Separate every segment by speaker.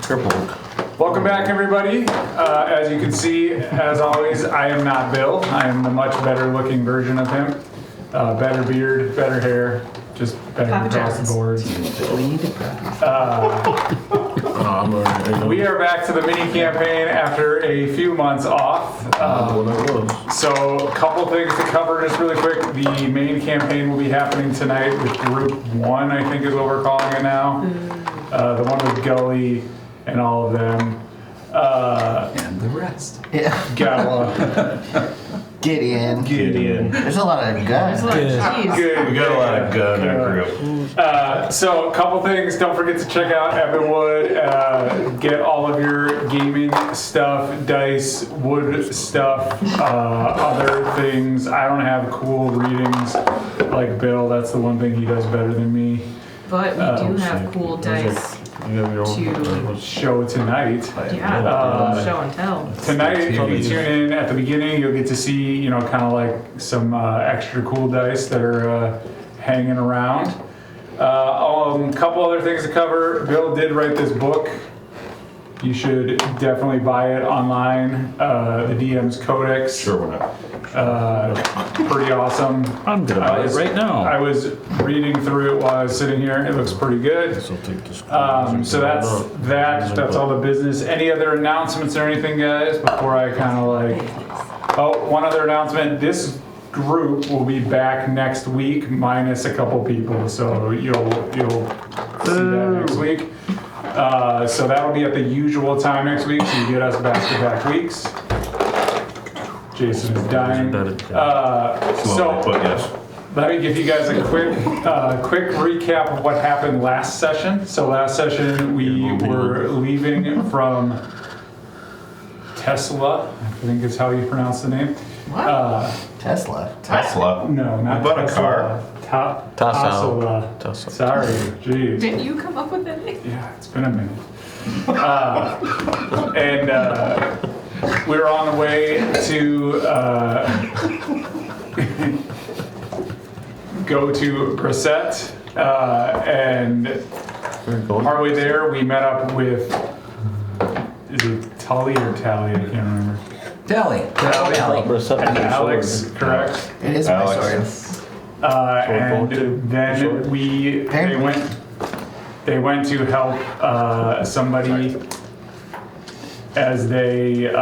Speaker 1: Welcome back, everybody. As you can see, as always, I am not Bill. I am the much better looking version of him. Better beard, better hair, just better across the board. We are back to the mini campaign after a few months off. So a couple things to cover just really quick. The main campaign will be happening tonight with Group 1, I think is what we're calling it now. The one with Gully and all of them.
Speaker 2: And the rest.
Speaker 3: Yeah.
Speaker 1: Gala.
Speaker 3: Gideon. There's a lot of guns.
Speaker 1: Good.
Speaker 4: We got a lot of gun in our group.
Speaker 1: So a couple things. Don't forget to check out Evanwood. Get all of your gaming stuff, dice, wood stuff, other things. I don't have cool readings like Bill. That's the one thing he does better than me.
Speaker 5: But we do have cool dice to
Speaker 1: show tonight.
Speaker 5: show and tell.
Speaker 1: Tonight, if you tune in at the beginning, you'll get to see, kind of like some extra cool dice that are hanging around. A couple other things to cover. Bill did write this book. You should definitely buy it online. The DM's Codex.
Speaker 4: Sure, why not?
Speaker 1: Pretty awesome.
Speaker 2: I'm gonna buy it right now.
Speaker 1: I was reading through it while I was sitting here. It looks pretty good. So that's that. That's all the business. Any other announcements or anything, guys? Before I kind of one other announcement. This group will be back next week, minus a couple people. So you'll see that next week. So that'll be at the usual time next week. So you get us back-to-back weeks. Jason is dying.
Speaker 4: Yes.
Speaker 1: Let me give you guys a quick recap of what happened last session. So last session we were leaving from Tesla. I think is how you pronounce the name.
Speaker 5: What?
Speaker 3: Tesla.
Speaker 1: No, not
Speaker 4: bought a
Speaker 1: Tesla.
Speaker 4: car.
Speaker 1: Tesla. Sorry, jeez.
Speaker 5: Didn't you come up with that name?
Speaker 1: Yeah, it's been a minute. We were on the way to go to Gr8, and partway there we met up with, is it Tully or Tally? I can't remember.
Speaker 3: Tally.
Speaker 1: And Alex, correct?
Speaker 3: It is my
Speaker 4: Alex.
Speaker 3: sword.
Speaker 1: And then they went to help somebody as they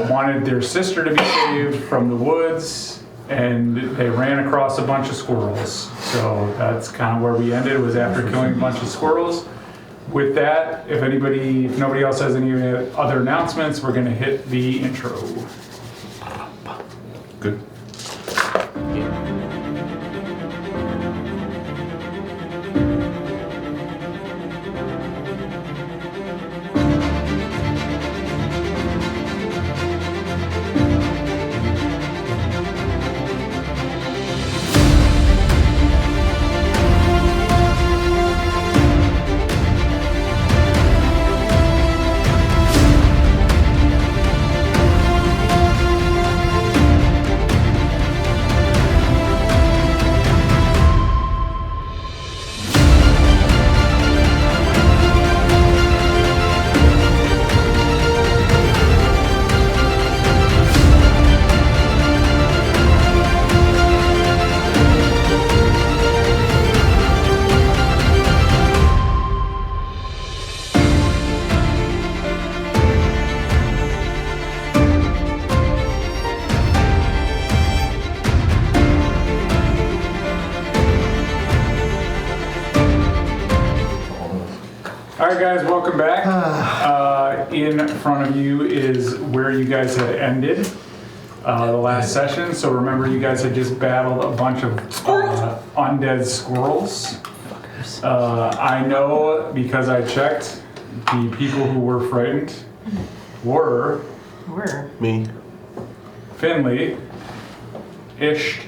Speaker 1: wanted their sister to be saved from the woods, and they ran across a bunch of squirrels. So that's kind of where we ended, was after killing a bunch of squirrels. With that, if nobody else has any other announcements, we're going to hit the intro.
Speaker 4: Good.
Speaker 1: Alright guys, welcome back. In front of you is where you guys had ended the last session. So remember, you guys had just battled a bunch of undead squirrels. I know because I checked, the people who were frightened were
Speaker 4: Me.
Speaker 1: Finley, Ish,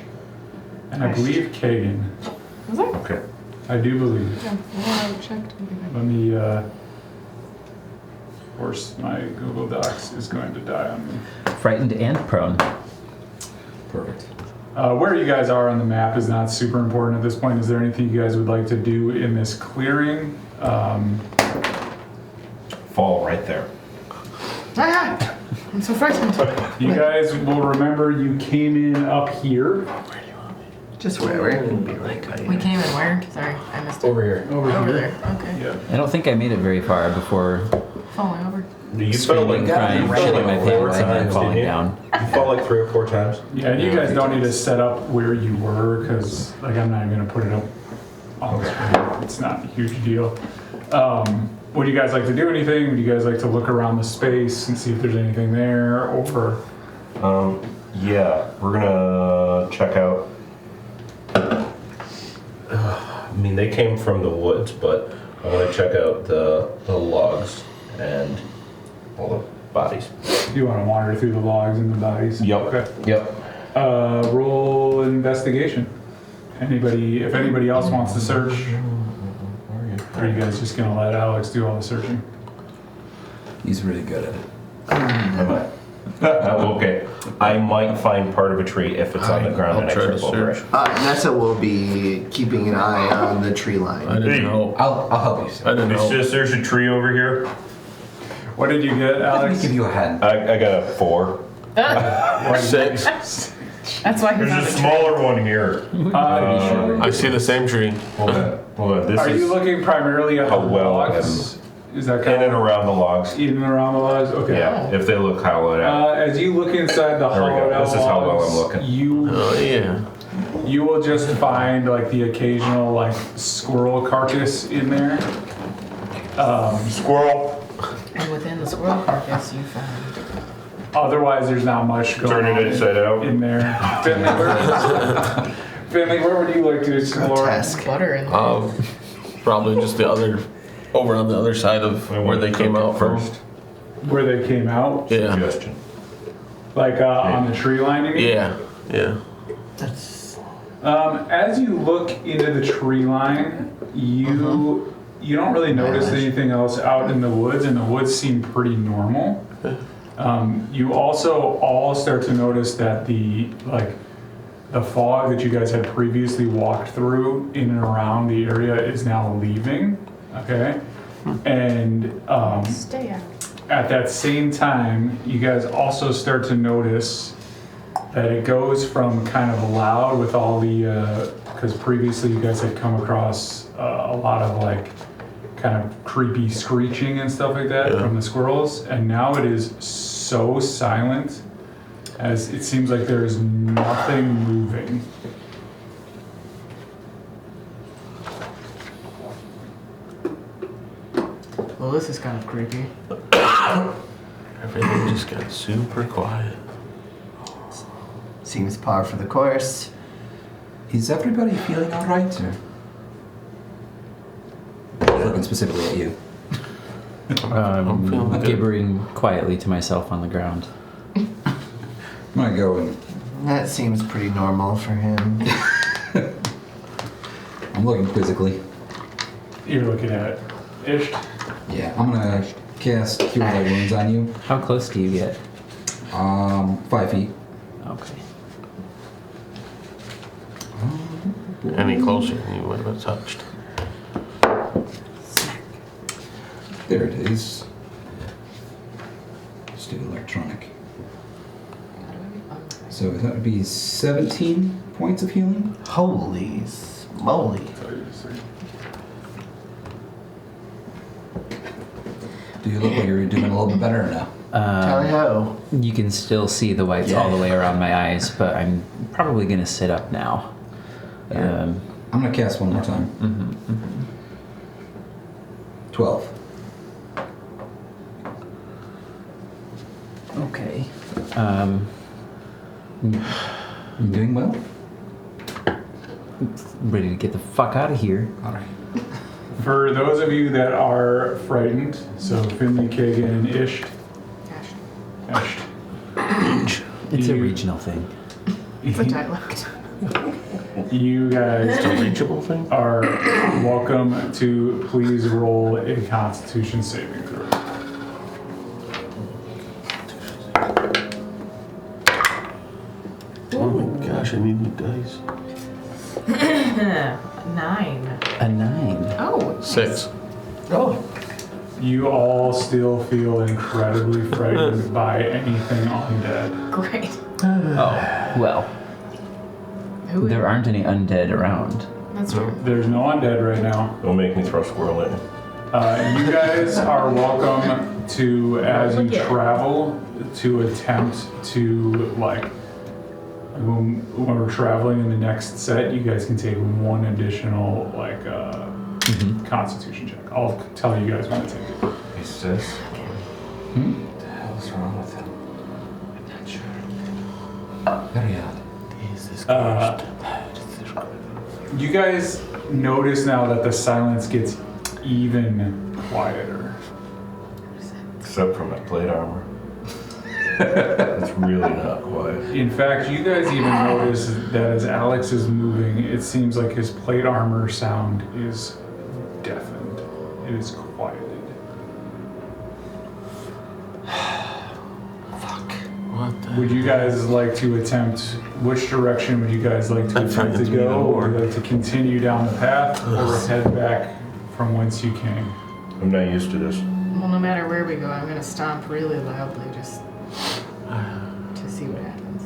Speaker 1: and I believe Kagan.
Speaker 5: Was it?
Speaker 4: Okay.
Speaker 1: I do believe.
Speaker 5: Yeah, well, I checked.
Speaker 1: Let me, of course, my Google Docs is going to die on me.
Speaker 2: Frightened and prone.
Speaker 4: Perfect.
Speaker 1: Where you guys are on the map is not super important at this point. Is there anything you guys would like to do in this clearing?
Speaker 4: fall right there.
Speaker 5: I'm so frightened.
Speaker 1: You guys will remember you came in up here.
Speaker 3: Just wherever.
Speaker 5: We came in where? Sorry, I missed it.
Speaker 2: Over here.
Speaker 5: Over there. Okay.
Speaker 1: Yeah.
Speaker 2: I don't think I made it very far before
Speaker 5: Falling over.
Speaker 4: You fell
Speaker 2: screaming,
Speaker 4: like
Speaker 2: crying,
Speaker 4: you fell
Speaker 2: shitting my
Speaker 4: like 4
Speaker 2: pants, and then
Speaker 4: times,
Speaker 2: falling
Speaker 4: didn't you?
Speaker 2: down.
Speaker 4: You fall like 3 or 4 times.
Speaker 1: Yeah, and you guys don't need to set up where you were because, like, I'm not even gonna put it up on the screen. It's not a huge deal. Would you guys like to do anything? Would you guys like to look around the space and see if there's anything there, or?
Speaker 4: Yeah, we're gonna check out. I mean, they came from the woods, but I want to check out the logs and all the bodies.
Speaker 1: You want to wander through the logs and the bodies?
Speaker 4: Yep.
Speaker 1: Okay.
Speaker 4: Yep.
Speaker 1: Roll investigation. If anybody else wants to search, or are you guys just gonna let Alex do all the searching?
Speaker 2: He's really good at it.
Speaker 4: Okay. I might find part of a tree if it's on the ground and I trip over it.
Speaker 3: Nessa will be keeping an eye on the tree line.
Speaker 6: I didn't know.
Speaker 3: I'll help you.
Speaker 6: I didn't know.
Speaker 4: There's a tree over here.
Speaker 1: What did you get,
Speaker 3: Let me
Speaker 1: Alex?
Speaker 3: give you a hand.
Speaker 4: I got a 4.
Speaker 6: 6.
Speaker 5: That's why he's on
Speaker 4: There's a
Speaker 5: the
Speaker 4: smaller one here.
Speaker 6: I see the same tree.
Speaker 4: Hold on. This
Speaker 1: Are
Speaker 4: is
Speaker 1: you looking primarily at the
Speaker 4: how well
Speaker 1: logs? Is that
Speaker 4: in
Speaker 1: kind
Speaker 4: and
Speaker 1: of
Speaker 4: around the logs.
Speaker 1: in and around the logs? Okay.
Speaker 4: Yeah, if they look hollowed out.
Speaker 1: As you look inside the
Speaker 4: There we go.
Speaker 1: hollowed out
Speaker 4: This is how well
Speaker 1: logs,
Speaker 4: I'm looking.
Speaker 6: Oh yeah.
Speaker 1: you will just find like the occasional like squirrel carcass in there.
Speaker 4: Squirrel.
Speaker 5: And within the squirrel carcass, you found
Speaker 1: Otherwise, there's not much going
Speaker 4: Turn
Speaker 1: on
Speaker 4: it inside out.
Speaker 1: in there. Finley, where would you like to explore?
Speaker 3: Grotesque.
Speaker 5: butter in there.
Speaker 6: Probably just the other, over on the other side of where they came out from.
Speaker 1: Where they came out?
Speaker 6: Yeah.
Speaker 4: Suggestion.
Speaker 1: Like on the tree line, you mean?
Speaker 6: Yeah. Yeah.
Speaker 1: As you look into the tree line, you don't really notice anything else out in the woods, and the woods seem pretty normal. You also all start to notice that the fog that you guys had previously walked through in and around the area is now leaving. Okay, and
Speaker 5: Stay out.
Speaker 1: at that same time, you guys also start to notice that it goes from kind of loud with all the, because previously you guys had come across a lot of like kind of creepy screeching and stuff like that from the squirrels, and now it is so silent as it seems like there is nothing moving.
Speaker 5: Well, this is kind of creepy.
Speaker 6: Everything just got super quiet.
Speaker 3: Seems par for the course.
Speaker 7: Is everybody feeling all right, or? Looking specifically at you.
Speaker 6: I'm feeling good.
Speaker 2: Gibbering quietly to myself on the ground.
Speaker 7: I'm gonna go and
Speaker 3: That seems pretty normal for him.
Speaker 7: I'm looking quizzically.
Speaker 1: You're looking at Ish.
Speaker 7: Yeah, I'm gonna cast Cure Light Wounds on you.
Speaker 2: How close do you get?
Speaker 7: 5 feet.
Speaker 2: Okay.
Speaker 6: Any closer than you would have touched.
Speaker 7: There it is. Let's do electronic. So that would be 17 points of healing.
Speaker 3: Holy moly.
Speaker 7: Do you look like you're doing a little bit better or no?
Speaker 3: Tally ho.
Speaker 2: You can still see the whites all the way around my eyes, but I'm probably gonna sit up now.
Speaker 7: I'm gonna cast one more time. 12.
Speaker 2: Okay.
Speaker 7: You doing well?
Speaker 2: Ready to get the fuck out of here.
Speaker 7: All right.
Speaker 1: For those of you that are frightened, so Finley, Kagan, and Ish.
Speaker 2: It's a
Speaker 1: You-
Speaker 2: regional thing.
Speaker 5: It's a dialect.
Speaker 1: You guys
Speaker 6: It's a reachable thing?
Speaker 1: are welcome to please roll a Constitution saving throw.
Speaker 6: Oh my gosh, I need new dice.
Speaker 5: 9.
Speaker 2: A 9.
Speaker 5: Oh.
Speaker 6: 6.
Speaker 3: Oh.
Speaker 1: You all still feel incredibly frightened by anything undead.
Speaker 5: Great.
Speaker 2: Oh, well.
Speaker 5: Who
Speaker 2: There aren't any undead around.
Speaker 5: That's true.
Speaker 1: There's no undead right now.
Speaker 4: Don't make me throw squirrel in.
Speaker 1: You guys are welcome to, as you travel, to attempt to, like, when we're traveling in the next set, you guys can take one additional, like, Constitution check. I'll tell you guys when to take it.
Speaker 4: He says.
Speaker 7: What the hell's wrong with him? I'm not sure. Hurry up.
Speaker 1: You guys notice now that the silence gets even quieter.
Speaker 4: Except for my plate armor. It's really not quiet.
Speaker 1: In fact, you guys even notice that as Alex is moving, it seems like his plate armor sound is deafened. It is quieted.
Speaker 6: What the?
Speaker 1: Would you guys like to attempt, which direction would you guys like to attempt to go? Would you like to continue down the path or head back from whence you came?
Speaker 4: I'm not used to this.
Speaker 5: Well, no matter where we go, I'm gonna stomp really loudly just to see what happens.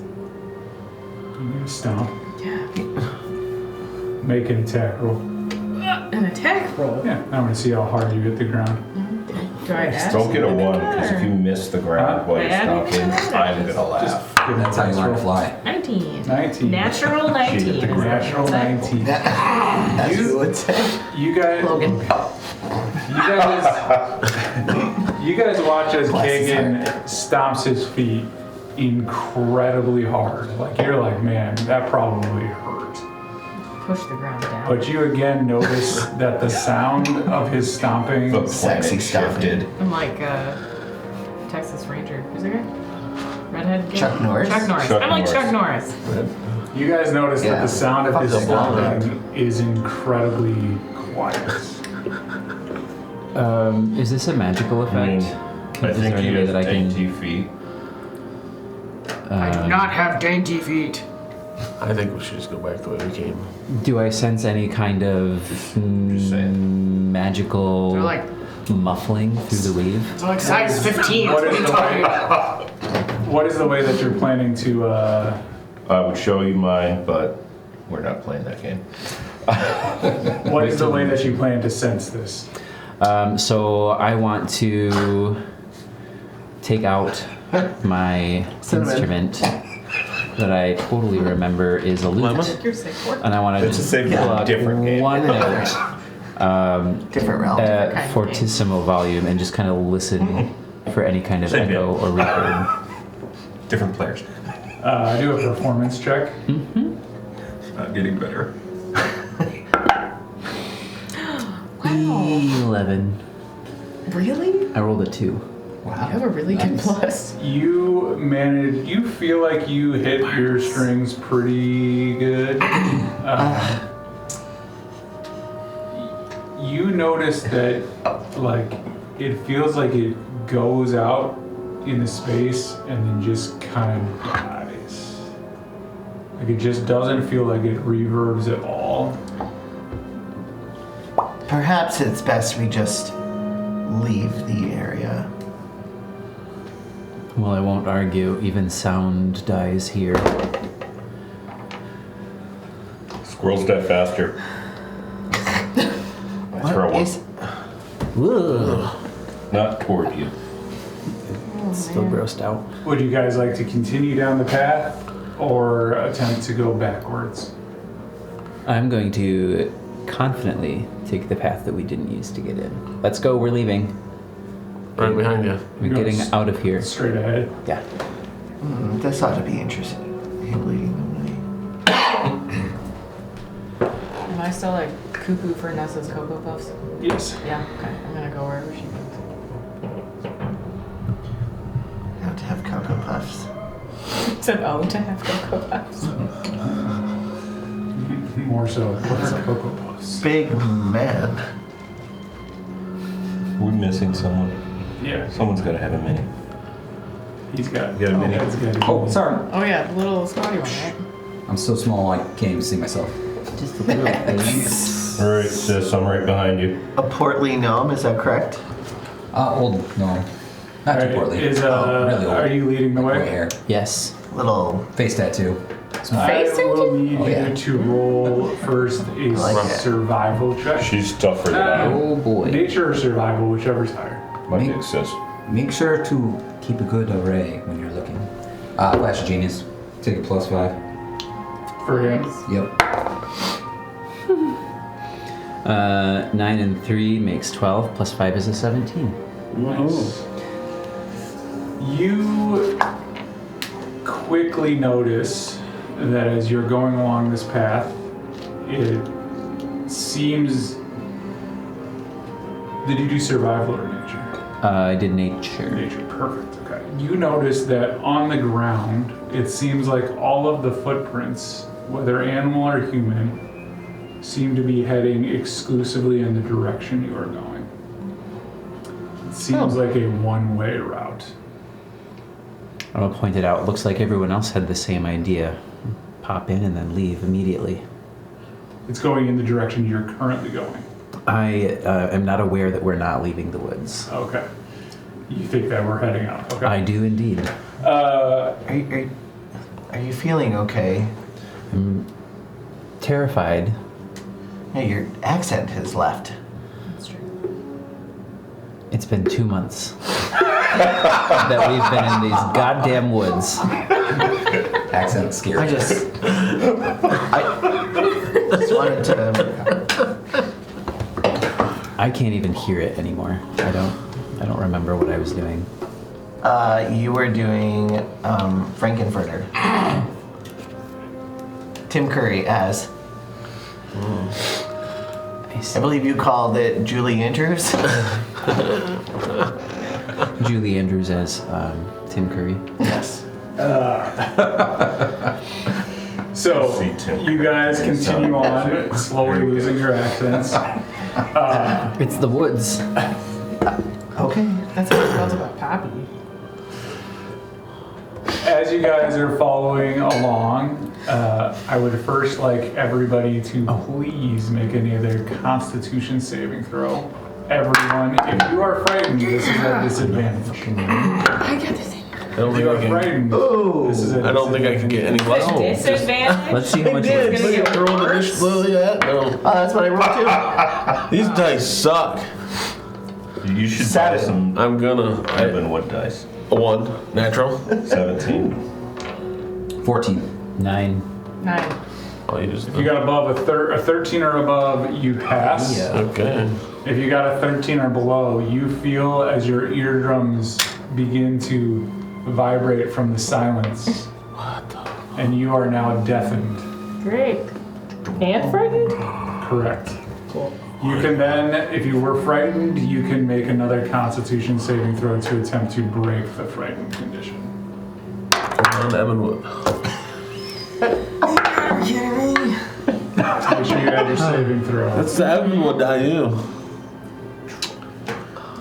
Speaker 1: You're gonna stomp.
Speaker 5: Yeah.
Speaker 1: Make an attack roll.
Speaker 5: An attack roll.
Speaker 1: Yeah, I want to see how hard you hit the ground.
Speaker 5: Do I add
Speaker 4: Don't get a
Speaker 5: something
Speaker 4: 1,
Speaker 5: to
Speaker 4: because
Speaker 5: that,
Speaker 4: if you
Speaker 5: or-
Speaker 4: miss the ground while you're
Speaker 5: Add
Speaker 4: stomping,
Speaker 5: anything to that?
Speaker 4: I'm gonna laugh.
Speaker 1: Just give
Speaker 7: That's how you
Speaker 1: a
Speaker 7: learn to
Speaker 1: roll.
Speaker 7: fly.
Speaker 5: 19.
Speaker 1: 19.
Speaker 5: Natural 19.
Speaker 4: the
Speaker 1: Natural 19.
Speaker 3: As you would say.
Speaker 1: You guys,
Speaker 5: Logan.
Speaker 1: you guys watch as
Speaker 3: Bless his
Speaker 1: Kagan stomps his feet incredibly hard. Like you're like, man, that probably hurt.
Speaker 5: Push the ground down.
Speaker 1: But you again notice that the sound of his stomping,
Speaker 4: The
Speaker 3: Sexy
Speaker 4: planet
Speaker 3: stuff.
Speaker 4: shifted.
Speaker 5: I'm like Texas Ranger. Who's the guy? Redhead guy?
Speaker 3: Chuck Norris?
Speaker 5: Chuck Norris.
Speaker 4: Chuck
Speaker 5: I'm like
Speaker 4: Norris.
Speaker 5: Chuck Norris.
Speaker 1: you guys notice that
Speaker 3: Yeah.
Speaker 1: the sound of his
Speaker 3: Fuck the blonde.
Speaker 1: stomping is incredibly quiet.
Speaker 2: Is this a magical
Speaker 4: I mean,
Speaker 2: effect?
Speaker 4: I
Speaker 2: Is
Speaker 4: think
Speaker 2: there any
Speaker 4: he
Speaker 2: way
Speaker 4: has
Speaker 2: that I can?
Speaker 4: 80 feet.
Speaker 5: I do not have dainty feet.
Speaker 6: I think we should just go back the way we came.
Speaker 2: Do I sense any kind of
Speaker 4: Just saying.
Speaker 2: magical
Speaker 5: They're like,
Speaker 2: muffling through the wave?
Speaker 5: it's like size 15.
Speaker 1: What is the way? What is the way that you're planning to?
Speaker 4: I would show you mine, but we're not playing that game.
Speaker 1: What is the way that you plan to sense this?
Speaker 2: So I want to take out my
Speaker 3: Cinnamon.
Speaker 2: instrument that I totally remember is a lute,
Speaker 5: You're sick.
Speaker 2: and I want to
Speaker 4: It's the
Speaker 2: just
Speaker 4: same
Speaker 2: pull
Speaker 4: thing,
Speaker 2: out
Speaker 4: different game.
Speaker 2: one note
Speaker 3: Different realm.
Speaker 2: at
Speaker 5: kind of
Speaker 2: fortissimo volume and just kind of listen for any kind of
Speaker 4: Same
Speaker 2: echo or reverb.
Speaker 4: Different players.
Speaker 1: Do a performance check.
Speaker 4: Not getting better.
Speaker 5: Wow.
Speaker 2: 11.
Speaker 5: Really?
Speaker 2: I rolled a 2.
Speaker 5: You have a really good plus.
Speaker 1: You managed. You feel like you hit your strings pretty good. You notice that, like, it feels like it goes out in the space and then just kind of dies. Like it just doesn't feel like it reverbs at all.
Speaker 3: Perhaps it's best we just leave the area.
Speaker 2: Well, I won't argue. Even sound dies here.
Speaker 4: Squirrels die faster. Throw one.
Speaker 3: Is-
Speaker 2: Whoa.
Speaker 4: Not toward you.
Speaker 2: Still grossed out.
Speaker 1: Would you guys like to continue down the path or attempt to go backwards?
Speaker 2: I'm going to confidently take the path that we didn't use to get in. Let's go. We're leaving.
Speaker 6: Right behind you.
Speaker 2: We're
Speaker 1: You're
Speaker 2: getting
Speaker 1: going
Speaker 2: out of here.
Speaker 1: Straight ahead.
Speaker 2: Yeah.
Speaker 3: This ought to be interesting. Him leading the way.
Speaker 5: Am I still like cuckoo for Nessa's Cocoa Puffs?
Speaker 1: Yes.
Speaker 5: Yeah, okay. I'm gonna go wherever she goes.
Speaker 3: Have to have Cocoa Puffs.
Speaker 5: It's an O to have Cocoa Puffs.
Speaker 1: More so. What's a Cocoa Puffs?
Speaker 3: Big man.
Speaker 4: We're missing someone.
Speaker 1: Yeah.
Speaker 4: Someone's got to have a mini.
Speaker 1: He's got.
Speaker 4: You got a mini?
Speaker 1: Dad's got a
Speaker 7: Oh,
Speaker 1: mini.
Speaker 7: sorry.
Speaker 5: Oh yeah, the little squatty one, right?
Speaker 7: I'm so small I can't even see myself.
Speaker 2: Just a little
Speaker 4: Alright, sis, I'm right behind you.
Speaker 3: A portly gnome, is that correct?
Speaker 8: Well, no. Not too poorly.
Speaker 1: Is,
Speaker 8: really old.
Speaker 1: are you leading the
Speaker 8: Gray
Speaker 1: way?
Speaker 8: hair.
Speaker 2: Yes.
Speaker 3: Little.
Speaker 8: Face tattoo. Small.
Speaker 1: I will need
Speaker 8: Oh, yeah.
Speaker 1: you to roll first a
Speaker 3: like it.
Speaker 1: survival check.
Speaker 4: She's tougher than I am.
Speaker 2: Oh boy.
Speaker 1: Nature or survival, whichever's higher.
Speaker 4: My
Speaker 8: Me-
Speaker 4: big sis.
Speaker 8: Make sure to keep a good array when you're looking. Flash of Genius. Take a +5.
Speaker 1: For him.
Speaker 8: Yep.
Speaker 2: 9 and 3 makes 12, plus 5 is a 17.
Speaker 1: Nice. You quickly notice that as you're going along this path, it seems. Did you do survival or nature?
Speaker 2: I did nature.
Speaker 1: Nature, perfect. Okay. You notice that on the ground, it seems like all of the footprints, whether animal or human, seem to be heading exclusively in the direction you are going. It seems like a one-way route.
Speaker 2: I will point it out. It looks like everyone else had the same idea. Pop in and then leave immediately.
Speaker 1: It's going in the direction you're currently going.
Speaker 2: I am not aware that we're not leaving the woods.
Speaker 1: Okay. You think that we're heading out? Okay.
Speaker 2: I do indeed.
Speaker 3: Are you feeling okay?
Speaker 2: I'm terrified.
Speaker 3: Hey, your accent has left.
Speaker 5: That's true.
Speaker 2: It's been 2 months that we've been in these goddamn woods.
Speaker 8: Accent scary.
Speaker 3: I just wanted to.
Speaker 2: I can't even hear it anymore. I don't remember what I was doing.
Speaker 3: You were doing Frankenfurter. Tim Curry as. I believe you called it Julie Andrews.
Speaker 2: Julie Andrews as Tim Curry.
Speaker 3: Yes.
Speaker 1: So,
Speaker 4: See Tim
Speaker 1: you guys continue on, slowly losing your accents.
Speaker 2: It's the woods.
Speaker 3: Okay.
Speaker 5: That's how it felt about Pappy.
Speaker 1: As you guys are following along, I would first like everybody to please make another Constitution saving throw. Everyone, if you are frightened, this is a disadvantage.
Speaker 5: I got this thing.
Speaker 6: I don't
Speaker 1: If
Speaker 6: think
Speaker 1: you
Speaker 6: I
Speaker 1: are
Speaker 6: can.
Speaker 1: frightened, this is a
Speaker 6: I don't think I can get any less.
Speaker 5: Disadvantage?
Speaker 2: Let's see how much.
Speaker 5: It's gonna get
Speaker 6: Throw the
Speaker 5: worse.
Speaker 6: dish lily at? No.
Speaker 3: Oh, that's what I wrote too.
Speaker 6: These dice suck.
Speaker 4: You should buy
Speaker 3: Seven.
Speaker 4: some
Speaker 6: I'm gonna.
Speaker 4: Evanwood dice.
Speaker 6: A 1. Natural.
Speaker 4: 17.
Speaker 8: 14.
Speaker 2: 9.
Speaker 5: 9.
Speaker 6: Oh, you just.
Speaker 1: If you got above a 13 or above, you pass.
Speaker 2: Yeah.
Speaker 6: Okay.
Speaker 1: If you got a 13 or below, you feel as your eardrums begin to vibrate from the silence.
Speaker 6: What the?
Speaker 1: And you are now deafened.
Speaker 5: Great. And frightened?
Speaker 1: Correct.
Speaker 5: Cool.
Speaker 1: You can then, if you were frightened, you can make another Constitution saving throw to attempt to break the frightened condition.
Speaker 6: Come on, Evanwood.
Speaker 1: Make sure you add your saving throw.
Speaker 6: That's the Evanwood die, you.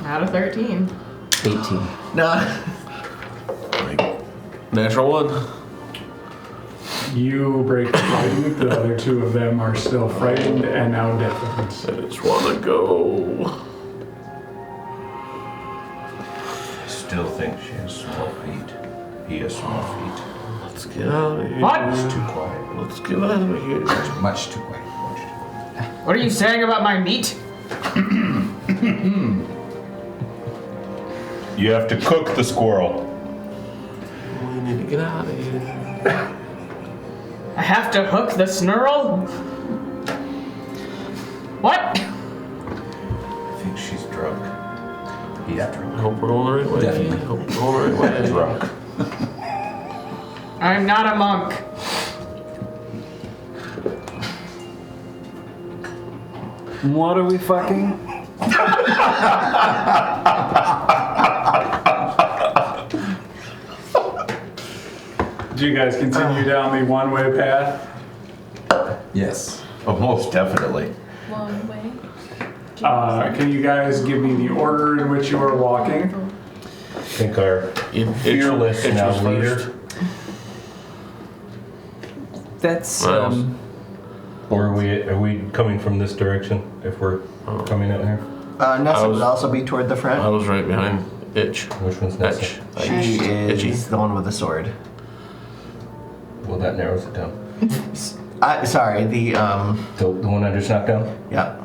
Speaker 5: Out of 13.
Speaker 2: 18.
Speaker 3: No.
Speaker 6: Natural 1.
Speaker 1: You break the frightened, the other two of them are still frightened and now deafened.
Speaker 6: I just wanna go.
Speaker 4: I still think she has small feet. He has small feet.
Speaker 6: Let's get out of here.
Speaker 5: What?
Speaker 4: It's too quiet.
Speaker 6: Let's get out of here.
Speaker 8: Much too quiet.
Speaker 5: What are you saying about my meat?
Speaker 4: You have to cook the squirrel.
Speaker 6: We need to get out of here.
Speaker 5: I have to hook the snurl? What?
Speaker 4: I think she's drunk. He's
Speaker 6: I
Speaker 4: drunk.
Speaker 6: hope we're going the right way.
Speaker 8: Definitely.
Speaker 6: I hope we're going the right way.
Speaker 4: Drunk.
Speaker 5: I'm not a monk.
Speaker 2: What are we fucking?
Speaker 1: Do you guys continue down the one-way path?
Speaker 8: Yes.
Speaker 4: Oh, most definitely.
Speaker 9: One way.
Speaker 1: Can you guys give me the order in which you are walking?
Speaker 4: I think our fearless
Speaker 6: Itch
Speaker 4: now
Speaker 6: was
Speaker 4: leader.
Speaker 6: first.
Speaker 2: That's
Speaker 4: Or are we coming from this direction if we're coming out here?
Speaker 3: Nessa
Speaker 6: was-
Speaker 3: would also be toward the
Speaker 6: I
Speaker 3: front.
Speaker 6: was right behind Itch.
Speaker 4: Which one's
Speaker 6: Etch.
Speaker 4: next?
Speaker 3: She
Speaker 6: Itchy.
Speaker 3: is the one with the sword.
Speaker 4: Well, that narrows it down.
Speaker 3: Sorry, the
Speaker 4: The one I just knocked down?
Speaker 3: yeah,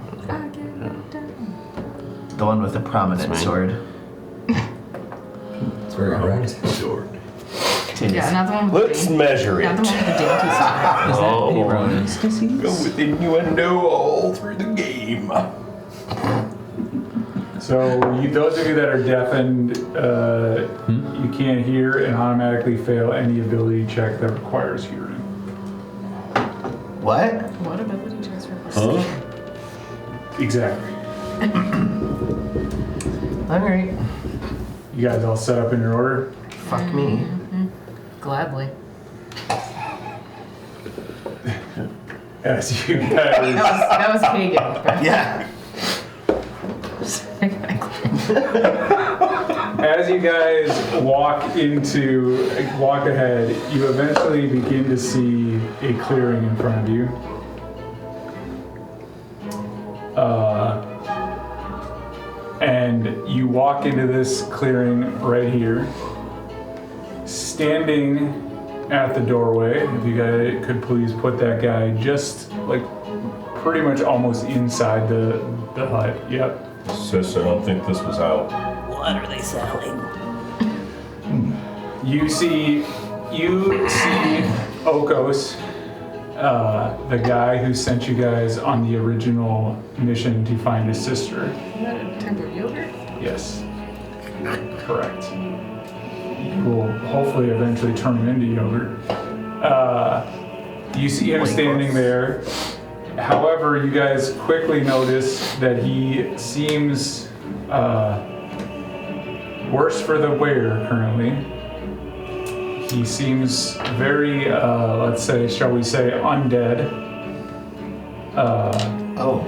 Speaker 3: the one with the prominent
Speaker 6: That's me.
Speaker 3: sword.
Speaker 8: It's very correct.
Speaker 5: Yeah, not the one with
Speaker 4: Let's
Speaker 5: the
Speaker 4: measure
Speaker 5: not the
Speaker 4: it.
Speaker 5: one with the dainty side.
Speaker 2: Is that
Speaker 6: Oh.
Speaker 2: Peyron's disease?
Speaker 4: Go with innuendo all through the game.
Speaker 1: So those of you that are deafened, you can't hear and automatically fail any ability check that requires hearing.
Speaker 3: What?
Speaker 5: What ability checks for
Speaker 6: Huh?
Speaker 1: Exactly.
Speaker 3: All right.
Speaker 1: You guys all set up in your order?
Speaker 3: Fuck me.
Speaker 5: Gladly.
Speaker 1: As you guys,
Speaker 5: That was Kagan. But
Speaker 3: Yeah.
Speaker 1: as you guys walk ahead, you eventually begin to see a clearing in front of you. And you walk into this clearing right here. Standing at the doorway, if you guys could please put that guy just like pretty much almost inside the hut. Yep.
Speaker 4: Sis, I don't think this was out.
Speaker 2: What are they selling?
Speaker 1: You see Okos, the guy who sent you guys on the original mission to find his sister.
Speaker 5: is that a type of yogurt?
Speaker 1: Yes. Correct. You will hopefully eventually turn him into yogurt. You see him standing there. However, you guys quickly notice that he seems worse for the wear currently. He seems very, let's say, shall we say, undead.
Speaker 3: Oh.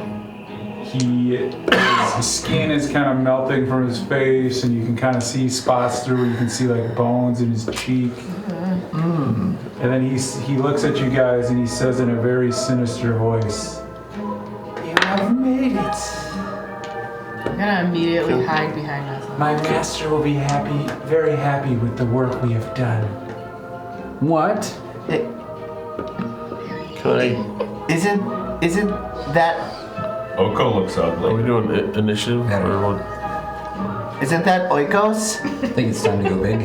Speaker 1: His skin is kind of melting from his face, and you can kind of see spots through. You can see like bones in his cheek. And then he looks at you guys and he says in a very sinister voice,
Speaker 3: You have made it.
Speaker 5: I'm gonna immediately hide behind myself.
Speaker 1: "My master will be very happy with the work we have done."
Speaker 8: What?
Speaker 6: Can I?
Speaker 3: Isn't that
Speaker 4: Oko looks
Speaker 6: Are we
Speaker 4: ugly.
Speaker 6: doing initiative
Speaker 8: Yeah.
Speaker 6: or what?
Speaker 3: isn't that Oikos?
Speaker 8: I think it's time to go big.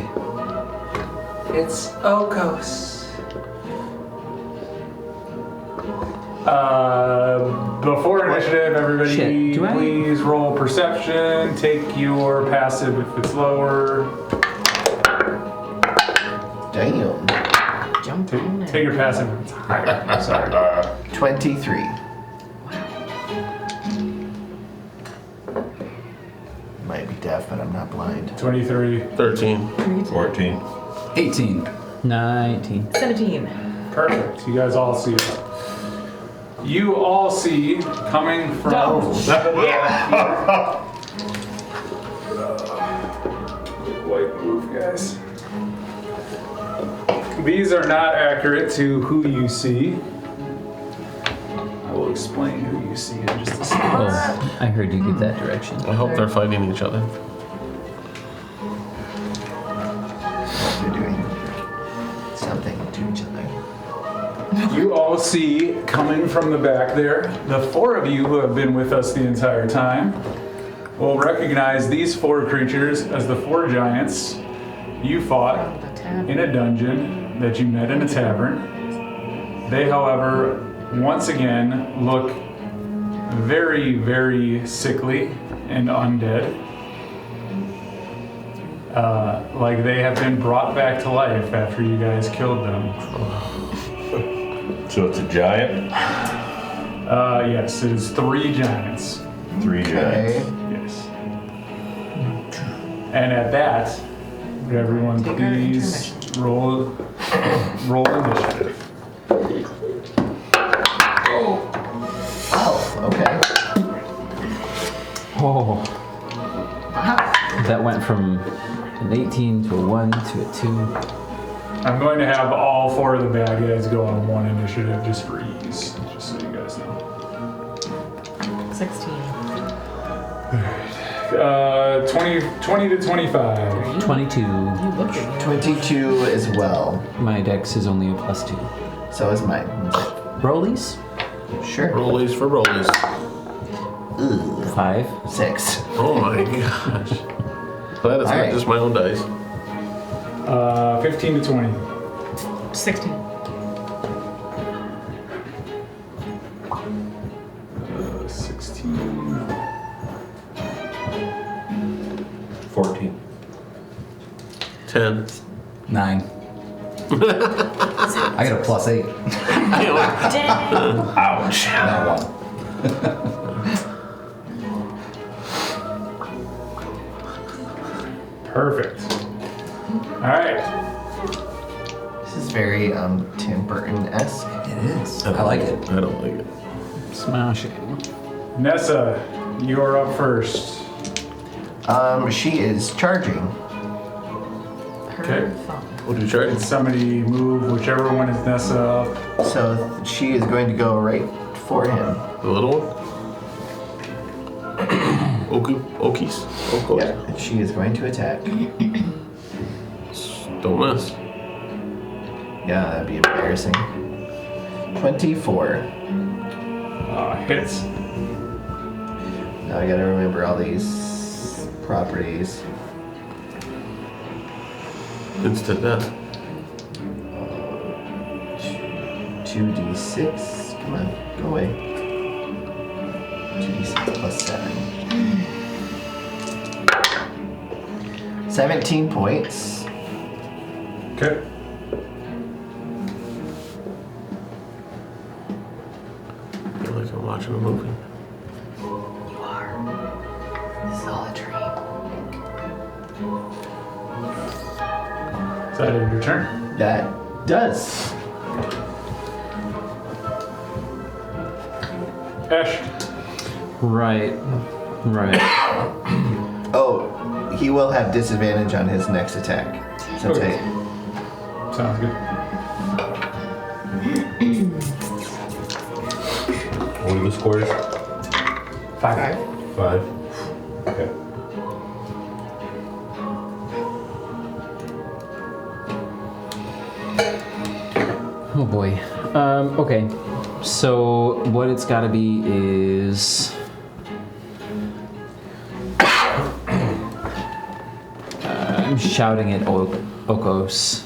Speaker 1: It's Okos. Before initiative, everybody,
Speaker 2: Shit, do I-
Speaker 1: please roll perception. Take your passive if it's lower.
Speaker 3: Damn.
Speaker 5: Jump on it.
Speaker 1: Take your passive if it's higher. Sorry.
Speaker 3: 23. Might be deaf, but I'm not blind.
Speaker 1: 23.
Speaker 6: 13.
Speaker 4: 14.
Speaker 8: 18.
Speaker 2: 19.
Speaker 5: 17.
Speaker 1: Perfect. You guys all see it. You all see coming from. White move, guys. These are not accurate to who you see. I will explain who you see in just a second.
Speaker 2: Oh, I heard you give that direction.
Speaker 6: I hope they're fighting each other.
Speaker 3: They're doing something to each other.
Speaker 1: You all see coming from the back there, the four of you who have been with us the entire time will recognize these four creatures as the four giants you fought in a dungeon that you met in a tavern. They, however, once again look very, very sickly and undead. Like they have been brought back to life after you guys killed them.
Speaker 4: So it's a giant?
Speaker 1: Yes, it is 3 giants.
Speaker 4: 3 giants.
Speaker 3: Okay.
Speaker 1: Yes. And at that, would everyone
Speaker 5: Take our
Speaker 1: please
Speaker 5: intermission.
Speaker 1: roll initiative.
Speaker 3: Oh, okay.
Speaker 2: Oh,
Speaker 5: Wow.
Speaker 2: that went from an 18 to a 1 to a 2.
Speaker 1: I'm going to have all 4 of the bad guys go on 1 initiative just for ease, just so you guys know.
Speaker 5: 16.
Speaker 1: 20 to 25.
Speaker 2: 22.
Speaker 5: You look at
Speaker 3: 22 as well.
Speaker 2: My dex is only a +2.
Speaker 3: So is mine.
Speaker 2: Rollies?
Speaker 3: Sure.
Speaker 6: Rollies for rollies.
Speaker 3: Ugh.
Speaker 2: 5.
Speaker 3: 6.
Speaker 6: Oh my gosh. Glad it's not
Speaker 3: Alright.
Speaker 6: just my own dice.
Speaker 1: 15 to 20.
Speaker 5: 16.
Speaker 1: 16.
Speaker 4: 14.
Speaker 6: 10.
Speaker 8: 9. I got a +8.
Speaker 4: Ouch.
Speaker 8: That one.
Speaker 1: Perfect. All right.
Speaker 3: This is very Tim Burton-esque.
Speaker 8: It is. I like it.
Speaker 6: I don't like it.
Speaker 2: Smashing.
Speaker 1: Nessa, you're up first.
Speaker 3: She is charging.
Speaker 1: Okay.
Speaker 6: What do you try?
Speaker 1: Did somebody move whichever one is Nessa up?
Speaker 3: So she is going to go right for him.
Speaker 6: The little one? Okies. Okos.
Speaker 3: Yeah, and she is going to attack.
Speaker 6: Don't miss.
Speaker 3: Yeah, that'd be embarrassing. 24.
Speaker 1: Hits.
Speaker 3: Now I gotta remember all these properties.
Speaker 6: Instant death.
Speaker 3: 2d6. Come on, go away. 2d6 plus 7. 17 points.
Speaker 1: Okay.
Speaker 6: I feel like I'm watching a movie.
Speaker 5: This is all a dream.
Speaker 1: Is that your turn?
Speaker 3: That does.
Speaker 1: Ash.
Speaker 2: Right.
Speaker 3: Oh, he will have disadvantage on his next attack. So
Speaker 1: Okay.
Speaker 3: take.
Speaker 1: Sounds good.
Speaker 4: What are the scores?
Speaker 1: 5.
Speaker 4: 5. Okay.
Speaker 2: Oh boy. Okay. So what it's got to be is I'm shouting at Okos.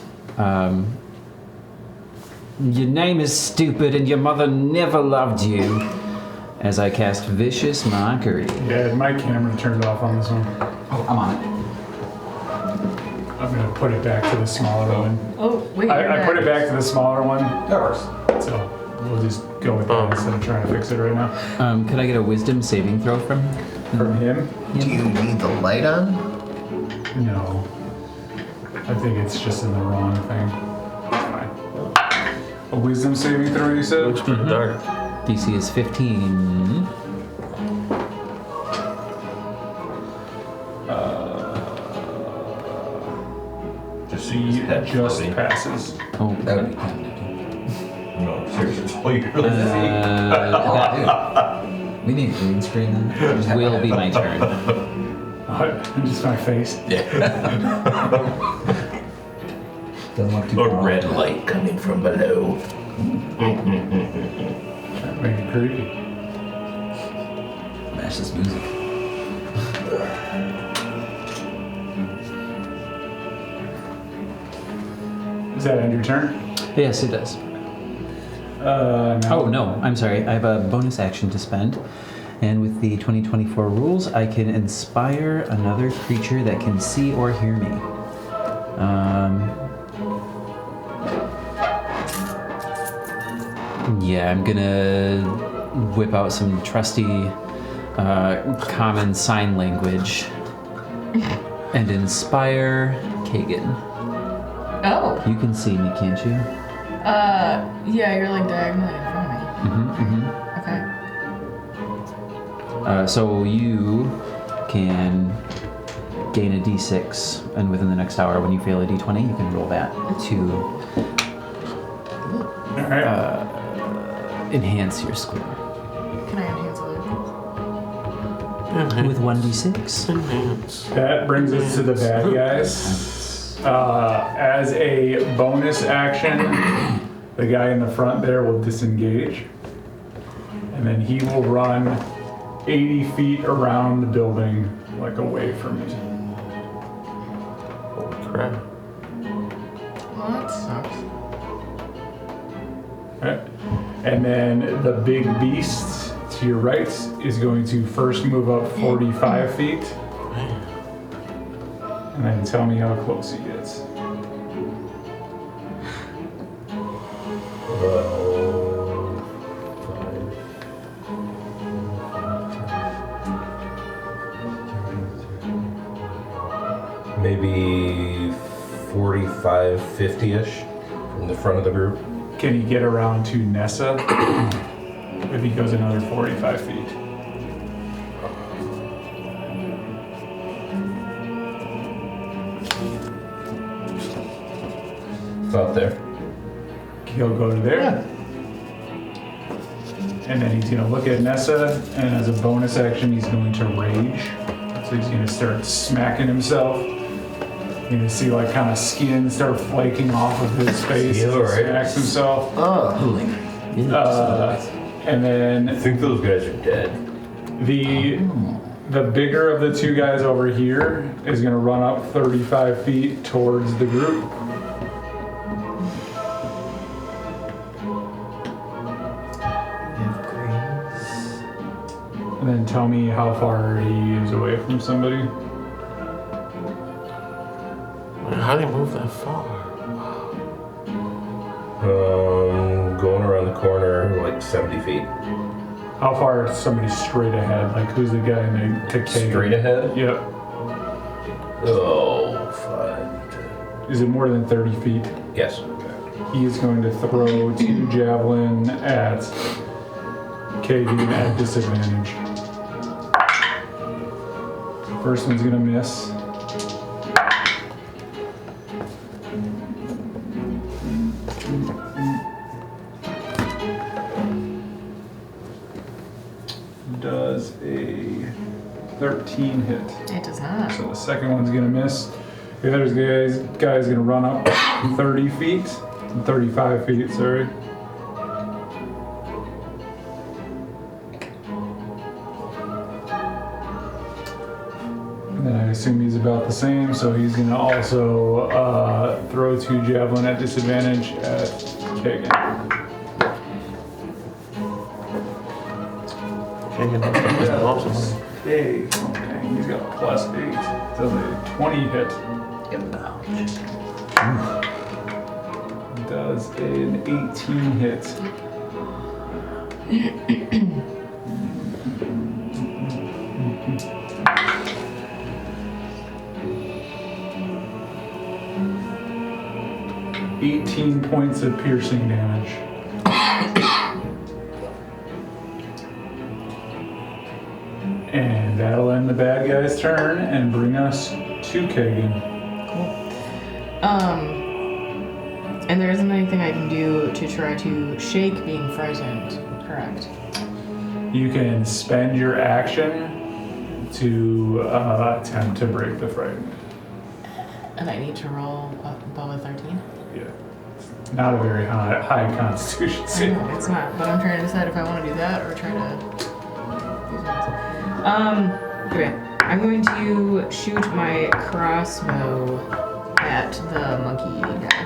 Speaker 2: Your name is stupid and your mother never loved you. As I cast Vicious Mockery.
Speaker 1: Yeah, my camera turned off on this one.
Speaker 8: Oh, I'm on it.
Speaker 1: I'm gonna put it back to the smaller one.
Speaker 5: Oh, wait.
Speaker 1: I put it back to the smaller one,
Speaker 8: That works.
Speaker 1: so we'll just go with that instead of trying to fix it right now.
Speaker 2: Could I get a Wisdom saving throw from
Speaker 1: From him?
Speaker 3: Do you need the light on?
Speaker 1: No. I think it's just in the wrong thing. Fine. A wisdom saving throw, you said?
Speaker 6: Looks pretty dark.
Speaker 2: DC is 15.
Speaker 4: Just see his head
Speaker 1: Just
Speaker 4: floating.
Speaker 1: passes.
Speaker 2: Oh,
Speaker 8: That would be kind of
Speaker 4: No, seriously, it's all you really see.
Speaker 8: We need a green screen then. Just have-
Speaker 2: will be my turn.
Speaker 1: Just my face.
Speaker 8: Doesn't look too
Speaker 4: A
Speaker 8: far.
Speaker 4: red light coming from below.
Speaker 1: That made it creepy.
Speaker 8: Match this music.
Speaker 1: Does that end your turn?
Speaker 2: Yes, it does.
Speaker 1: No.
Speaker 2: Oh, no, I'm sorry. I have a bonus action to spend. And with the 2024 rules, I can inspire another creature that can see or hear me. Yeah, I'm gonna whip out some trusty common sign language and inspire Kagan.
Speaker 5: Oh.
Speaker 2: You can see me, can't you?
Speaker 5: Yeah, you're like diagonally in front of me. Okay.
Speaker 2: So you can gain a d6, and within the next hour, when you fail a d20, you can roll that to
Speaker 1: All right.
Speaker 2: enhance your score.
Speaker 5: Can I enhance other
Speaker 2: with 1d6.
Speaker 6: Enhance.
Speaker 1: That brings us to the bad guys. As a bonus action, the guy in the front there will disengage. And then he will run 80 feet around the building, like away from it.
Speaker 6: Holy crap.
Speaker 5: What?
Speaker 1: Okay. And then the big beast to your right is going to first move up 45 feet. And then tell me how close he gets.
Speaker 4: Maybe 45, 50-ish from the front of the group.
Speaker 1: Can he get around to Nessa if he goes another 45 feet?
Speaker 4: About there.
Speaker 1: He'll go to there. And then he's going to look at Nessa, and as a bonus action, he's going to rage. So he's going to start smacking himself. You're going to see like kind of skin start flaking off of his face as he smacks himself. And then
Speaker 4: I think those guys are dead.
Speaker 1: the bigger of the two guys over here is going to run up 35 feet towards the group. And then tell me how far he is away from somebody.
Speaker 6: How do you move that far?
Speaker 4: Going around the corner like 70 feet.
Speaker 1: How far is somebody straight ahead? Like who's the guy in the cave?
Speaker 4: Straight ahead?
Speaker 1: Yep.
Speaker 4: Oh, 5.
Speaker 1: Is it more than 30 feet?
Speaker 4: Yes.
Speaker 1: He is going to throw 2 javelin at Kagan at disadvantage. First one's gonna miss. Does a 13 hit.
Speaker 5: It does not.
Speaker 1: So the second one's gonna miss. The other guy's gonna run up 30 feet, 35 feet, sorry. And then I assume he's about the same, so he's gonna also throw 2 javelin at disadvantage at Kagan.
Speaker 6: Awesome.
Speaker 1: Hey, oh dang, he's got a +8. Does a 20 hit. Does an 18 hit. 18 points of piercing damage. And that'll end the bad guy's turn and bring us to Kagan.
Speaker 5: And there isn't anything I can do to try to shake being frightened, correct?
Speaker 1: You can spend your action to attempt to break the frightened.
Speaker 5: And I need to roll above a 13?
Speaker 1: Yeah. It's not a very high constitution
Speaker 5: I
Speaker 1: save.
Speaker 5: know, it's not, but I'm trying to decide if I want to do that or try to use it. Okay. I'm going to shoot my crossbow at the monkey guy.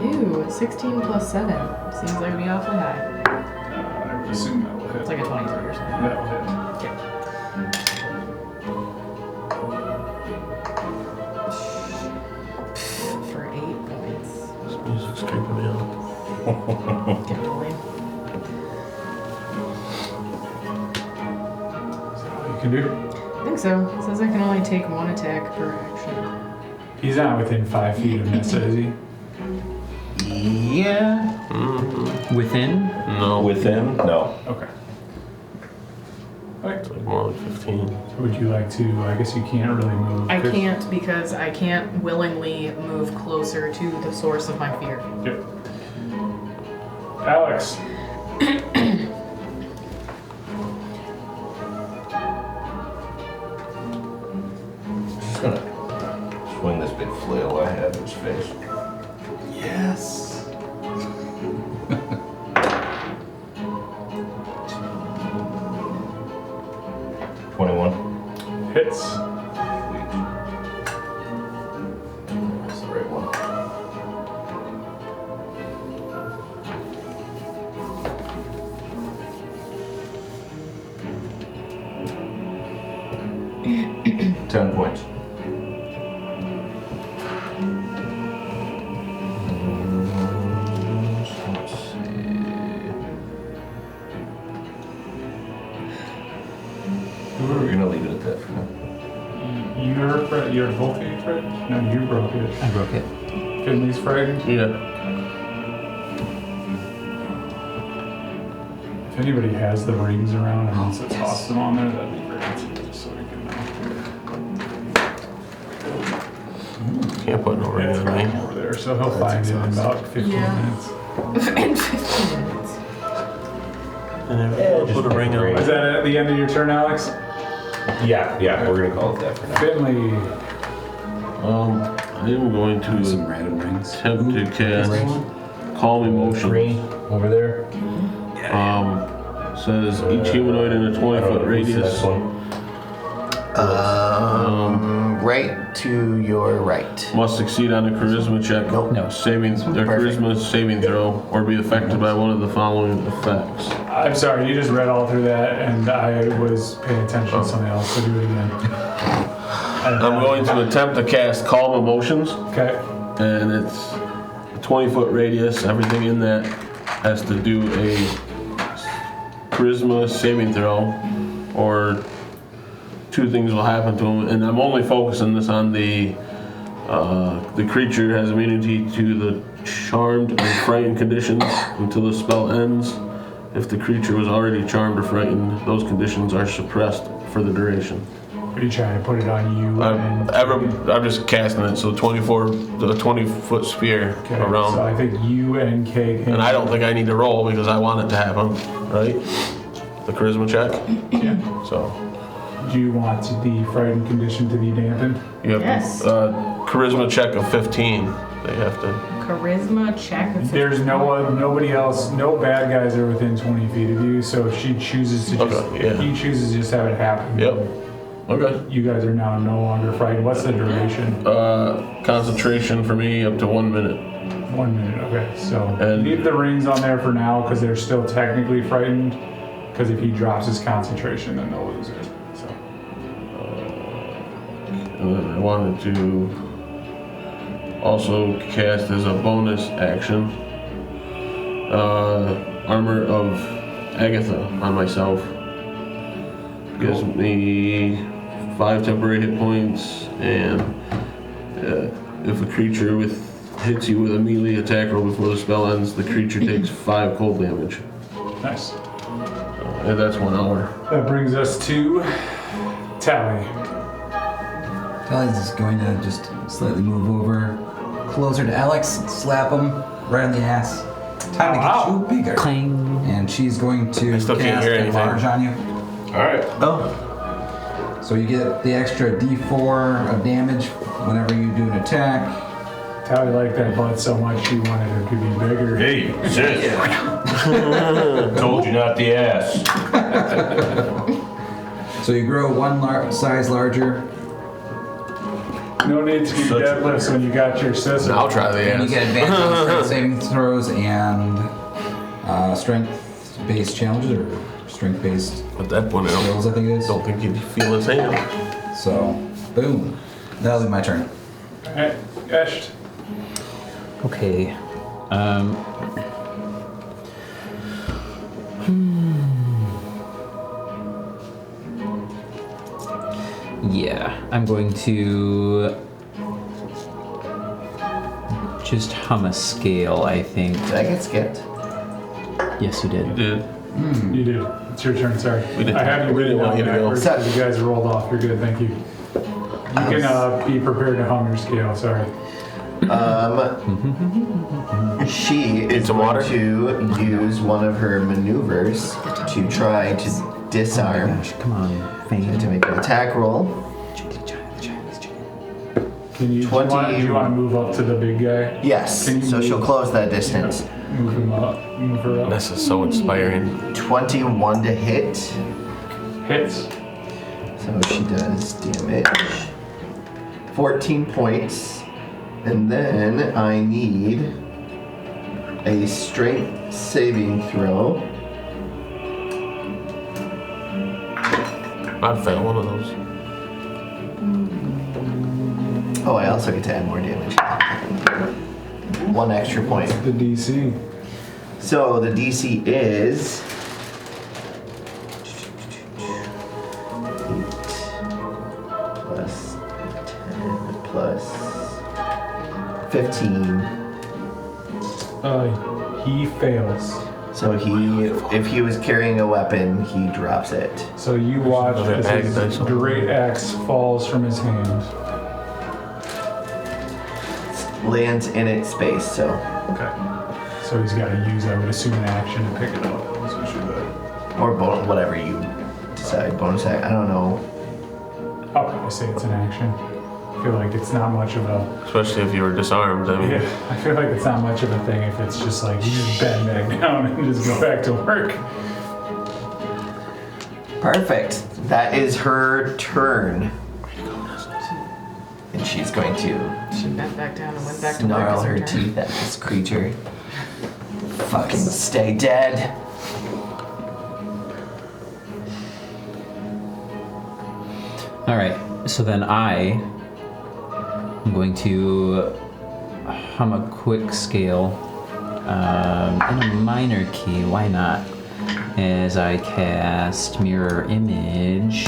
Speaker 5: Ew, 16 plus 7. Seems like it'd be awfully high.
Speaker 1: I would assume that will hit.
Speaker 5: It's like a 23 or something.
Speaker 1: That will hit.
Speaker 5: Okay. For 8 points.
Speaker 6: This music's creeping me out.
Speaker 5: Get rolling.
Speaker 1: Is that all you can do?
Speaker 5: I think so. It says I can only take 1 attack per action.
Speaker 1: He's not within 5 feet of Nessa, is he?
Speaker 3: Yeah.
Speaker 2: Within?
Speaker 6: No.
Speaker 4: Within? No.
Speaker 1: Okay. Okay.
Speaker 6: It's like more like 15.
Speaker 1: Would you like to? I guess you can't really move.
Speaker 5: I can't because I can't willingly move closer to the source of my fear.
Speaker 1: Yep. Alex.
Speaker 4: face.
Speaker 1: Yes. Hits.
Speaker 4: That's the right one. $10 points. Let's see. We're gonna leave it at that for now.
Speaker 1: You're both being frightened? No, you broke it.
Speaker 2: I broke it.
Speaker 1: Finley's frightened.
Speaker 6: Yeah.
Speaker 1: If anybody has the rings around and wants to toss them on there, that'd be great. Just so we can
Speaker 6: Can't put no ring
Speaker 1: it's
Speaker 6: on me.
Speaker 1: right over there, so he'll find it in about 15
Speaker 5: Yeah.
Speaker 1: minutes.
Speaker 5: In 15 minutes.
Speaker 6: And then
Speaker 4: just
Speaker 6: put a ring on
Speaker 1: Is
Speaker 6: me.
Speaker 1: that at the end of your turn, Alex?
Speaker 4: Yeah, we're gonna call it that for now.
Speaker 1: Finley.
Speaker 6: I am going
Speaker 8: Some
Speaker 6: to
Speaker 8: random rings.
Speaker 6: attempt to cast Calm Emotion.
Speaker 4: Green over there.
Speaker 6: Says each humanoid in a 20-foot radius.
Speaker 3: Right to your right.
Speaker 6: Must succeed on a charisma check,
Speaker 3: Nope.
Speaker 2: No.
Speaker 6: charisma saving throw, or be affected by one of the following effects.
Speaker 1: I'm sorry, you just read all through that and I was paying attention to something else, so do it again.
Speaker 6: I'm going to attempt to cast Calm Emotions,
Speaker 1: Okay.
Speaker 6: and it's a 20-foot radius. Everything in that has to do a charisma saving throw, or two things will happen to him. And I'm only focusing this on the creature has immunity to the charmed and frightened conditions until the spell ends. If the creature was already charmed or frightened, those conditions are suppressed for the duration.
Speaker 1: Are you trying to put it on you?
Speaker 6: I'm just casting it, so the 20-foot sphere
Speaker 1: Okay,
Speaker 6: around.
Speaker 1: so I think you and Kay can.
Speaker 6: And I don't think I need to roll because I want it to happen, right? The charisma check.
Speaker 1: Yeah.
Speaker 6: So
Speaker 1: Do you want the frightened condition to be dampened?
Speaker 6: you have
Speaker 5: Yes.
Speaker 6: charisma check of 15. They have to.
Speaker 5: Charisma check.
Speaker 1: There's nobody else, no bad guys are within 20 feet of you, so if she chooses to just,
Speaker 6: Okay, yeah.
Speaker 1: if he chooses to just have it happen.
Speaker 6: Yep. Okay.
Speaker 1: You guys are now no longer frightened. What's the duration?
Speaker 6: Concentration for me up to 1 minute.
Speaker 1: 1 minute, okay. So
Speaker 6: And-
Speaker 1: leave the rings on there for now because they're still technically frightened. Because if he drops his concentration, then they'll lose it. So
Speaker 6: And then I wanted to also cast as a bonus action Armor of Agatha on myself. Gives me 5 temporary hit points, and if a creature hits you with a melee attack roll before the spell ends, the creature takes 5 cold damage.
Speaker 1: nice.
Speaker 6: And that's 1 hour.
Speaker 1: That brings us to Tally.
Speaker 8: Tally's is going to just slightly move over closer to Alex, slap him right on the ass. Time to get you bigger.
Speaker 2: Clang.
Speaker 8: And she's going to
Speaker 6: still can't
Speaker 8: cast
Speaker 6: hear anything.
Speaker 8: enlarge on you.
Speaker 4: Alright.
Speaker 8: So you get the extra D4 of damage whenever you do an attack.
Speaker 1: Tally liked that butt so much she wanted her to be bigger.
Speaker 4: Hey, sis. Told you not the ass.
Speaker 8: So you grow one size larger,
Speaker 1: No need to do
Speaker 4: Such a
Speaker 1: deadlifts when you got your sister.
Speaker 6: I'll try the
Speaker 8: and you
Speaker 6: ass.
Speaker 8: get advantage on strength saving throws and strength-based challenges or strength-based
Speaker 6: At that point, I
Speaker 8: skills, I think it is.
Speaker 6: don't think he'd feel his hand.
Speaker 8: So, boom. That'll be my turn.
Speaker 1: Alright, Esht.
Speaker 2: Okay. Yeah, I'm going to just hum a scale, I think.
Speaker 3: Did I get skipped?
Speaker 2: Yes, you did.
Speaker 6: Dude,
Speaker 1: You did. It's your turn, sorry.
Speaker 6: We didn't-
Speaker 1: I have you
Speaker 6: we
Speaker 1: written
Speaker 6: didn't want
Speaker 1: down
Speaker 6: you to go.
Speaker 1: backwards because you guys rolled off. You're good, thank you. You can be prepared to hum your scale, sorry.
Speaker 3: She is
Speaker 6: Need some
Speaker 3: going
Speaker 6: water?
Speaker 3: to use one of her maneuvers to try to disarm
Speaker 2: Gosh, come on,
Speaker 3: and to
Speaker 2: Fane.
Speaker 3: make an attack roll.
Speaker 1: Can you,
Speaker 3: 20
Speaker 1: do you want to move up to the big guy?
Speaker 3: Yes.
Speaker 1: Can you
Speaker 3: So she'll
Speaker 1: move-
Speaker 3: close that distance.
Speaker 1: Move him up. Move her up.
Speaker 6: This is so inspiring.
Speaker 3: 21 to hit.
Speaker 1: Hits.
Speaker 3: So she does damage. 14 points. And then I need a strength saving throw.
Speaker 6: I'd fail one of those.
Speaker 3: Oh, I also get to add more damage. 1 extra point.
Speaker 1: The DC.
Speaker 3: So the DC is 8 plus 10 plus 15.
Speaker 1: He fails.
Speaker 3: So if he was carrying a weapon, he drops it.
Speaker 1: So you watch
Speaker 6: Another
Speaker 1: as
Speaker 6: bag
Speaker 1: his
Speaker 6: of dice.
Speaker 1: great axe falls from his hand.
Speaker 3: Lands in its space, so.
Speaker 1: Okay. So he's got to use, I would assume, an action to pick it up. So should I-
Speaker 3: Or whatever you decide. Bonus act. I don't know.
Speaker 1: I'll probably say it's an action. I feel like it's not much of a.
Speaker 6: Especially if you were disarmed. I mean,
Speaker 1: Yeah, I feel like it's not much of a thing if it's just like you just bend back down and just go back to work.
Speaker 3: Perfect. That is her turn. And she's going to
Speaker 5: She bent back down and went back to work.
Speaker 3: snarl
Speaker 5: as
Speaker 3: her
Speaker 5: turn.
Speaker 3: teeth at this creature. Fucking stay dead.
Speaker 2: All right. So then I'm going to hum a quick scale in a minor key. Why not? As I cast Mirror Image.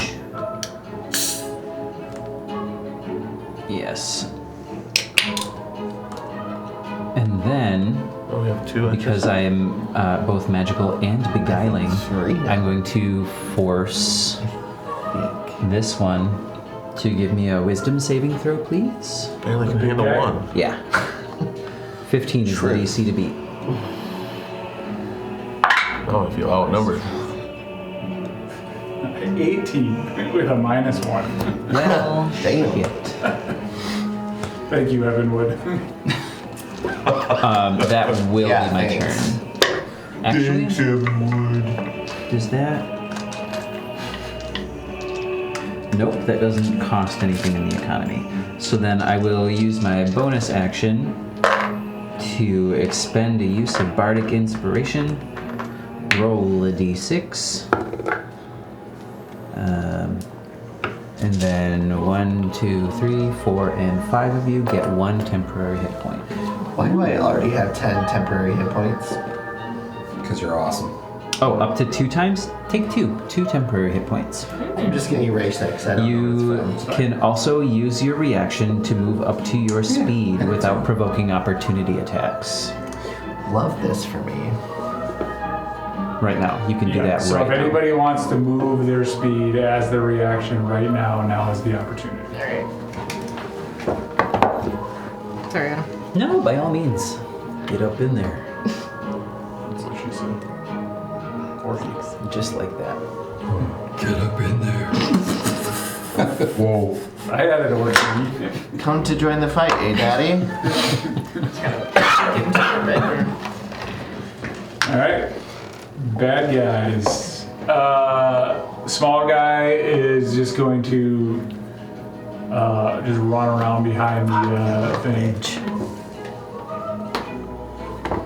Speaker 2: Yes. And then,
Speaker 6: oh, we have two.
Speaker 2: because I am both magical and beguiling,
Speaker 3: Three now.
Speaker 2: I'm going to force this one to give me a wisdom saving throw, please.
Speaker 6: Barely can handle
Speaker 1: Okay.
Speaker 6: one.
Speaker 2: Yeah. 15 is the
Speaker 3: True.
Speaker 2: DC to beat.
Speaker 6: Oh, I feel outnumbered.
Speaker 1: 18 with a -1.
Speaker 2: Well,
Speaker 3: Damn.
Speaker 2: shit.
Speaker 1: Thank you, Evanwood.
Speaker 2: That will
Speaker 3: Yeah,
Speaker 2: be my
Speaker 3: thanks.
Speaker 2: turn. Actually, does that? Nope, that doesn't cost anything in the economy. So then I will use my bonus action to expend a use of Bardic Inspiration. Roll a d6. And then 1, 2, 3, 4, and 5 of you get 1 temporary hit point.
Speaker 3: Why do I already have 10 temporary hit points?
Speaker 8: Because you're awesome.
Speaker 2: Oh, up to 2 times? Take 2. 2 temporary hit points.
Speaker 3: I'm just gonna erase that because I don't know.
Speaker 2: You
Speaker 3: It's fine.
Speaker 2: can also use your reaction to move up to your speed without provoking opportunity attacks.
Speaker 3: Love this for me.
Speaker 2: Right now, you can do that
Speaker 1: So
Speaker 2: right
Speaker 1: if
Speaker 2: now.
Speaker 1: anybody wants to move their speed as the reaction right now is the opportunity.
Speaker 5: Alright. Sorry, Adam.
Speaker 2: No, by all means, get up in there,
Speaker 1: That's what she said.
Speaker 2: just like that.
Speaker 8: Get up in there.
Speaker 1: Whoa. I had it working.
Speaker 3: Come to join the fight, eh, Daddy?
Speaker 1: Alright. Bad guys. Small guy is just going to just run around behind the thing.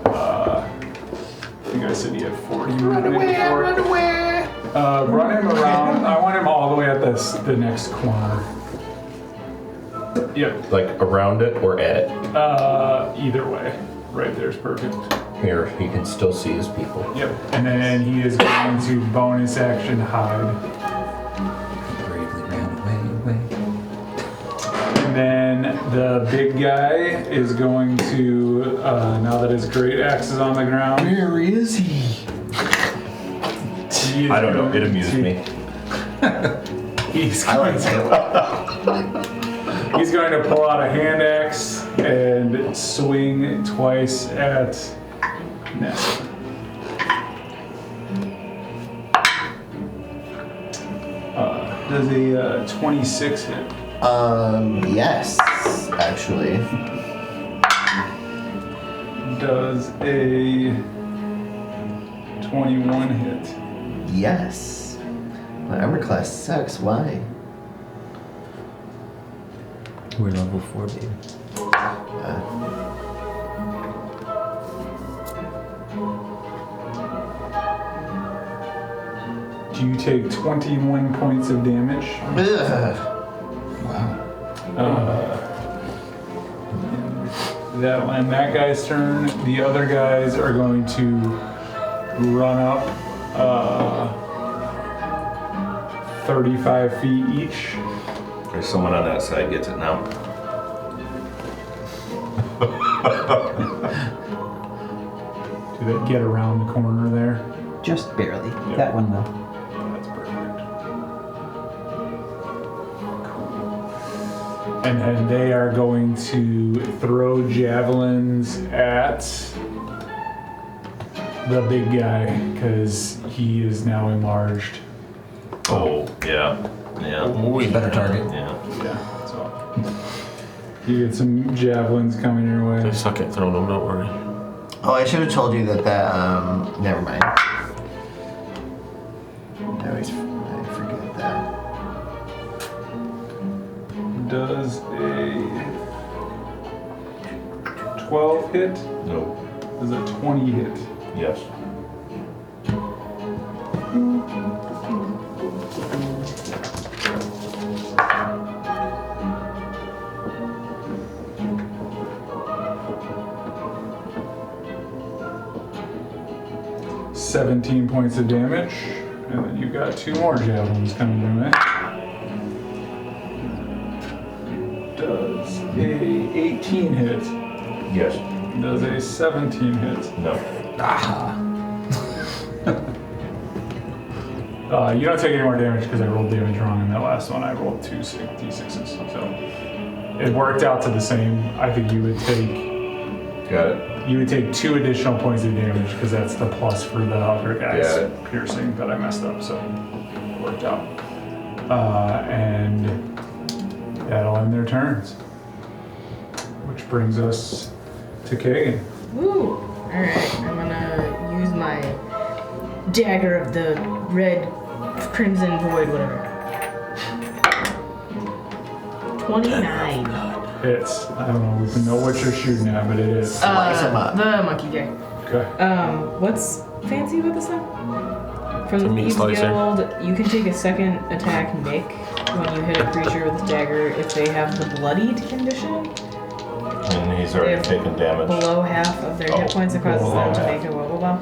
Speaker 1: I think I said he had 40 movement before. Run him around. I want him all the way at the next corner. Yep.
Speaker 4: Like around it or at it.
Speaker 1: Either way. Right there's perfect.
Speaker 4: Here, he can still see his people.
Speaker 1: Yep. And then he is going to bonus action hide.
Speaker 8: Bravely ran away.
Speaker 1: And then the big guy is going to, now that his great axe is on the ground.
Speaker 3: Where is he?
Speaker 1: he is
Speaker 4: I don't know,
Speaker 1: going
Speaker 4: it amused
Speaker 1: to-
Speaker 4: me.
Speaker 1: He's
Speaker 3: I
Speaker 1: going
Speaker 3: like
Speaker 1: to, he's going to pull out a hand axe and swing twice at Ness. Does a 26 hit?
Speaker 3: Yes. Yes, actually.
Speaker 1: Does a 21 hit?
Speaker 3: Yes. My armor class sucks. Why?
Speaker 2: We're level 4, baby.
Speaker 1: Do you take 21 points of damage?
Speaker 3: Ugh.
Speaker 1: That'll end that guy's turn. The other guys are going to run up 35 feet each.
Speaker 4: There's someone on that side gets it now.
Speaker 1: Do they get around the corner there?
Speaker 2: Just barely.
Speaker 1: Yeah.
Speaker 2: That one will.
Speaker 1: That's perfect. Cool. And then they are going to throw javelins at the big guy because he is now enlarged.
Speaker 4: Oh, yeah. Yeah.
Speaker 8: Better target.
Speaker 4: Yeah.
Speaker 1: Yeah. So you get some javelins coming your way.
Speaker 6: They suck at throwing them, don't worry.
Speaker 3: Oh, I should have told you that never mind. I forget that.
Speaker 1: Does a 12 hit?
Speaker 4: No.
Speaker 1: Does a 20 hit?
Speaker 4: Yes.
Speaker 1: $17 points of damage, and then you got 2 more javelins coming your way. Does a 18 hit?
Speaker 4: Yes.
Speaker 1: Does a 17 hit?
Speaker 4: No.
Speaker 1: You don't take any more damage because I rolled damage wrong in that last one. I rolled 2 d6s, so it worked out to the same. I think you would take.
Speaker 4: Got it.
Speaker 1: You would take 2 additional points of damage because that's the plus for the other guy's
Speaker 4: Got it.
Speaker 1: piercing that I messed up, so it worked out. And that'll end their turns. Which brings us to Kagan.
Speaker 5: Woo! Alright, I'm gonna use my dagger of the red crimson void, whatever. 29.
Speaker 1: Hits. I don't know what you're shooting at, but it is.
Speaker 3: Slice 'em up.
Speaker 5: The monkey guy.
Speaker 1: Okay.
Speaker 5: What's fancy about this thing? From the
Speaker 6: a meat
Speaker 5: Thieves
Speaker 6: slicer.
Speaker 5: Guild, you can take a second attack nick when you hit a creature with a dagger if they have the bloodied condition.
Speaker 4: And he's already
Speaker 5: If
Speaker 4: taken damage.
Speaker 5: Below half of their hit points, it causes
Speaker 1: below
Speaker 5: them to
Speaker 1: half.
Speaker 5: make a wobble ball.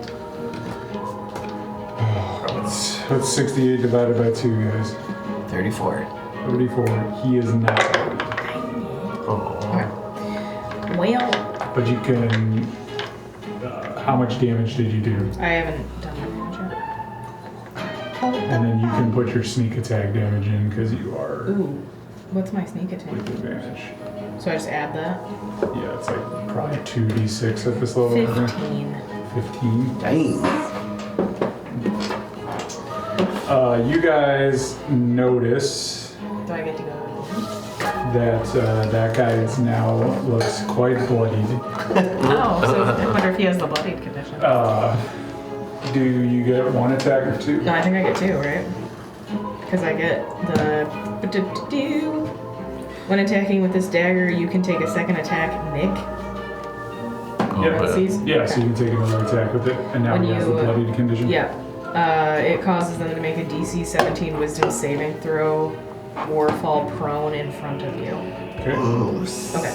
Speaker 1: What's 68 divided by 2, guys?
Speaker 3: 34.
Speaker 1: 34. He is not.
Speaker 5: Well,
Speaker 1: But you can. How much damage did you do?
Speaker 5: I haven't done my damage yet.
Speaker 1: And then you can put your sneak attack damage in because you are
Speaker 5: Ooh, what's my sneak attack?
Speaker 1: with advantage.
Speaker 5: So I just add that?
Speaker 1: Yeah, it's like probably 2d6 at this level. I think.
Speaker 5: 15.
Speaker 1: 15.
Speaker 3: Dang.
Speaker 1: You guys notice
Speaker 5: Do I get to go?
Speaker 1: that that guy is now looks quite bloodied.
Speaker 5: Oh, so I wonder if he has the bloodied condition.
Speaker 1: Do you get 1 attack or 2?
Speaker 5: No, I think I get 2, right? Because I get the... When attacking with this dagger, you can take a second attack, nick. Parentheses.
Speaker 1: Yeah, so you can take another attack with it, and now
Speaker 5: When
Speaker 1: he has the
Speaker 5: you,
Speaker 1: bloodied condition.
Speaker 5: Yeah. It causes them to make a DC 17 wisdom saving throw or fall prone in front of you.
Speaker 1: Okay.
Speaker 3: Ooh.
Speaker 5: Okay.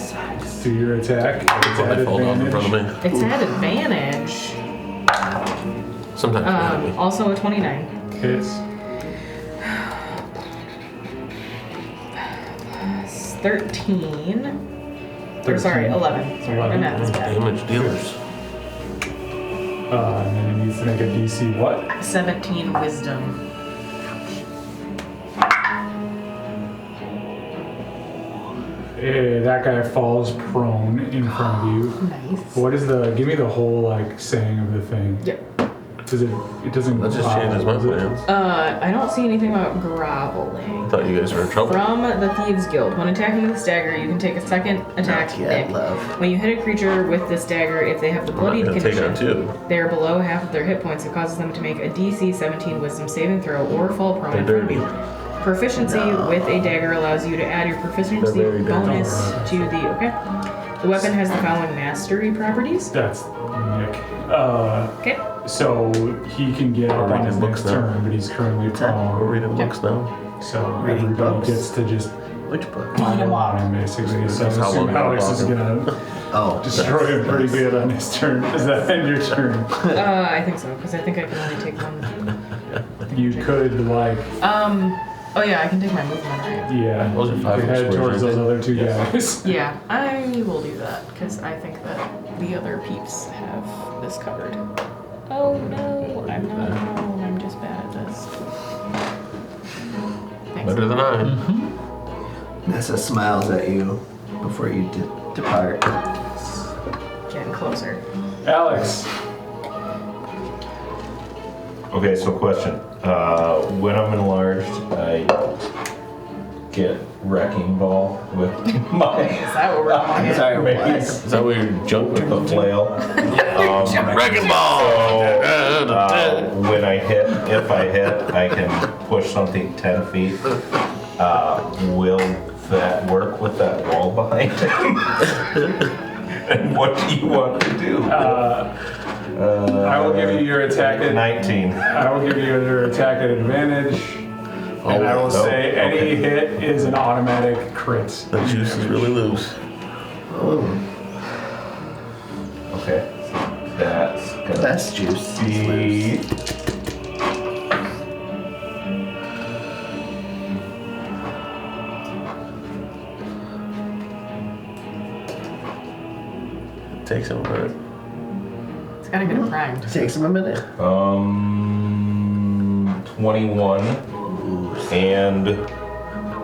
Speaker 1: Do your attack. It's
Speaker 6: When
Speaker 1: at
Speaker 6: they fall down in front of
Speaker 1: advantage.
Speaker 6: me.
Speaker 5: It's at advantage.
Speaker 6: Sometimes behind me.
Speaker 5: Also a 29.
Speaker 1: Hits.
Speaker 5: 13. Or sorry, 11. Sorry, my math is bad.
Speaker 6: Damage dealers.
Speaker 1: And then he needs to make a DC what?
Speaker 5: 17 wisdom.
Speaker 1: That guy falls prone in front of you.
Speaker 5: Nice.
Speaker 1: What is the? Give me the whole like saying of the thing.
Speaker 5: Yep.
Speaker 1: Does it? It doesn't.
Speaker 6: That just changes my
Speaker 1: does it?
Speaker 6: plans.
Speaker 5: I don't see anything about groveling.
Speaker 6: I thought you guys were in trouble.
Speaker 5: From the Thieves Guild. When attacking with a dagger, you can take a second attack.
Speaker 3: Not yet,
Speaker 5: Nick.
Speaker 3: love.
Speaker 5: When you hit a creature with this dagger, if they have the
Speaker 6: I'm
Speaker 5: bloodied
Speaker 6: not gonna take
Speaker 5: condition,
Speaker 6: on 2.
Speaker 5: they are below half of their hit points. It causes them to make a DC 17 Wisdom saving throw or fall prone in
Speaker 6: They're
Speaker 5: front of
Speaker 6: dirty.
Speaker 5: you. Proficiency with a dagger allows you to add your proficiency
Speaker 6: They're very dirty.
Speaker 5: bonus to the. Okay. The weapon has the following mastery properties.
Speaker 1: That's Nick.
Speaker 5: Okay.
Speaker 1: So he can get up
Speaker 6: We're
Speaker 1: on
Speaker 6: reading
Speaker 1: his
Speaker 6: books
Speaker 1: next
Speaker 6: now.
Speaker 1: turn, but he's currently
Speaker 6: We're
Speaker 1: prone.
Speaker 6: reading books now.
Speaker 1: So
Speaker 3: Reading
Speaker 1: everybody
Speaker 3: books.
Speaker 1: gets to just
Speaker 6: Which book?
Speaker 1: pile on him, basically. So I
Speaker 6: That's how
Speaker 1: assume
Speaker 6: long I'm
Speaker 1: Alex is
Speaker 6: talking.
Speaker 1: gonna
Speaker 3: Oh,
Speaker 1: destroy him pretty good on his turn. Is that end your turn?
Speaker 5: I think so, because I think I can only take one.
Speaker 1: You could like,
Speaker 5: Oh yeah, I can take my movement, right?
Speaker 1: yeah,
Speaker 6: Those are
Speaker 1: you
Speaker 6: 5
Speaker 1: could head
Speaker 6: squares,
Speaker 1: towards
Speaker 6: aren't
Speaker 1: those
Speaker 6: they?
Speaker 1: other 2 guys.
Speaker 5: Yeah, I will do that, because I think that the other peeps have this covered. Oh no, I'm not alone, I'm just bad at this. Thanks.
Speaker 6: Better than I.
Speaker 3: Nessa smiles at you before you depart.
Speaker 5: Getting closer.
Speaker 1: Alex,
Speaker 4: Okay, so question. When I'm enlarged, I get wrecking ball with my
Speaker 5: Is that what we're calling it?
Speaker 3: Sorry,
Speaker 4: mace
Speaker 6: Is that where your junk
Speaker 4: with the flail.
Speaker 6: Wrecking ball!
Speaker 4: When I hit, if I hit, I can push something 10 feet. Will that work with that wall behind him? And what do you want to do?
Speaker 1: I will give you your attack at
Speaker 4: 19.
Speaker 1: I will give you your attack at advantage, and I will say any
Speaker 4: okay.
Speaker 1: hit is an automatic crit.
Speaker 6: That juice is really loose.
Speaker 4: Okay. That's gonna
Speaker 3: Best juice.
Speaker 4: be.
Speaker 6: It takes him a minute.
Speaker 5: It's gotta get it primed.
Speaker 3: Takes him a minute.
Speaker 4: 21. And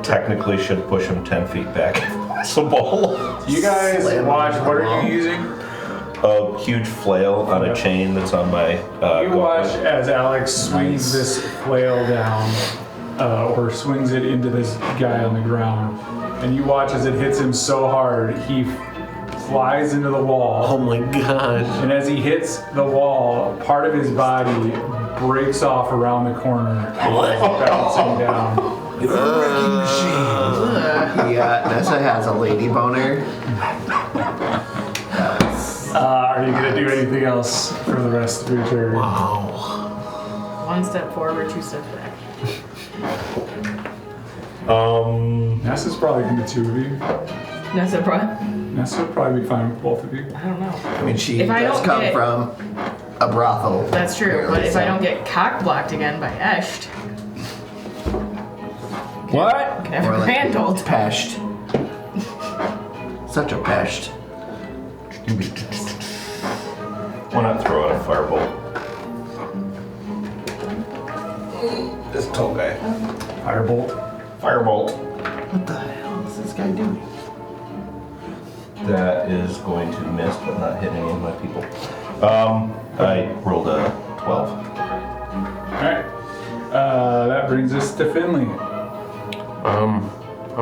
Speaker 4: technically should push him 10 feet back if possible.
Speaker 1: You guys
Speaker 3: Slam
Speaker 1: watch.
Speaker 3: on
Speaker 1: What
Speaker 3: the
Speaker 1: are
Speaker 3: wall.
Speaker 1: you using?
Speaker 4: A huge flail on a chain that's on my
Speaker 1: You watch
Speaker 4: gauntlet.
Speaker 1: as Alex swings this flail down, or swings it into this guy on the ground, and you watch as it hits him so hard he flies into the wall.
Speaker 6: Oh my gosh.
Speaker 1: And as he hits the wall, part of his body breaks off around the corner and is bouncing down.
Speaker 3: Yeah, Nessa has a lady boner.
Speaker 1: Are you gonna do anything else for the rest of your turn?
Speaker 5: One step forward, 2 steps back.
Speaker 1: Nessa's probably gonna 2 of you.
Speaker 5: That's a problem.
Speaker 1: Nessa would probably be fine with both of you.
Speaker 5: I don't know.
Speaker 3: I mean, she
Speaker 5: If I
Speaker 3: does
Speaker 5: don't
Speaker 3: come
Speaker 5: get-
Speaker 3: from a brothel.
Speaker 5: That's true, but if I don't get cock blocked again by Esht,
Speaker 2: What?
Speaker 5: can have a handled.
Speaker 3: Peshed. Such a peshed.
Speaker 4: Why not throw out a firebolt? This tall guy.
Speaker 1: Firebolt.
Speaker 4: Firebolt.
Speaker 3: What the hell is this guy doing?
Speaker 4: That is going to miss, but not hit any of my people. I rolled a 12.
Speaker 1: Alright. That brings us to Finley.
Speaker 6: I'm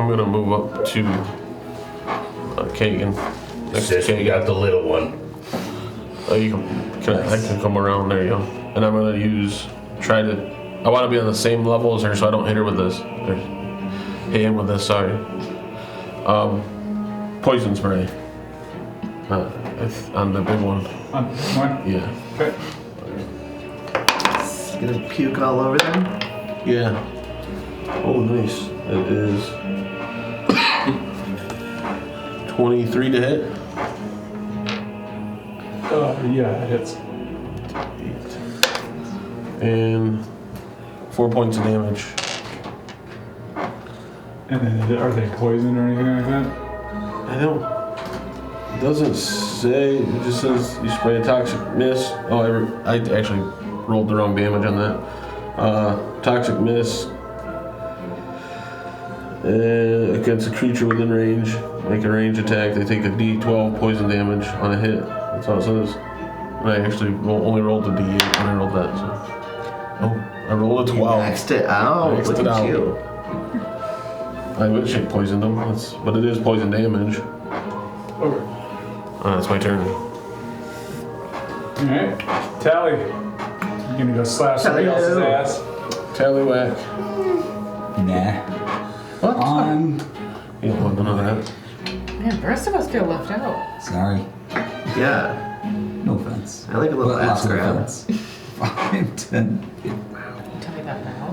Speaker 6: gonna move up to Kagan. Next to
Speaker 4: Sis, we
Speaker 6: Kagan.
Speaker 4: got the little one.
Speaker 6: Oh, you can I can come around, there you go. And I'm gonna I wanna be on the same level as her so I don't hit her with this. Or hit him with this, sorry. Poison spray. On the big one.
Speaker 1: On one.
Speaker 6: Yeah.
Speaker 1: Okay.
Speaker 3: Gonna puke all over them?
Speaker 6: Yeah. Oh, nice. It is 23 to hit.
Speaker 1: Yeah, it hits.
Speaker 6: And 4 points of damage.
Speaker 1: And then are they poisoned or anything like that?
Speaker 6: I don't. It doesn't say. It just says you spray a toxic mist. Oh, I actually rolled the wrong damage on that. Toxic mist against a creature within range. Make a range attack. They take a D12 poison damage on a hit. That's all it says. And I actually only rolled a D8 when I rolled that. So. Oh, I rolled a 12.
Speaker 3: Maxed it out.
Speaker 6: Maxed
Speaker 3: Look
Speaker 6: it
Speaker 3: at
Speaker 6: out.
Speaker 3: you.
Speaker 6: I wish I poisoned him, but it is poison damage. That's my turn.
Speaker 1: Alright. Tally. You gonna go slap somebody else's ass?
Speaker 6: Tallywhack.
Speaker 8: Nah.
Speaker 6: What? You don't want none of that.
Speaker 5: Man, the rest of us feel left out.
Speaker 8: Sorry.
Speaker 3: Yeah.
Speaker 8: No offense.
Speaker 3: I like a little
Speaker 8: But
Speaker 3: ass
Speaker 8: lots of
Speaker 3: grab.
Speaker 8: offense. 5, 10,
Speaker 5: Tell me that now.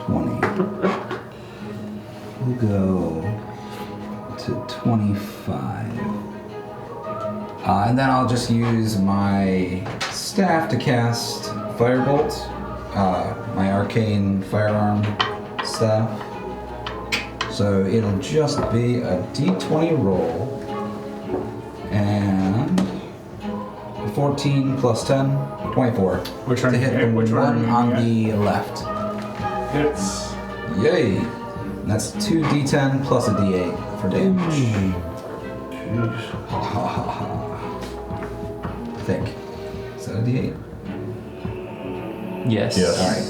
Speaker 8: 20. We'll go to 25. And then I'll just use my staff to cast Firebolt, my arcane firearm staff. So it'll just be a d20 roll, and 14 plus 10, 24.
Speaker 1: Which one?
Speaker 8: To hit the
Speaker 1: Which one?
Speaker 8: one on the left.
Speaker 1: Hits.
Speaker 8: Yay! And that's 2d10 plus a d8 for damage. Ha ha ha ha. I think. Is that a d8?
Speaker 2: Yes.
Speaker 8: Alright.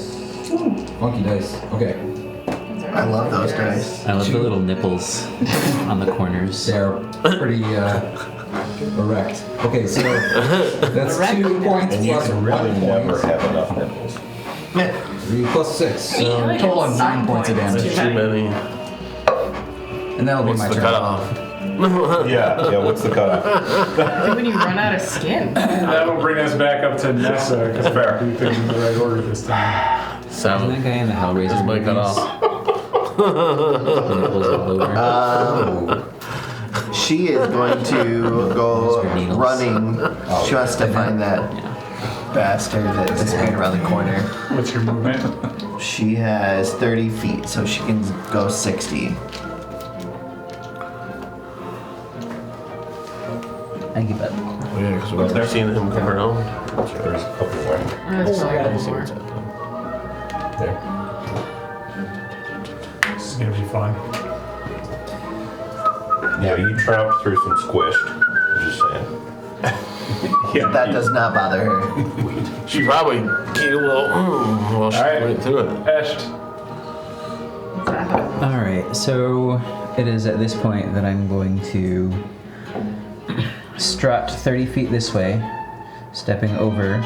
Speaker 8: Funky dice. Okay.
Speaker 3: I love those dice.
Speaker 2: I love the little nipples on the corners.
Speaker 8: They're pretty erect. Okay, so that's 2 points
Speaker 4: And you
Speaker 8: plus
Speaker 4: can really
Speaker 8: 1
Speaker 4: never
Speaker 8: point.
Speaker 4: have enough nipples.
Speaker 8: 3 plus 6. So a total of 9 points of damage.
Speaker 6: Too many.
Speaker 8: And that'll be
Speaker 6: What's
Speaker 8: my
Speaker 6: the
Speaker 8: turn.
Speaker 6: cutoff?
Speaker 4: Yeah, what's the cutoff?
Speaker 5: I think when you run out of skin.
Speaker 1: That'll bring us back up to Nessa, because
Speaker 4: Fair.
Speaker 1: we do things in the right order this time.
Speaker 2: Isn't
Speaker 6: 7.
Speaker 2: that guy in the Hellraiser
Speaker 6: That's my
Speaker 2: movies?
Speaker 6: cutoff.
Speaker 2: Nipples all over.
Speaker 3: She is going to go
Speaker 2: Mr. Needles.
Speaker 3: running. She wants to find that
Speaker 2: Yeah.
Speaker 3: bastard that disappeared around the corner.
Speaker 1: What's your movement?
Speaker 3: She has 30 feet, so she can go 60.
Speaker 2: I give up.
Speaker 6: Oh, yeah, because we've never seen him come around.
Speaker 4: There's a couple more.
Speaker 5: That's probably
Speaker 6: I
Speaker 5: got
Speaker 6: see
Speaker 5: more.
Speaker 6: what's happening.
Speaker 4: There.
Speaker 1: This is gonna be fun.
Speaker 4: Yeah, you tromped through some squished. Just saying.
Speaker 1: Yeah.
Speaker 3: That does not bother her.
Speaker 6: She probably came a little, while she
Speaker 1: Alright.
Speaker 6: went through it.
Speaker 1: Esht.
Speaker 2: Alright, so it is at this point that I'm going to strut 30 feet this way, stepping over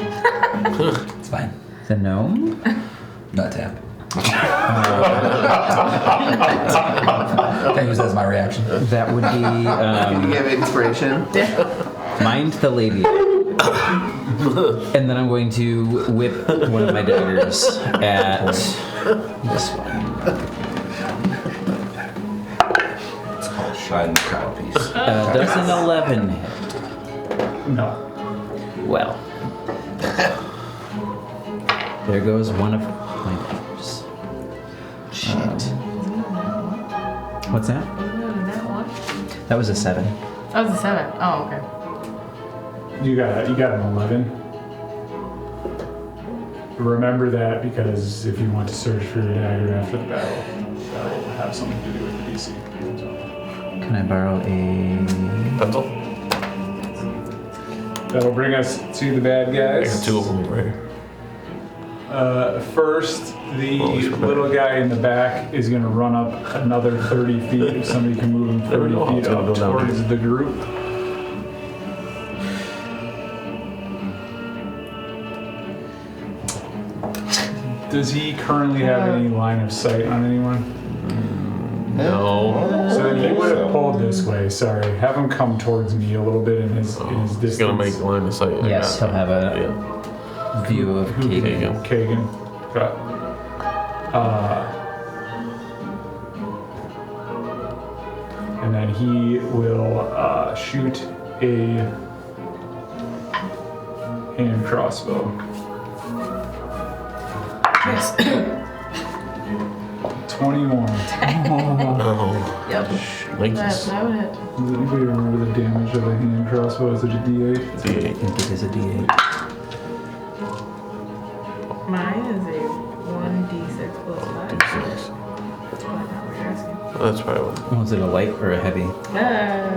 Speaker 8: It's fine.
Speaker 2: the gnome.
Speaker 8: Nut tap. Can use that as my reaction.
Speaker 2: That would
Speaker 3: Can you
Speaker 2: be
Speaker 3: give inspiration?
Speaker 2: mind the lady. And then I'm going to whip one of my daggers at this one.
Speaker 7: It's called Shine the Crown Piece.
Speaker 2: Does an 11 hit?
Speaker 1: No.
Speaker 2: Well. There goes one of my daggers. Shit. What's that?
Speaker 5: That one?
Speaker 2: That was a 7.
Speaker 5: That was a 7. Oh, okay.
Speaker 1: You got an 11. Remember that, because if you want to search for your dagger after the battle, that will have something to do with the DC.
Speaker 2: Can I borrow a...
Speaker 6: Pencil?
Speaker 1: That'll bring us to the bad
Speaker 6: I
Speaker 1: guys.
Speaker 6: got 2 of them right here.
Speaker 1: First, the
Speaker 6: Oh, he's prepared.
Speaker 1: little guy in the back is going to run up another 30 feet. If somebody can move him 30
Speaker 6: go.
Speaker 1: feet
Speaker 6: I'll
Speaker 1: up
Speaker 6: go down.
Speaker 1: towards the group. Does he currently have any line of sight on anyone?
Speaker 6: No.
Speaker 1: So then he would have
Speaker 4: so.
Speaker 1: pulled this way. Sorry, have him come towards me a little bit in his distance.
Speaker 6: He's gonna make line of sight. I
Speaker 2: Yes,
Speaker 6: got
Speaker 2: he'll have a
Speaker 6: Yeah.
Speaker 2: view of Kagan.
Speaker 1: Kagan. Got. And then he will shoot a hand crossbow.
Speaker 5: Yes.
Speaker 1: 21.
Speaker 6: Oh,
Speaker 5: Yep.
Speaker 6: like
Speaker 5: That
Speaker 6: this.
Speaker 5: would hit.
Speaker 1: Does anybody remember the damage of a hand crossbow? Is it a D8?
Speaker 2: I think it is a D8.
Speaker 5: Mine is a 1d6 plus 5.
Speaker 6: D6.
Speaker 5: That's probably not what you're asking.
Speaker 6: That's probably what.
Speaker 2: Was it a light or a heavy?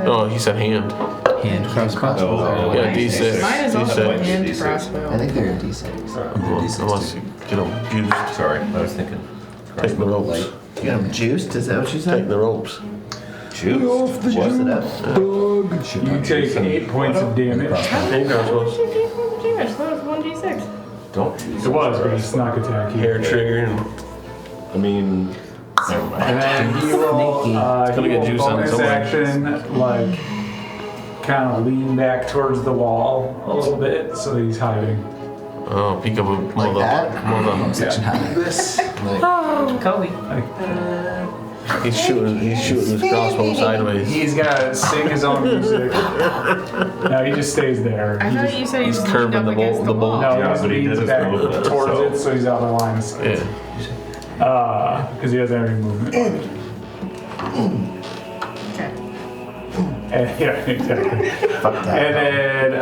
Speaker 6: Oh, he said hand.
Speaker 2: hand crossbow.
Speaker 4: Oh,
Speaker 6: Yeah, D6.
Speaker 5: Mine is also a
Speaker 6: D6.
Speaker 5: hand
Speaker 4: D6.
Speaker 3: I
Speaker 5: crossbow.
Speaker 3: think they're a D6.
Speaker 6: Unless you get them juiced.
Speaker 4: Sorry, I was thinking.
Speaker 6: Take the ropes.
Speaker 3: You got them juiced? Is that what you
Speaker 6: Take
Speaker 3: said?
Speaker 6: the ropes.
Speaker 4: Juice. What's it up?
Speaker 1: You take 8 points of damage.
Speaker 6: Hand crossbows.
Speaker 5: Damage. That was 1d6.
Speaker 4: Don't juice.
Speaker 1: It was, but he snuck attack you.
Speaker 6: Hair trigger and
Speaker 4: I mean, never mind.
Speaker 1: And then he will,
Speaker 6: gonna get juice on
Speaker 1: bonus
Speaker 6: somewhere.
Speaker 1: action, like, kind of lean back towards the wall a little bit so that he's hiding.
Speaker 6: peek up a
Speaker 3: Like that?
Speaker 8: Section high.
Speaker 3: This? Like,
Speaker 5: Kobe.
Speaker 6: He's shooting his crossbow sideways.
Speaker 1: He's gonna sing his own music. No, he just stays there.
Speaker 5: I
Speaker 1: He
Speaker 5: thought
Speaker 1: just-
Speaker 5: you said he
Speaker 6: he's
Speaker 5: was
Speaker 6: curving
Speaker 5: leaned up
Speaker 6: the
Speaker 5: against
Speaker 6: bolt-
Speaker 5: the
Speaker 6: the bolt.
Speaker 5: wall.
Speaker 1: No,
Speaker 4: Yeah,
Speaker 1: he
Speaker 4: but he
Speaker 1: leans
Speaker 4: does
Speaker 1: back
Speaker 4: move it,
Speaker 1: towards
Speaker 4: so-
Speaker 1: it so he's out of line of sight.
Speaker 6: Yeah.
Speaker 1: Because he doesn't have any movement.
Speaker 5: Okay.
Speaker 1: And, yeah, exactly.
Speaker 3: fuck that.
Speaker 1: And then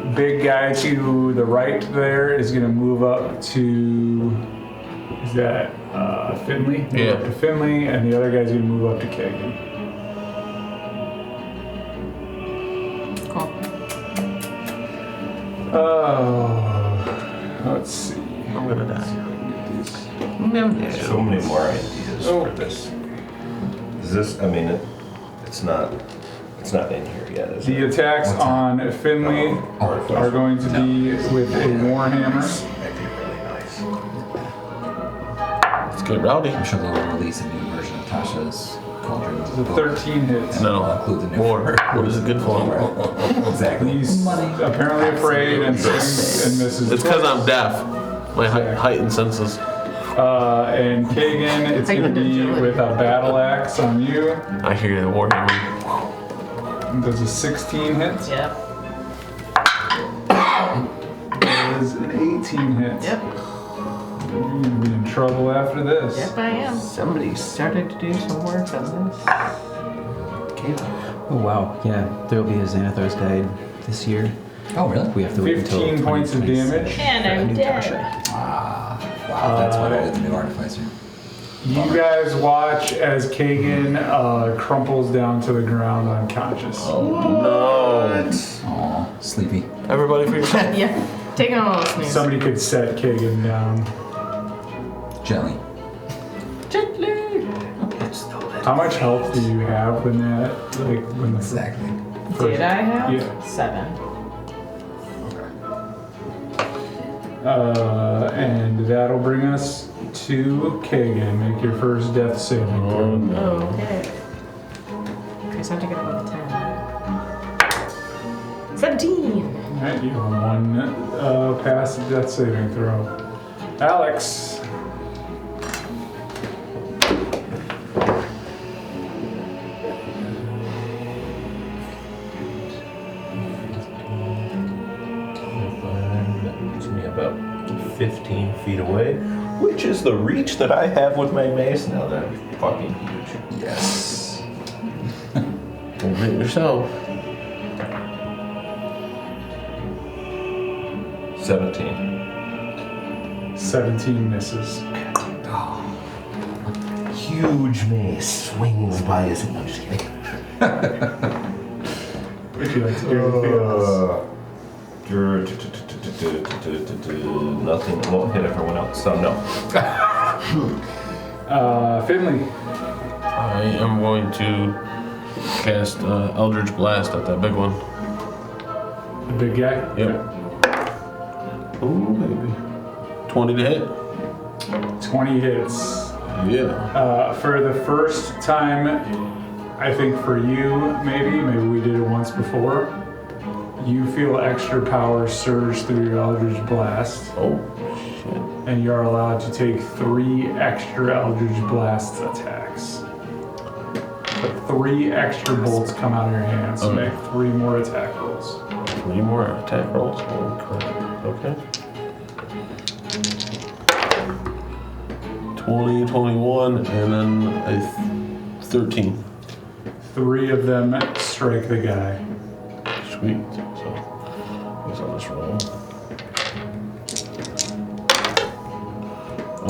Speaker 1: the big guy to the right there is going to move up to, is that Finley? Move
Speaker 6: Yeah.
Speaker 1: up to Finley, and the other guy's going to move up to Kagan.
Speaker 5: Cool.
Speaker 1: Let's see.
Speaker 6: I'm gonna die.
Speaker 4: So many more ideas for this. Is this? I mean, it's not in here yet, is
Speaker 1: The
Speaker 4: it?
Speaker 1: attacks on Finley are going to be with a Warhammer.
Speaker 6: Let's get rowdy.
Speaker 8: I'm sure they'll release a new version of Tasha's Cauldron.
Speaker 1: The 13 hits.
Speaker 6: No.
Speaker 8: I'll include the new
Speaker 6: War. What is it good for?
Speaker 8: Exactly.
Speaker 1: He's apparently afraid and swings and misses.
Speaker 6: It's because I'm deaf. My heightened senses.
Speaker 1: And Kagan, it's going to be with a battle axe on you.
Speaker 6: I hear the warhammer.
Speaker 1: Does a 16 hit?
Speaker 5: Yep.
Speaker 1: Does an 18 hit?
Speaker 5: Yep.
Speaker 1: You're going to be in trouble after this.
Speaker 5: Yep, I am.
Speaker 3: Somebody started to do some work on this. Okay.
Speaker 2: Oh wow, yeah, there'll be a Xanathar's guide this year.
Speaker 8: Oh, really?
Speaker 2: We have to wait until
Speaker 1: 15 points of
Speaker 2: 2026.
Speaker 1: damage.
Speaker 5: And I'm dead.
Speaker 8: Wow, that's why I did the new artificer.
Speaker 1: You guys watch as Kagan crumples down to the ground unconscious.
Speaker 6: No.
Speaker 8: Aw, sleepy.
Speaker 6: Everybody for yourself.
Speaker 5: Yeah. Taking a little snooze.
Speaker 1: Somebody could set Kagan down.
Speaker 8: Gently.
Speaker 5: Gently.
Speaker 1: How much health do you have when that, like, when the
Speaker 8: Exactly.
Speaker 5: Did I have?
Speaker 1: Yeah.
Speaker 5: 7.
Speaker 1: And that'll bring us to Kagan. Make your first death saving throw.
Speaker 5: Okay. Okay, so I have to get above 10. 17.
Speaker 1: Alright, you have one pass death saving throw. Alex.
Speaker 4: That puts me about 15 feet away, which is the reach that I have with my mace. Now that's fucking huge.
Speaker 8: Yes.
Speaker 6: Hit yourself.
Speaker 4: 17.
Speaker 1: 17 misses.
Speaker 4: Huge mace swings by his. No, I'm just kidding.
Speaker 1: Would you like to do anything else?
Speaker 4: Nothing. It won't hit everyone else. So no.
Speaker 1: Finley.
Speaker 6: I am going to cast Eldritch Blast at that big one.
Speaker 1: The big guy?
Speaker 6: Yep. Ooh, baby. 20 to hit.
Speaker 1: 20 hits.
Speaker 6: Yeah.
Speaker 1: For the first time, I think for you, maybe we did it once before, you feel extra power surge through your Eldritch Blast,
Speaker 6: Oh, shit.
Speaker 1: and you're allowed to take 3 extra Eldritch Blast attacks. But 3 extra bolts come out of your hands, so
Speaker 6: Okay.
Speaker 1: make 3 more attack rolls.
Speaker 6: 3 more attack rolls. Oh, crap. Okay. 20, 21, and then a 13.
Speaker 1: 3 of them strike the guy.
Speaker 6: Sweet. So, he's on this roll.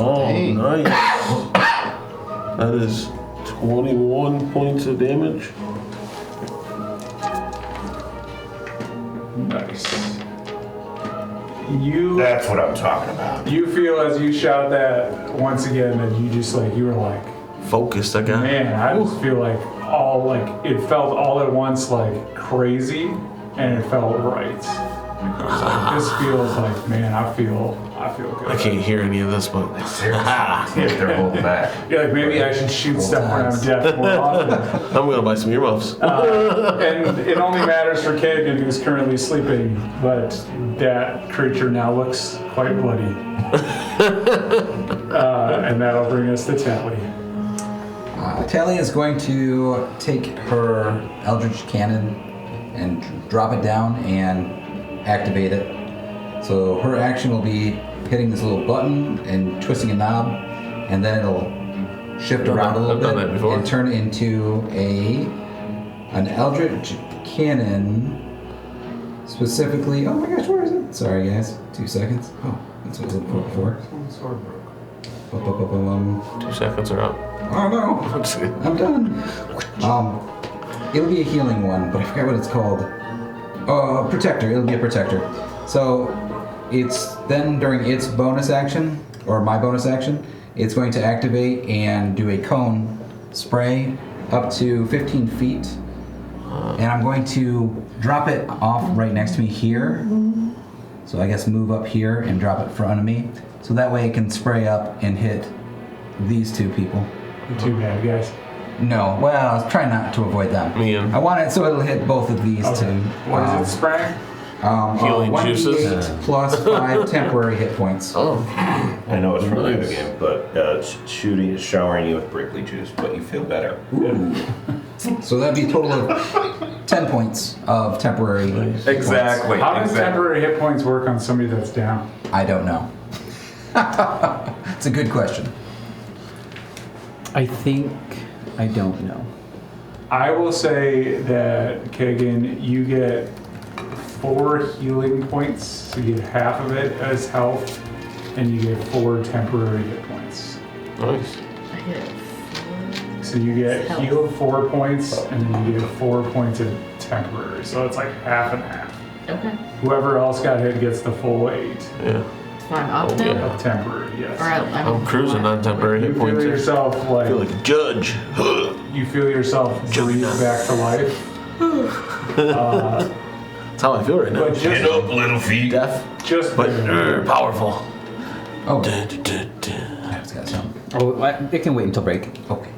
Speaker 6: Oh,
Speaker 3: Hey.
Speaker 6: nice. That is 21 points of damage.
Speaker 1: Nice. You
Speaker 4: That's what I'm talking about.
Speaker 1: you feel as you shout that once again that you just like you were like,
Speaker 6: Focused, I got.
Speaker 1: man, I just feel like all like it felt all at once like crazy, and it felt right. It was like, this feels like, man, I feel good.
Speaker 6: I can't hear any of this, but
Speaker 4: Seriously, if they're holding back.
Speaker 1: You're like, maybe I should shoot stuff when I'm deaf more often.
Speaker 6: I'm gonna buy some earmuffs.
Speaker 1: And it only matters for Kagan, who's currently sleeping, but that creature now looks quite bloody. And that'll bring us to Tally.
Speaker 8: Tally is going to take her Eldritch Cannon and drop it down and activate it. So her action will be hitting this little button and twisting a knob, and then it'll shift around a little
Speaker 6: I've done
Speaker 8: bit
Speaker 6: that before.
Speaker 8: and turn into an Eldritch Cannon. Specifically, oh my gosh, where is it? Sorry guys, 2 seconds. Oh, that's what I was looking for before. Bum.
Speaker 6: 2 seconds are up.
Speaker 8: Oh no, I'm done. It'll be a healing one, but I forgot what it's called. Protector. It'll be a protector. So it's then during its bonus action, or my bonus action, it's going to activate and do a cone spray up to 15 feet. And I'm going to drop it off right next to me here. So I guess move up here and drop it in front of me. So that way it can spray up and hit these two people.
Speaker 1: The two bad guys.
Speaker 8: No, well, I was trying not to avoid them.
Speaker 6: Me and-
Speaker 8: I want it so it'll hit both of these
Speaker 1: Okay.
Speaker 8: two.
Speaker 1: What is it spraying?
Speaker 6: Healing
Speaker 8: 1d8
Speaker 6: juices?
Speaker 8: plus 5 temporary hit points.
Speaker 6: Oh,
Speaker 4: I know it's from the
Speaker 6: Nice.
Speaker 4: game, but showering you with prickly juice, but you feel better.
Speaker 8: So that'd be a total of 10 points of temporary hit points.
Speaker 7: Exactly.
Speaker 1: How does temporary hit points work on somebody that's down?
Speaker 8: I don't know. It's a good question.
Speaker 2: I think I don't know.
Speaker 1: I will say that, Kagan, you get 4 healing points, so you get half of it as health, and you get 4 temporary hit points.
Speaker 6: nice.
Speaker 5: I hit
Speaker 1: So you get
Speaker 5: Health.
Speaker 1: healed 4 points, and then you get 4 points of temporary. So it's like half and half.
Speaker 5: 4. Okay.
Speaker 1: Whoever else got hit gets the full 8
Speaker 6: Yeah.
Speaker 5: So I'm up
Speaker 6: Oh,
Speaker 5: now?
Speaker 6: yeah.
Speaker 1: of temporary, yes.
Speaker 5: Or
Speaker 6: I'm cruising on temporary
Speaker 1: You
Speaker 6: hit
Speaker 1: feel
Speaker 6: points.
Speaker 1: yourself
Speaker 6: I
Speaker 1: like,
Speaker 6: feel like a judge.
Speaker 1: you feel yourself breathe back to life.
Speaker 6: That's how I feel right now.
Speaker 1: But
Speaker 4: Get
Speaker 1: just,
Speaker 4: up, little feet.
Speaker 6: Deaf,
Speaker 1: just
Speaker 6: but
Speaker 1: barely.
Speaker 6: powerful.
Speaker 8: Oh,
Speaker 6: Dun, dun, dun, dun.
Speaker 8: it's got some.
Speaker 2: Oh, it can wait until break.
Speaker 8: Okay.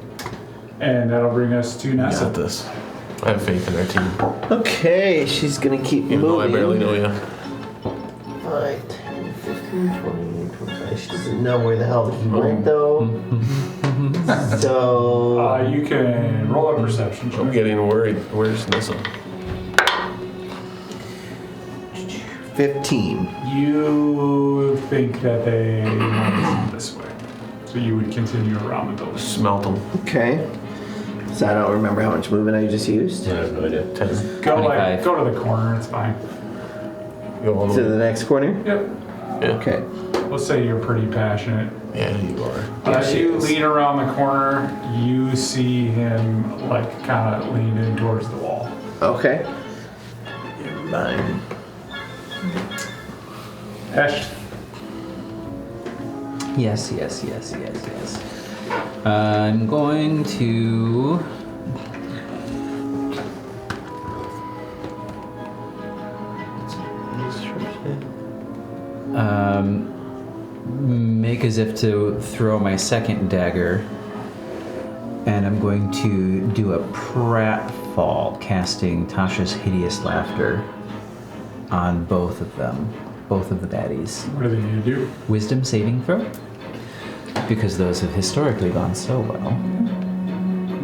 Speaker 1: And that'll bring us to
Speaker 6: You got
Speaker 1: Nessa.
Speaker 6: this. I have faith in our team,
Speaker 9: Okay, she's gonna keep
Speaker 6: even though I
Speaker 9: moving.
Speaker 6: barely know you.
Speaker 9: 5, 10, 15, 20, 25. She doesn't know where the hell he went though. So
Speaker 1: You can roll a perception check.
Speaker 6: I'm getting worried. Where's Nessa?
Speaker 9: 15.
Speaker 1: You think that they want to come this way. So you would continue around the building.
Speaker 6: Smelt them.
Speaker 9: Okay. So I don't remember how much movement I just used.
Speaker 4: I have no idea.
Speaker 6: 10.
Speaker 1: Go
Speaker 2: 25.
Speaker 1: go to the corner, it's fine.
Speaker 6: Go all the
Speaker 9: To
Speaker 6: way.
Speaker 9: the next corner.
Speaker 1: Yep.
Speaker 6: Yeah.
Speaker 9: Okay.
Speaker 1: Let's say you're pretty passionate.
Speaker 6: Yeah, you are.
Speaker 1: As
Speaker 9: she
Speaker 1: you
Speaker 9: is.
Speaker 1: lean around the corner, you see him like kind of lean in towards the wall.
Speaker 9: Okay. You're mine.
Speaker 1: Esh,
Speaker 2: Yes. I'm going to. Make as if to throw my second dagger, and I'm going to do a pratfall, casting Tasha's Hideous Laughter on both of them, both of the baddies.
Speaker 1: what do they need to do?
Speaker 2: Wisdom saving throw, because those have historically gone so well.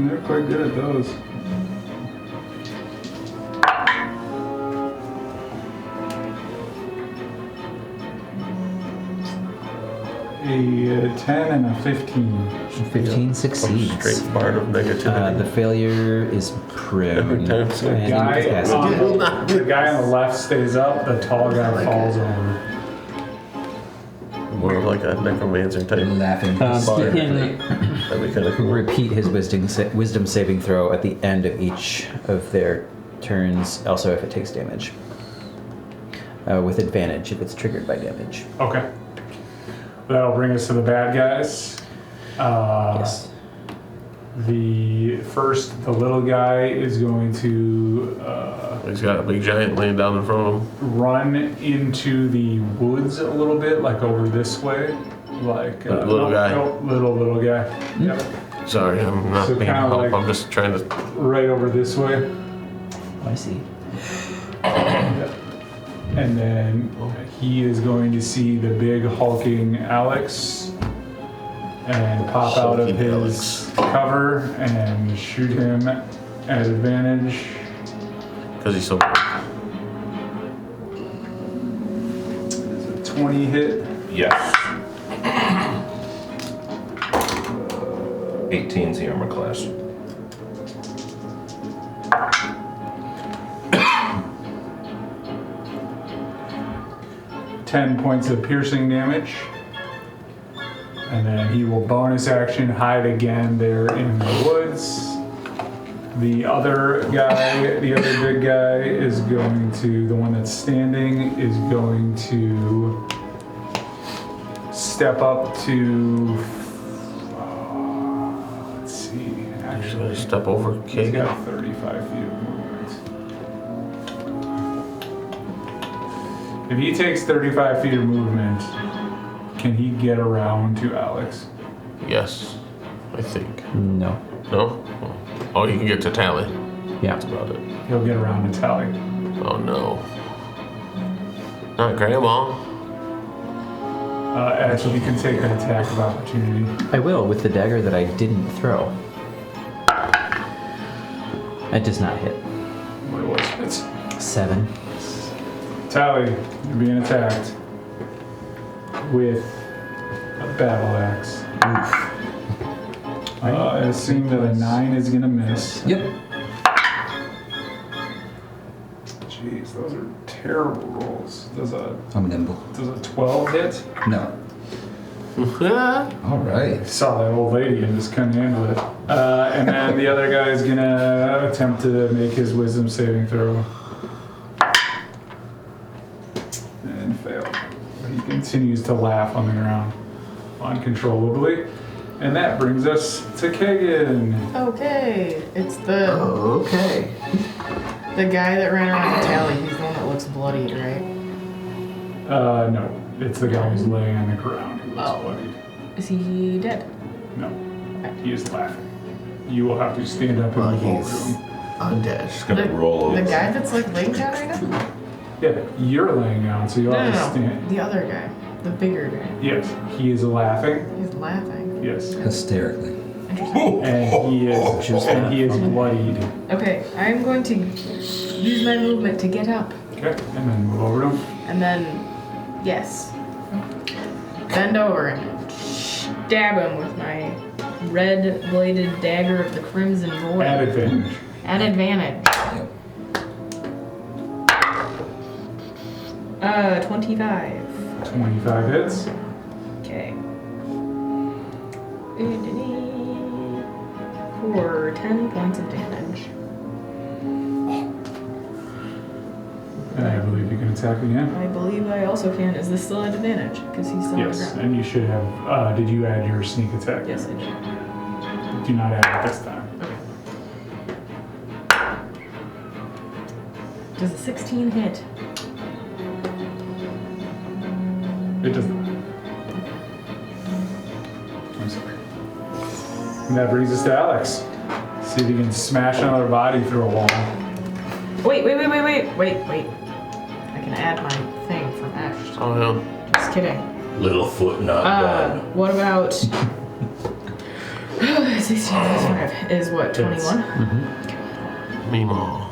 Speaker 1: They're quite good at those. A 10 and a 15.
Speaker 2: 15
Speaker 6: I'm
Speaker 2: succeeds.
Speaker 6: straight bard of negativity.
Speaker 2: The failure is prone.
Speaker 6: Every time.
Speaker 1: The
Speaker 2: And
Speaker 1: guy,
Speaker 2: incapacitated.
Speaker 1: the guy on the left stays up, the tall guy falls over.
Speaker 6: More like a necromancer type.
Speaker 8: Laughing
Speaker 2: He
Speaker 8: hysterically.
Speaker 6: That'd be kind of cool.
Speaker 2: repeat his wisdom saving throw at the end of each of their turns, also if it takes damage. With advantage if it's triggered by damage.
Speaker 1: Okay. That'll bring us to the bad guys.
Speaker 2: Yes.
Speaker 1: The little guy is going to
Speaker 6: He's got a big giant laying down in front of him.
Speaker 1: run into the woods a little bit, like over this way. Like
Speaker 6: Little guy.
Speaker 1: No, little guy. Yep.
Speaker 6: Sorry, I'm not
Speaker 1: So
Speaker 6: being
Speaker 1: kinda
Speaker 6: help.
Speaker 1: like-
Speaker 6: I'm just trying to.
Speaker 1: Right over this way.
Speaker 2: I see.
Speaker 1: Yep. And then he is going to see the big hulking Alex and pop out of
Speaker 6: Hulking
Speaker 1: his cover and shoot him at advantage.
Speaker 6: Because he's so big.
Speaker 1: 20 hit.
Speaker 4: Yes. 18's the armor class.
Speaker 1: Ten points of piercing damage. And then he will bonus action hide again there in the woods. The other big guy is going to, the one that's standing, is going to step up to, let's see, actually,
Speaker 6: Step over
Speaker 1: he's
Speaker 6: Kagan.
Speaker 1: got 35 feet of movement. If he takes 35 feet of movement, can he get around to Alex?
Speaker 6: Yes, I think.
Speaker 2: No.
Speaker 6: No? Oh, you can get to Tally.
Speaker 2: Yeah.
Speaker 6: That's about it.
Speaker 1: He'll get around to Tally.
Speaker 6: Oh no. Not Grandma.
Speaker 1: Ash, you can take an attack of opportunity.
Speaker 2: I will with the dagger that I didn't throw. It does not hit.
Speaker 1: What was it?
Speaker 2: 7.
Speaker 1: Tally, you're being attacked with a battle axe. I assume that a 9 is gonna miss.
Speaker 8: Yep.
Speaker 1: Jeez, those are terrible rolls. Does a
Speaker 8: I'm nimble.
Speaker 1: 12 hit?
Speaker 8: No. All right.
Speaker 1: Saw that old lady and just couldn't handle it. And then the other guy is gonna attempt to make his wisdom saving throw. And fail. But he continues to laugh on the ground uncontrollably. And that brings us to Kagan.
Speaker 5: Okay, it's the
Speaker 3: Okay.
Speaker 5: guy that ran around the tally. He's the one that looks bloodied, right?
Speaker 1: No. It's the guy who's laying on the ground who looks
Speaker 5: Oh.
Speaker 1: bloodied.
Speaker 5: Is he dead?
Speaker 1: No. He is laughing. You will have to stand up
Speaker 3: Well,
Speaker 1: in the
Speaker 3: he's
Speaker 1: ballroom.
Speaker 3: undead.
Speaker 4: Just gonna roll
Speaker 5: The
Speaker 4: over.
Speaker 5: guy that's like laying down right now?
Speaker 1: Yeah, you're laying down, so you'll
Speaker 5: No,
Speaker 1: have to
Speaker 5: no, no.
Speaker 1: stand.
Speaker 5: The other guy. The bigger guy.
Speaker 1: Yes, he is laughing.
Speaker 5: He's laughing.
Speaker 1: Yes.
Speaker 8: Hysterically.
Speaker 5: Interesting.
Speaker 1: And he is bloodied.
Speaker 5: Okay, I'm going to use my movement to get up.
Speaker 1: Okay, and then move over to him.
Speaker 5: And then, yes. Bend over and stab him with my red-bladed dagger of the Crimson Void.
Speaker 1: At advantage.
Speaker 5: At advantage.
Speaker 8: Yep.
Speaker 5: 25.
Speaker 1: 25 hits.
Speaker 5: Okay. For 10 points of damage.
Speaker 1: And I believe you can attack again.
Speaker 5: I believe I also can. Is this still at advantage? Because he's still
Speaker 1: Yes,
Speaker 5: on the ground.
Speaker 1: and you should have. Did you add your sneak attack?
Speaker 5: Yes, I did.
Speaker 1: Do not add it this time.
Speaker 5: Does a 16 hit?
Speaker 1: It does not. I'm sorry. And that brings us to Alex. See if you can smash another body through a wall.
Speaker 5: Wait. I can add my thing from Ash.
Speaker 6: Oh yeah.
Speaker 5: Just kidding.
Speaker 4: Littlefoot not done.
Speaker 5: What about 16 plus 5 is what, 21?
Speaker 6: Meemaw.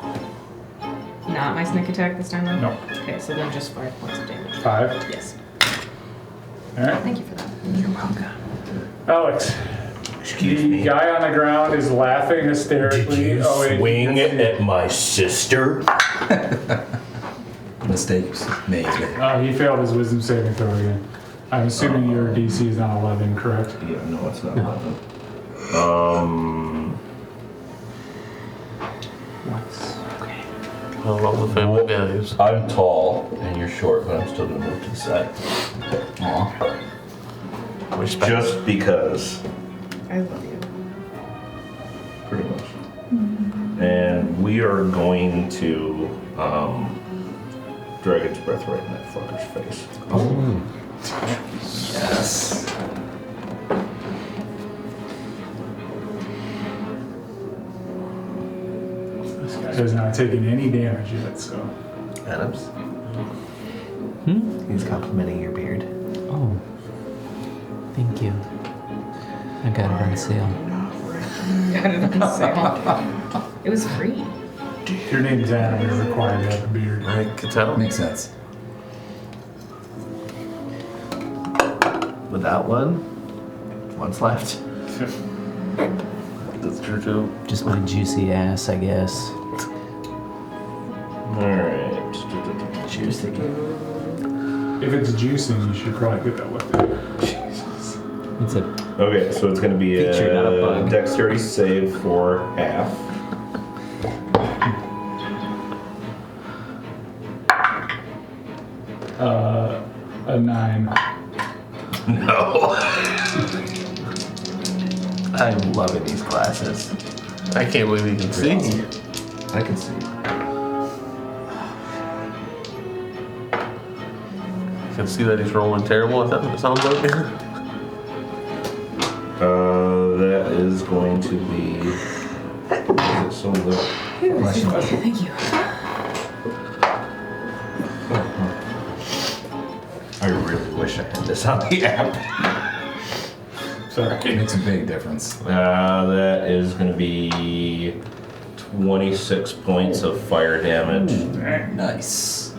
Speaker 5: Not my sneak attack this time though?
Speaker 1: No.
Speaker 5: Okay, so then just 5 points of damage.
Speaker 1: 5.
Speaker 5: Yes.
Speaker 1: Alright.
Speaker 5: Thank you for that.
Speaker 2: You're welcome.
Speaker 1: Alex. The guy on the ground is laughing hysterically.
Speaker 4: Did you swing at my sister?
Speaker 8: Mistakes made.
Speaker 1: He failed his wisdom saving throw again. I'm assuming your DC is not 11, correct?
Speaker 4: Yeah, no, it's not 11.
Speaker 6: How about the family values?
Speaker 4: I'm tall and you're short, but I'm still gonna move to the side.
Speaker 8: Aw.
Speaker 6: Respect.
Speaker 4: Just because,
Speaker 5: I love you.
Speaker 4: pretty much. And we are going to Dragon's Breath right in that fucker's face.
Speaker 3: Yes.
Speaker 1: This guy has not taken any damage yet, so.
Speaker 3: Adams. He's complimenting your beard.
Speaker 2: Oh. Thank you. I got it on sale.
Speaker 5: Got it on sale. It was free.
Speaker 1: If your name's Adam, you're required to have a beard.
Speaker 6: I can tell.
Speaker 8: Makes sense.
Speaker 3: Without one, one's left.
Speaker 6: That's true too.
Speaker 2: Just my juicy ass, I guess.
Speaker 4: Alright.
Speaker 3: Juicy.
Speaker 1: If it's juicing, you should probably get that with it.
Speaker 3: Jesus.
Speaker 2: It's a
Speaker 4: Okay, so it's gonna be
Speaker 2: Feature, not a
Speaker 4: a
Speaker 2: bug.
Speaker 4: dexterity save for half.
Speaker 1: A 9.
Speaker 4: No.
Speaker 3: I'm loving these glasses.
Speaker 6: I can't believe you can see.
Speaker 3: I can see.
Speaker 6: I can see that he's rolling terrible. I thought it sounds like.
Speaker 4: That is going to be. Is it so little?
Speaker 5: Thank you.
Speaker 4: I really wish I had this on the app.
Speaker 1: Sorry.
Speaker 8: Makes a big difference.
Speaker 4: That is going to be 26 points of fire damage.
Speaker 8: Nice.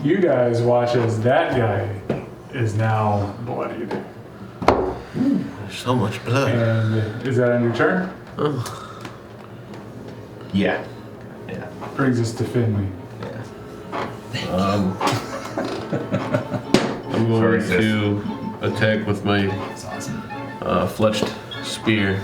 Speaker 1: You guys watch as that guy is now bloodied.
Speaker 6: There's so much blood.
Speaker 1: And is that on your turn?
Speaker 4: Yeah. Yeah.
Speaker 1: Brings us to Finley.
Speaker 4: Yeah.
Speaker 6: I'm going
Speaker 4: Sorry,
Speaker 6: to attack with my
Speaker 8: That's awesome.
Speaker 6: fletched spear.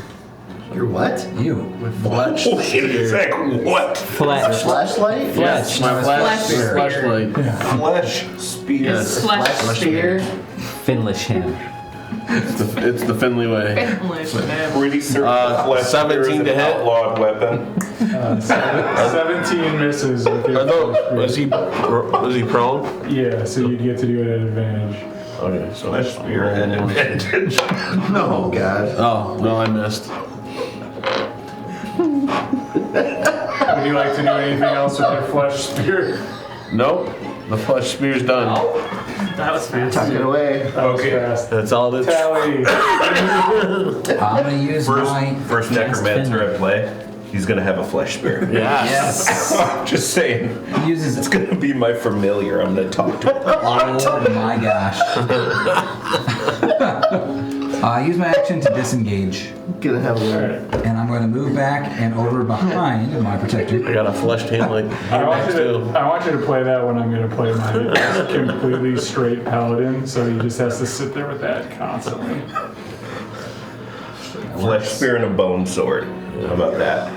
Speaker 3: Your what?
Speaker 8: You.
Speaker 6: Fletched spear.
Speaker 4: What?
Speaker 2: flash.
Speaker 3: Flashlight?
Speaker 6: Yes, my
Speaker 5: Flash spear.
Speaker 6: flashlight.
Speaker 4: Flesh spear.
Speaker 6: Yes.
Speaker 5: Flash
Speaker 3: spear?
Speaker 2: Finlish hand.
Speaker 6: It's the Finley way.
Speaker 5: Finlish.
Speaker 4: Pretty certain flesh
Speaker 6: 17
Speaker 4: spear is
Speaker 6: to
Speaker 4: an
Speaker 6: hit.
Speaker 4: outlawed weapon.
Speaker 1: 17 misses with your
Speaker 6: I thought,
Speaker 1: flash spear.
Speaker 6: was he prone?
Speaker 1: Yeah, so you'd get to do it at advantage.
Speaker 6: Okay, so
Speaker 4: Flesh spear and advantage.
Speaker 3: No, God.
Speaker 6: Oh no, I missed.
Speaker 1: Would you like to do anything else with your flesh spear?
Speaker 6: Nope, the flesh spear's done.
Speaker 5: That was fast.
Speaker 3: Tuck it away.
Speaker 1: That was fast.
Speaker 6: That's all it is.
Speaker 1: Tally.
Speaker 8: I'm gonna use my.
Speaker 4: First necromancer I play, he's gonna have a flesh spear.
Speaker 6: Yes.
Speaker 4: I'm just saying,
Speaker 8: He uses
Speaker 4: it's gonna be my familiar. I'm gonna talk to him.
Speaker 8: Oh my gosh. I use my action to disengage,
Speaker 3: Gonna have a little.
Speaker 8: and I'm going to move back and over behind my protector.
Speaker 6: I got a fleshed hand like
Speaker 1: I want,
Speaker 6: next
Speaker 1: you
Speaker 6: to.
Speaker 1: to, I want you to play that when I'm going to play my completely straight paladin, so he just has to sit there with that constantly.
Speaker 4: Flesh spear and a bone sword. How about that?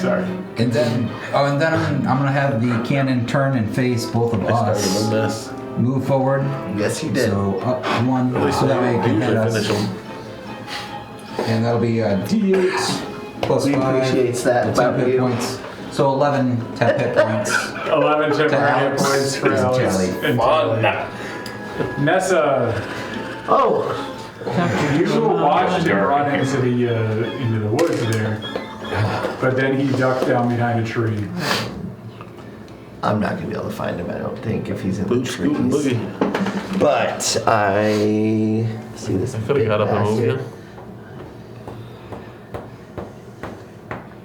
Speaker 1: Sorry.
Speaker 8: And then I'm gonna have the cannon turn and face both of
Speaker 6: I started
Speaker 8: us.
Speaker 6: a mess.
Speaker 8: Move forward.
Speaker 3: Yes, you did.
Speaker 8: So up one,
Speaker 6: At least
Speaker 8: so that way it
Speaker 6: I
Speaker 8: can hit
Speaker 6: usually finish
Speaker 8: us.
Speaker 6: them.
Speaker 8: And that'll be a D8 plus
Speaker 3: We
Speaker 8: 5.
Speaker 3: appreciates that
Speaker 8: That's
Speaker 3: about
Speaker 8: 10 hit
Speaker 3: you.
Speaker 8: points. So 11 tap hit points.
Speaker 1: 11 temporary hit
Speaker 8: Alex.
Speaker 1: points for
Speaker 8: It's
Speaker 1: Alex.
Speaker 8: Tally.
Speaker 1: And Nessa,
Speaker 3: Oh,
Speaker 1: you watched him run into the woods there, but then he ducked down behind a tree.
Speaker 3: I'm not gonna be able to find him, I don't think, if he's in
Speaker 6: Boot,
Speaker 3: the
Speaker 6: scoot, and
Speaker 3: trees.
Speaker 6: boogie.
Speaker 3: But I see this.
Speaker 6: I could have got up and moved
Speaker 3: bastard.
Speaker 6: you.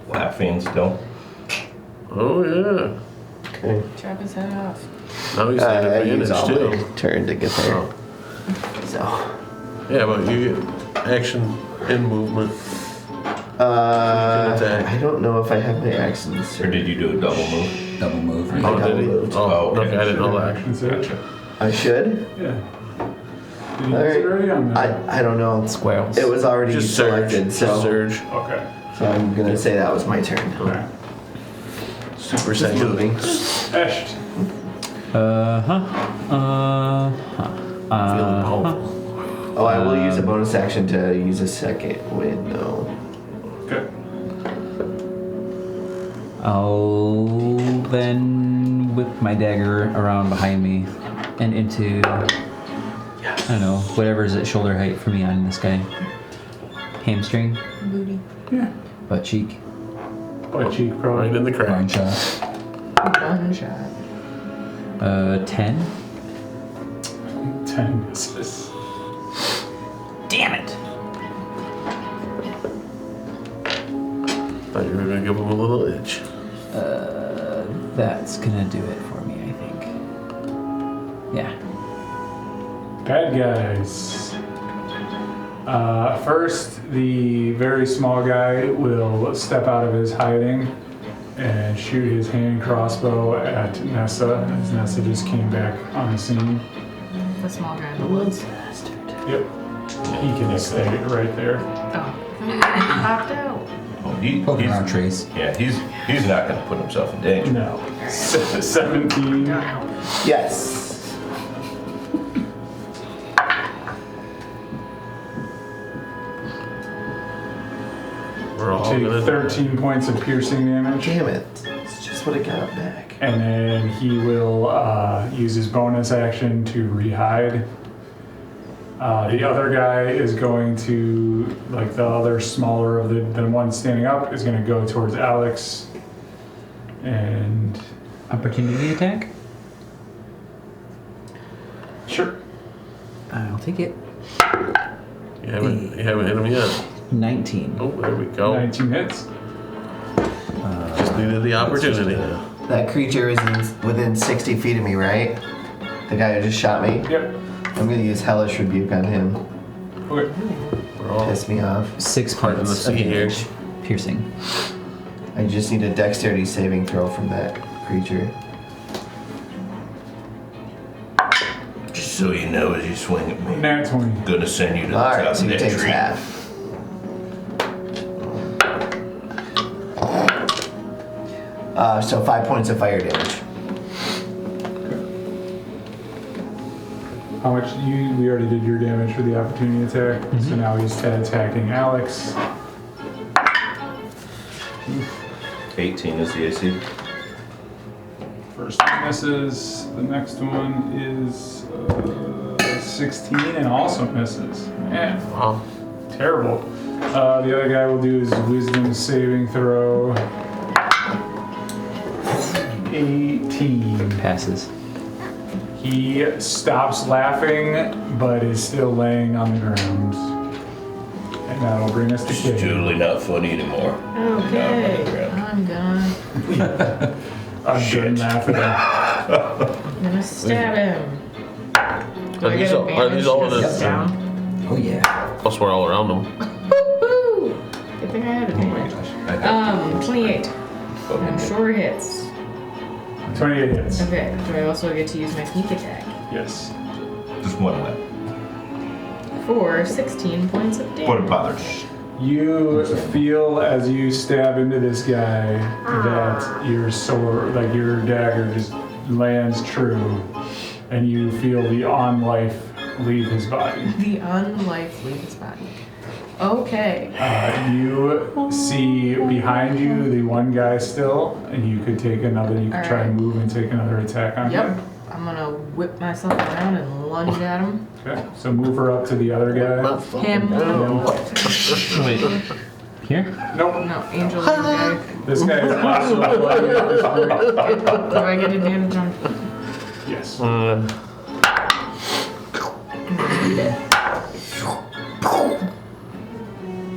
Speaker 4: Laughing still.
Speaker 6: Oh yeah.
Speaker 3: Okay.
Speaker 5: Chop his head off.
Speaker 6: Now he's at
Speaker 3: I use
Speaker 6: advantage
Speaker 3: all
Speaker 6: too.
Speaker 3: my turn to get there.
Speaker 6: Oh.
Speaker 3: So.
Speaker 6: Yeah, but you get action and movement. attack.
Speaker 3: I don't know if I have my actions.
Speaker 4: Or did you do a double move?
Speaker 8: Double move.
Speaker 6: Oh, did he?
Speaker 3: moved.
Speaker 6: Oh,
Speaker 4: Oh, okay.
Speaker 6: okay. I didn't know that.
Speaker 1: That's it.
Speaker 3: I should?
Speaker 1: Yeah. Did you use
Speaker 3: Alright.
Speaker 1: it already on that?
Speaker 3: I don't know.
Speaker 2: Squirrels.
Speaker 3: It was already
Speaker 6: Just surge.
Speaker 3: selected,
Speaker 6: Just
Speaker 3: so,
Speaker 6: surge.
Speaker 1: Okay.
Speaker 3: so I'm gonna say that was my turn.
Speaker 1: Okay.
Speaker 6: Super
Speaker 3: Just
Speaker 6: saiyan.
Speaker 3: moving.
Speaker 1: Eshed.
Speaker 6: Feeling powerful.
Speaker 3: Oh, I will use a bonus action to use a second wind, though.
Speaker 1: Okay.
Speaker 2: I'll then whip my dagger around behind me and into, I don't know, whatever's at shoulder height for me on this guy. Hamstring,
Speaker 5: Booty.
Speaker 1: Yeah.
Speaker 2: butt cheek,
Speaker 1: Butt cheek, probably.
Speaker 6: Right in the
Speaker 8: Blind
Speaker 6: crack.
Speaker 8: shot.
Speaker 5: One shot.
Speaker 2: 10.
Speaker 1: 10 misses.
Speaker 2: Damn it!
Speaker 6: Thought you were gonna give him a little itch.
Speaker 2: That's gonna do it for me, I think. Yeah.
Speaker 1: Bad guys. First, the very small guy will step out of his hiding and shoot his hand crossbow at Nessa, as Nessa just came back on the scene.
Speaker 5: The small guy in the woods.
Speaker 1: Yep. He can stay right there.
Speaker 5: Oh. He popped out.
Speaker 4: Oh,
Speaker 8: Poking around trees.
Speaker 4: yeah, he's not gonna put himself in danger.
Speaker 1: No. 17.
Speaker 3: Yes.
Speaker 6: We're all
Speaker 1: Take
Speaker 6: gonna
Speaker 1: 13 points of piercing damage.
Speaker 3: Damn it. It's just what I got back.
Speaker 1: And then he will use his bonus action to rehide. The other guy is going to, like the other smaller of the one standing up, is going to go towards Alex. And
Speaker 2: Opportunity attack?
Speaker 1: sure.
Speaker 2: I'll take it.
Speaker 6: You haven't hit him yet.
Speaker 2: 19.
Speaker 6: Oh, there we go.
Speaker 1: 19 hits.
Speaker 6: Just needed the opportunity.
Speaker 3: That creature is within 60 feet of me, right? The guy who just shot me?
Speaker 1: Yep.
Speaker 3: I'm gonna use Hellish Rebuke on him.
Speaker 1: Okay.
Speaker 6: We're all
Speaker 3: Piss me off.
Speaker 2: 6
Speaker 6: Part of the
Speaker 2: points of
Speaker 6: sea here.
Speaker 2: damage. Piercing.
Speaker 3: I just need a dexterity saving throw from that creature.
Speaker 4: Just so you know, as you swing at me,
Speaker 1: Nat 20.
Speaker 4: I'm gonna send you to the
Speaker 3: Alright,
Speaker 4: top
Speaker 3: so
Speaker 4: of
Speaker 3: he
Speaker 4: that
Speaker 3: takes
Speaker 4: tree.
Speaker 3: half. So 5 points of fire damage.
Speaker 1: How much we already did your damage for the opportunity attack. So now he's attacking Alex.
Speaker 4: 18 is the AC.
Speaker 1: First one misses. The next one is 16 and also misses. Man,
Speaker 6: Wow.
Speaker 1: terrible. The other guy will do his wisdom saving throw. 18.
Speaker 2: Passes.
Speaker 1: He stops laughing, but is still laying on the ground. And that'll bring us to
Speaker 4: It's
Speaker 1: Kate.
Speaker 4: totally not funny anymore.
Speaker 5: Okay.
Speaker 4: No,
Speaker 5: I'm gonna
Speaker 1: I'm
Speaker 4: Shit.
Speaker 1: done laughing.
Speaker 5: stab him. Do
Speaker 6: Are
Speaker 5: I
Speaker 6: these
Speaker 5: get
Speaker 6: all- are
Speaker 5: advantage
Speaker 6: these all
Speaker 5: because
Speaker 6: in
Speaker 5: he's
Speaker 6: a-
Speaker 5: down?
Speaker 8: Oh yeah.
Speaker 6: Plus we're all around him.
Speaker 5: Woo-hoo! Good thing I had advantage. 28. I'm sure hits.
Speaker 1: 28 hits.
Speaker 5: Okay. Do I also get to use my sneak attack?
Speaker 1: Yes.
Speaker 4: Just one left.
Speaker 5: For 16 points of damage.
Speaker 4: What it bothers.
Speaker 1: You feel as you stab into this guy that your sword, like your dagger, just lands true, and you feel the on-life leave his body.
Speaker 5: The unlife leave his body. Okay.
Speaker 1: You see behind you the one guy still, and you could take another. You could try and move and take another attack on
Speaker 5: Yep.
Speaker 1: him.
Speaker 5: I'm gonna whip myself around and lunge at him.
Speaker 1: Okay. So move her up to the other guy.
Speaker 5: Him.
Speaker 2: Wait. Here?
Speaker 1: Nope.
Speaker 5: No, Angel is the guy.
Speaker 1: This guy is also bloody at this point.
Speaker 5: Do I get advantage on?
Speaker 1: Yes.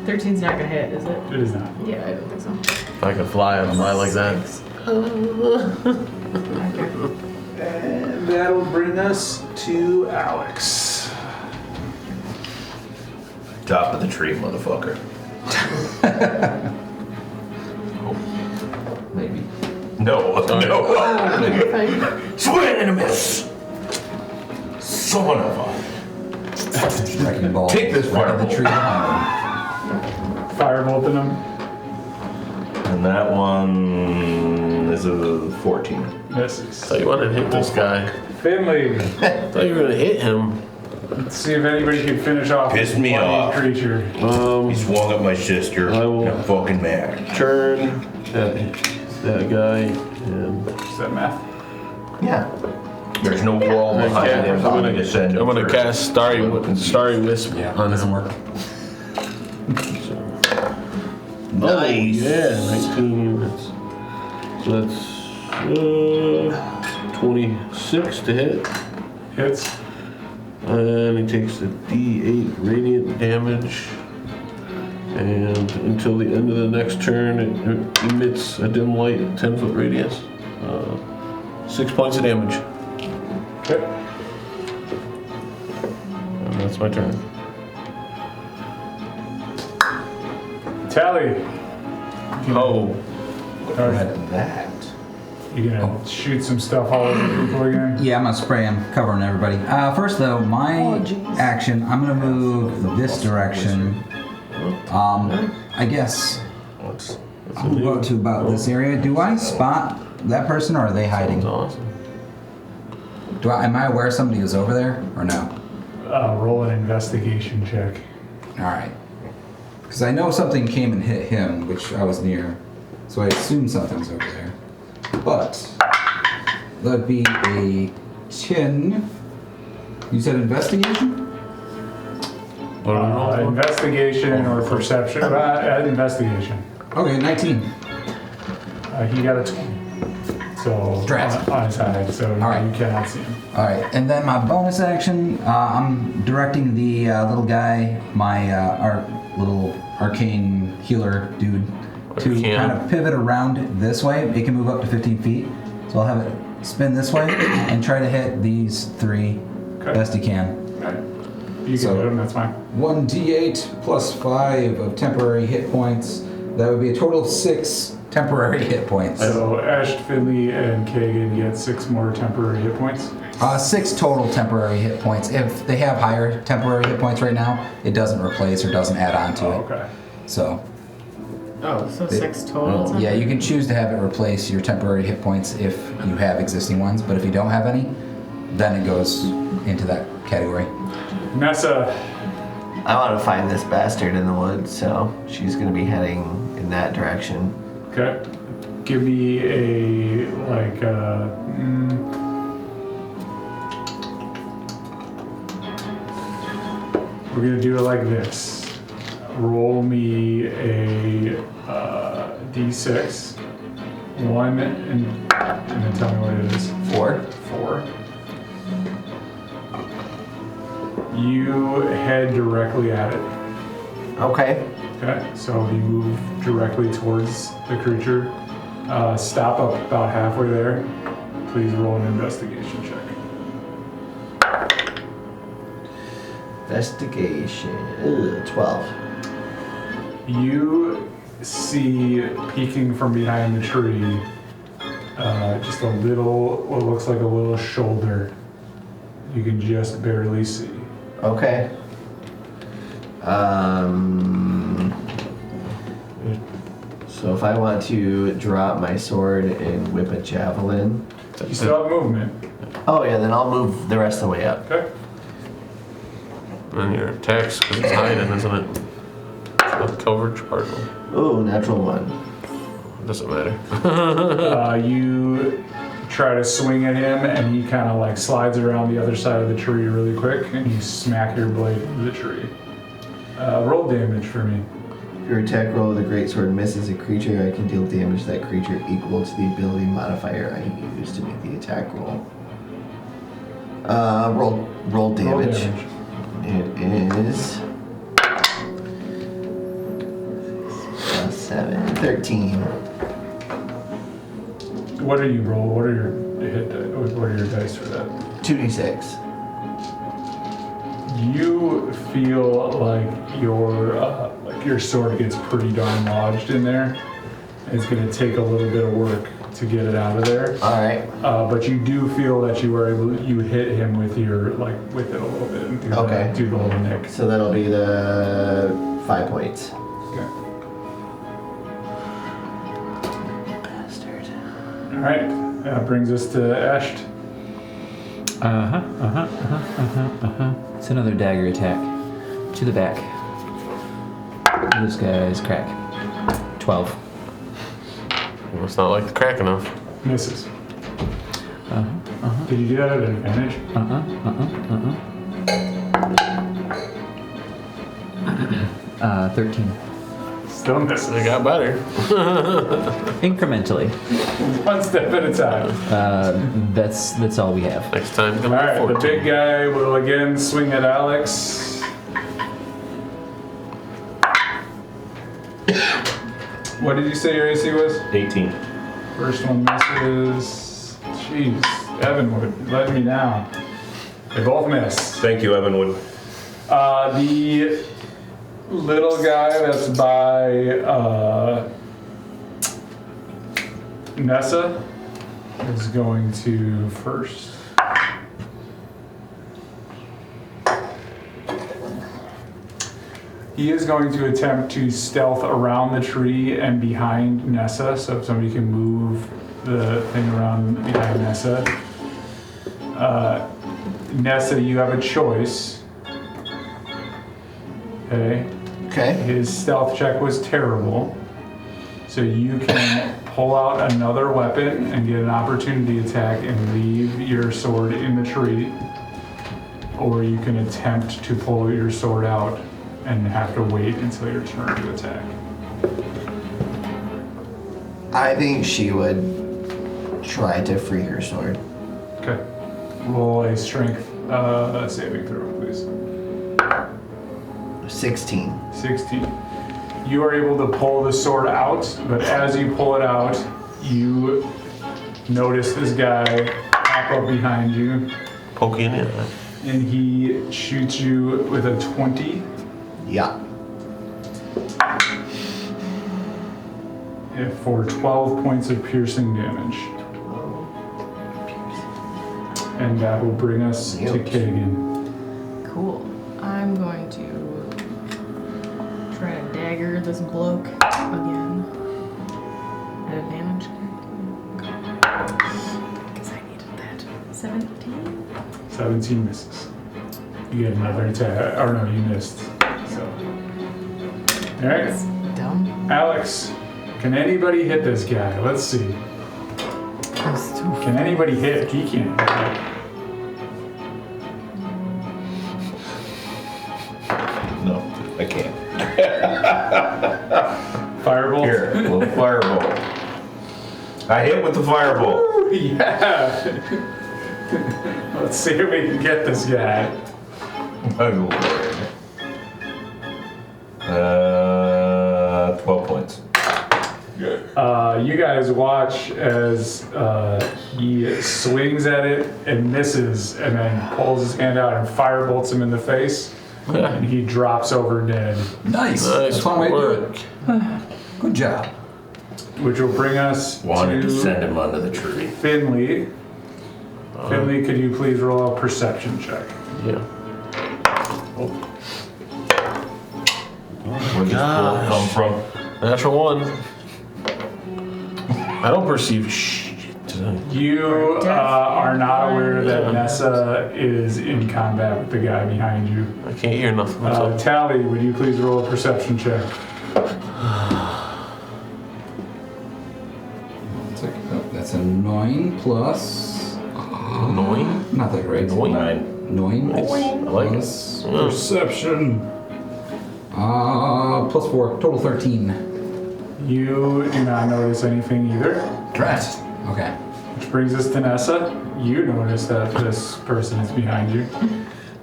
Speaker 5: 13's not gonna hit, is it?
Speaker 1: It is not.
Speaker 5: Yeah, I don't think so.
Speaker 6: If I could fly, I'd fly like that.
Speaker 1: And that'll bring us to Alex.
Speaker 4: Top of the tree, motherfucker.
Speaker 5: Maybe.
Speaker 4: No, no. Swing and a miss. Son of a.
Speaker 8: Wrecking ball.
Speaker 4: Take this
Speaker 8: right in the
Speaker 4: firebolt.
Speaker 8: tree behind
Speaker 1: Firebolting him.
Speaker 4: And that one is a 14.
Speaker 1: Misses.
Speaker 6: Thought you wanted to hit this guy.
Speaker 1: Finley,
Speaker 6: Thought you were gonna hit him.
Speaker 1: let's see if anybody can finish off
Speaker 4: Pissed
Speaker 1: this
Speaker 4: me
Speaker 1: bloody
Speaker 4: off.
Speaker 1: creature.
Speaker 4: He swung at my sister.
Speaker 6: I will-
Speaker 4: I'm fucking mad.
Speaker 6: Turn that guy and
Speaker 1: Is that math?
Speaker 3: Yeah.
Speaker 4: There's no wall
Speaker 6: I'm
Speaker 4: behind him. I'm gonna send him
Speaker 6: gonna
Speaker 4: first.
Speaker 6: cast Starry Wisp
Speaker 8: him. Yeah,
Speaker 6: on
Speaker 8: doesn't
Speaker 6: him.
Speaker 8: work.
Speaker 4: Nice.
Speaker 6: Yeah, 19 units. So that's 26 to hit.
Speaker 1: Hits.
Speaker 6: And he takes the D8 radiant damage. And until the end of the next turn, it emits a dim light, 10-foot radius. 6 points of damage.
Speaker 1: Okay.
Speaker 6: And that's my turn.
Speaker 1: Tally.
Speaker 6: Oh,
Speaker 1: Alright,
Speaker 4: That.
Speaker 1: you gonna shoot some stuff all over people again?
Speaker 8: Yeah, I'm gonna spray him, covering everybody. First though, my action, I'm gonna move this direction. I guess I'll go to about this area. Do I spot that person, or are they hiding?
Speaker 6: that's awesome.
Speaker 8: Am I aware somebody is over there, or no?
Speaker 1: Roll an investigation check.
Speaker 8: All right. Because I know something came and hit him, which I was near, so I assume something's over there. But that'd be a 10. You said investigation?
Speaker 6: What are we rolling?
Speaker 1: Investigation or perception? Investigation.
Speaker 8: Okay, 19.
Speaker 1: He got a 20. So
Speaker 8: Drat.
Speaker 1: on his side, so
Speaker 8: right.
Speaker 1: you cannot see him.
Speaker 8: All right, and then my bonus action, I'm directing the little guy, my our little arcane healer dude, to kind of pivot around this way. It can move up to 15 feet, so I'll have it spin this way and try to hit these three best he can.
Speaker 1: Right. You can
Speaker 8: So-
Speaker 1: hit him, that's fine.
Speaker 8: 1d8 plus 5 of temporary hit points. That would be a total of 6 temporary hit points.
Speaker 1: So Ash, Finley, and Kagan get 6 more temporary hit points.
Speaker 8: 6 total temporary hit points. If they have higher temporary hit points right now, it doesn't replace or doesn't add on to
Speaker 1: Oh,
Speaker 8: it.
Speaker 1: okay.
Speaker 8: So,
Speaker 5: Oh, so 6 total.
Speaker 8: yeah, you can choose to have it replace your temporary hit points if you have existing ones, but if you don't have any, then it goes into that category.
Speaker 1: Nessa,
Speaker 3: I want to find this bastard in the woods, so she's going to be heading in that direction.
Speaker 1: okay. Give me a, like, we're gonna do it like this. Roll me a d6. 1 and then tell me what it is.
Speaker 3: 4.
Speaker 1: 4. You head directly at it.
Speaker 3: Okay.
Speaker 1: Okay, so you move directly towards the creature. Stop up about halfway there. Please roll an investigation check.
Speaker 3: Investigation. 12.
Speaker 1: You see peeking from behind the tree just a little, what looks like a little shoulder. You can just barely see.
Speaker 3: Okay. So if I want to drop my sword and whip a javelin.
Speaker 1: You still have movement.
Speaker 3: Oh yeah, then I'll move the rest of the way up.
Speaker 1: Okay.
Speaker 6: And your attacks, because it's hiding, isn't it? It's not coverage particle.
Speaker 3: Ooh, natural 1.
Speaker 6: Doesn't matter.
Speaker 1: You try to swing at him and he kind of like slides around the other side of the tree really quick and you smack your blade into the tree. Roll damage for me.
Speaker 3: If your attack roll with a greatsword misses a creature, I can deal damage to that creature equal to the ability modifier I use to make the attack roll. Roll damage.
Speaker 1: Roll damage.
Speaker 3: It is 7, 13.
Speaker 1: What do you roll? What are your hit? What are your dice for that?
Speaker 3: 2d6.
Speaker 1: You feel like your sword gets pretty darn lodged in there. It's going to take a little bit of work to get it out of there.
Speaker 3: All right.
Speaker 1: But you do feel that you hit him with it a little bit and through the little nick.
Speaker 3: So that'll be the 5 points.
Speaker 1: Okay.
Speaker 3: Bastard.
Speaker 1: All right. That brings us to Asht.
Speaker 2: It's another dagger attack. To the back. This guy's crack. 12.
Speaker 6: Well, it's not like the crack enough.
Speaker 1: Misses. Did you do that at an advantage?
Speaker 2: 13.
Speaker 1: Still misses.
Speaker 6: It got better.
Speaker 2: Incrementally.
Speaker 1: One step at a time.
Speaker 2: That's all we have.
Speaker 6: Next time,
Speaker 1: All
Speaker 6: come
Speaker 1: right,
Speaker 6: to
Speaker 1: the
Speaker 6: 14.
Speaker 1: big guy will again swing at Alex. What did you say your AC was?
Speaker 4: 18.
Speaker 1: First one misses. Jeez, Evanwood, letting me down. They both miss.
Speaker 4: Thank you, Evanwood.
Speaker 1: The little guy that's by Nessa is going to first. He is going to attempt to stealth around the tree and behind Nessa, so if somebody can move the thing around behind Nessa. Nessa, you have a choice. Okay.
Speaker 3: Okay.
Speaker 1: His stealth check was terrible, so you can pull out another weapon and get an opportunity attack and leave your sword in the tree, or you can attempt to pull your sword out and have to wait until your turn to attack.
Speaker 3: I think she would try to free her sword.
Speaker 1: Okay. Roll a strength saving throw, please.
Speaker 3: 16.
Speaker 1: 16. You are able to pull the sword out, but as you pull it out, you notice this guy pop up behind you,
Speaker 6: Poking in it.
Speaker 1: and he shoots you with a 20.
Speaker 3: Yeah.
Speaker 1: For 12 points of piercing damage. And that will bring us to Kagan.
Speaker 5: Cool. I'm going to try to dagger this bloke again. At advantage. Because I needed that. 17?
Speaker 1: 17 misses. You get another attack. Or no, you missed. So. Alright.
Speaker 5: Dumb.
Speaker 1: Alex, can anybody hit this guy? Let's see. Can anybody hit? He can't hit.
Speaker 4: No, I can't.
Speaker 1: Firebolt?
Speaker 4: Here, a little firebolt. I hit with the firebolt.
Speaker 1: Yeah. Let's see if we can get this guy.
Speaker 4: My lord. 12 points.
Speaker 1: You guys watch as he swings at it and misses, and then pulls his hand out and firebolts him in the face, and he drops over dead.
Speaker 8: Nice. That's one way to do it. Good job.
Speaker 1: Which will bring us
Speaker 7: Wanted to
Speaker 1: to
Speaker 7: send him under the tree.
Speaker 1: Finley. Finley, could you please roll a perception check?
Speaker 6: Yeah.
Speaker 4: Where does this come from?
Speaker 6: Natural one. I don't perceive shit.
Speaker 1: You are not aware that Nessa is in combat with the guy behind you.
Speaker 6: I can't hear nothing. What's up?
Speaker 1: Tally, would you please roll a perception check?
Speaker 8: That's a 9 plus.
Speaker 6: Annoying?
Speaker 8: Not that great.
Speaker 6: Annoying?
Speaker 8: 9
Speaker 6: Nice. I like it.
Speaker 8: plus,
Speaker 1: Perception.
Speaker 8: plus 4, total 13.
Speaker 1: You do not notice anything either.
Speaker 8: Drat. Okay.
Speaker 1: Which brings us to Nessa. You notice that this person is behind you.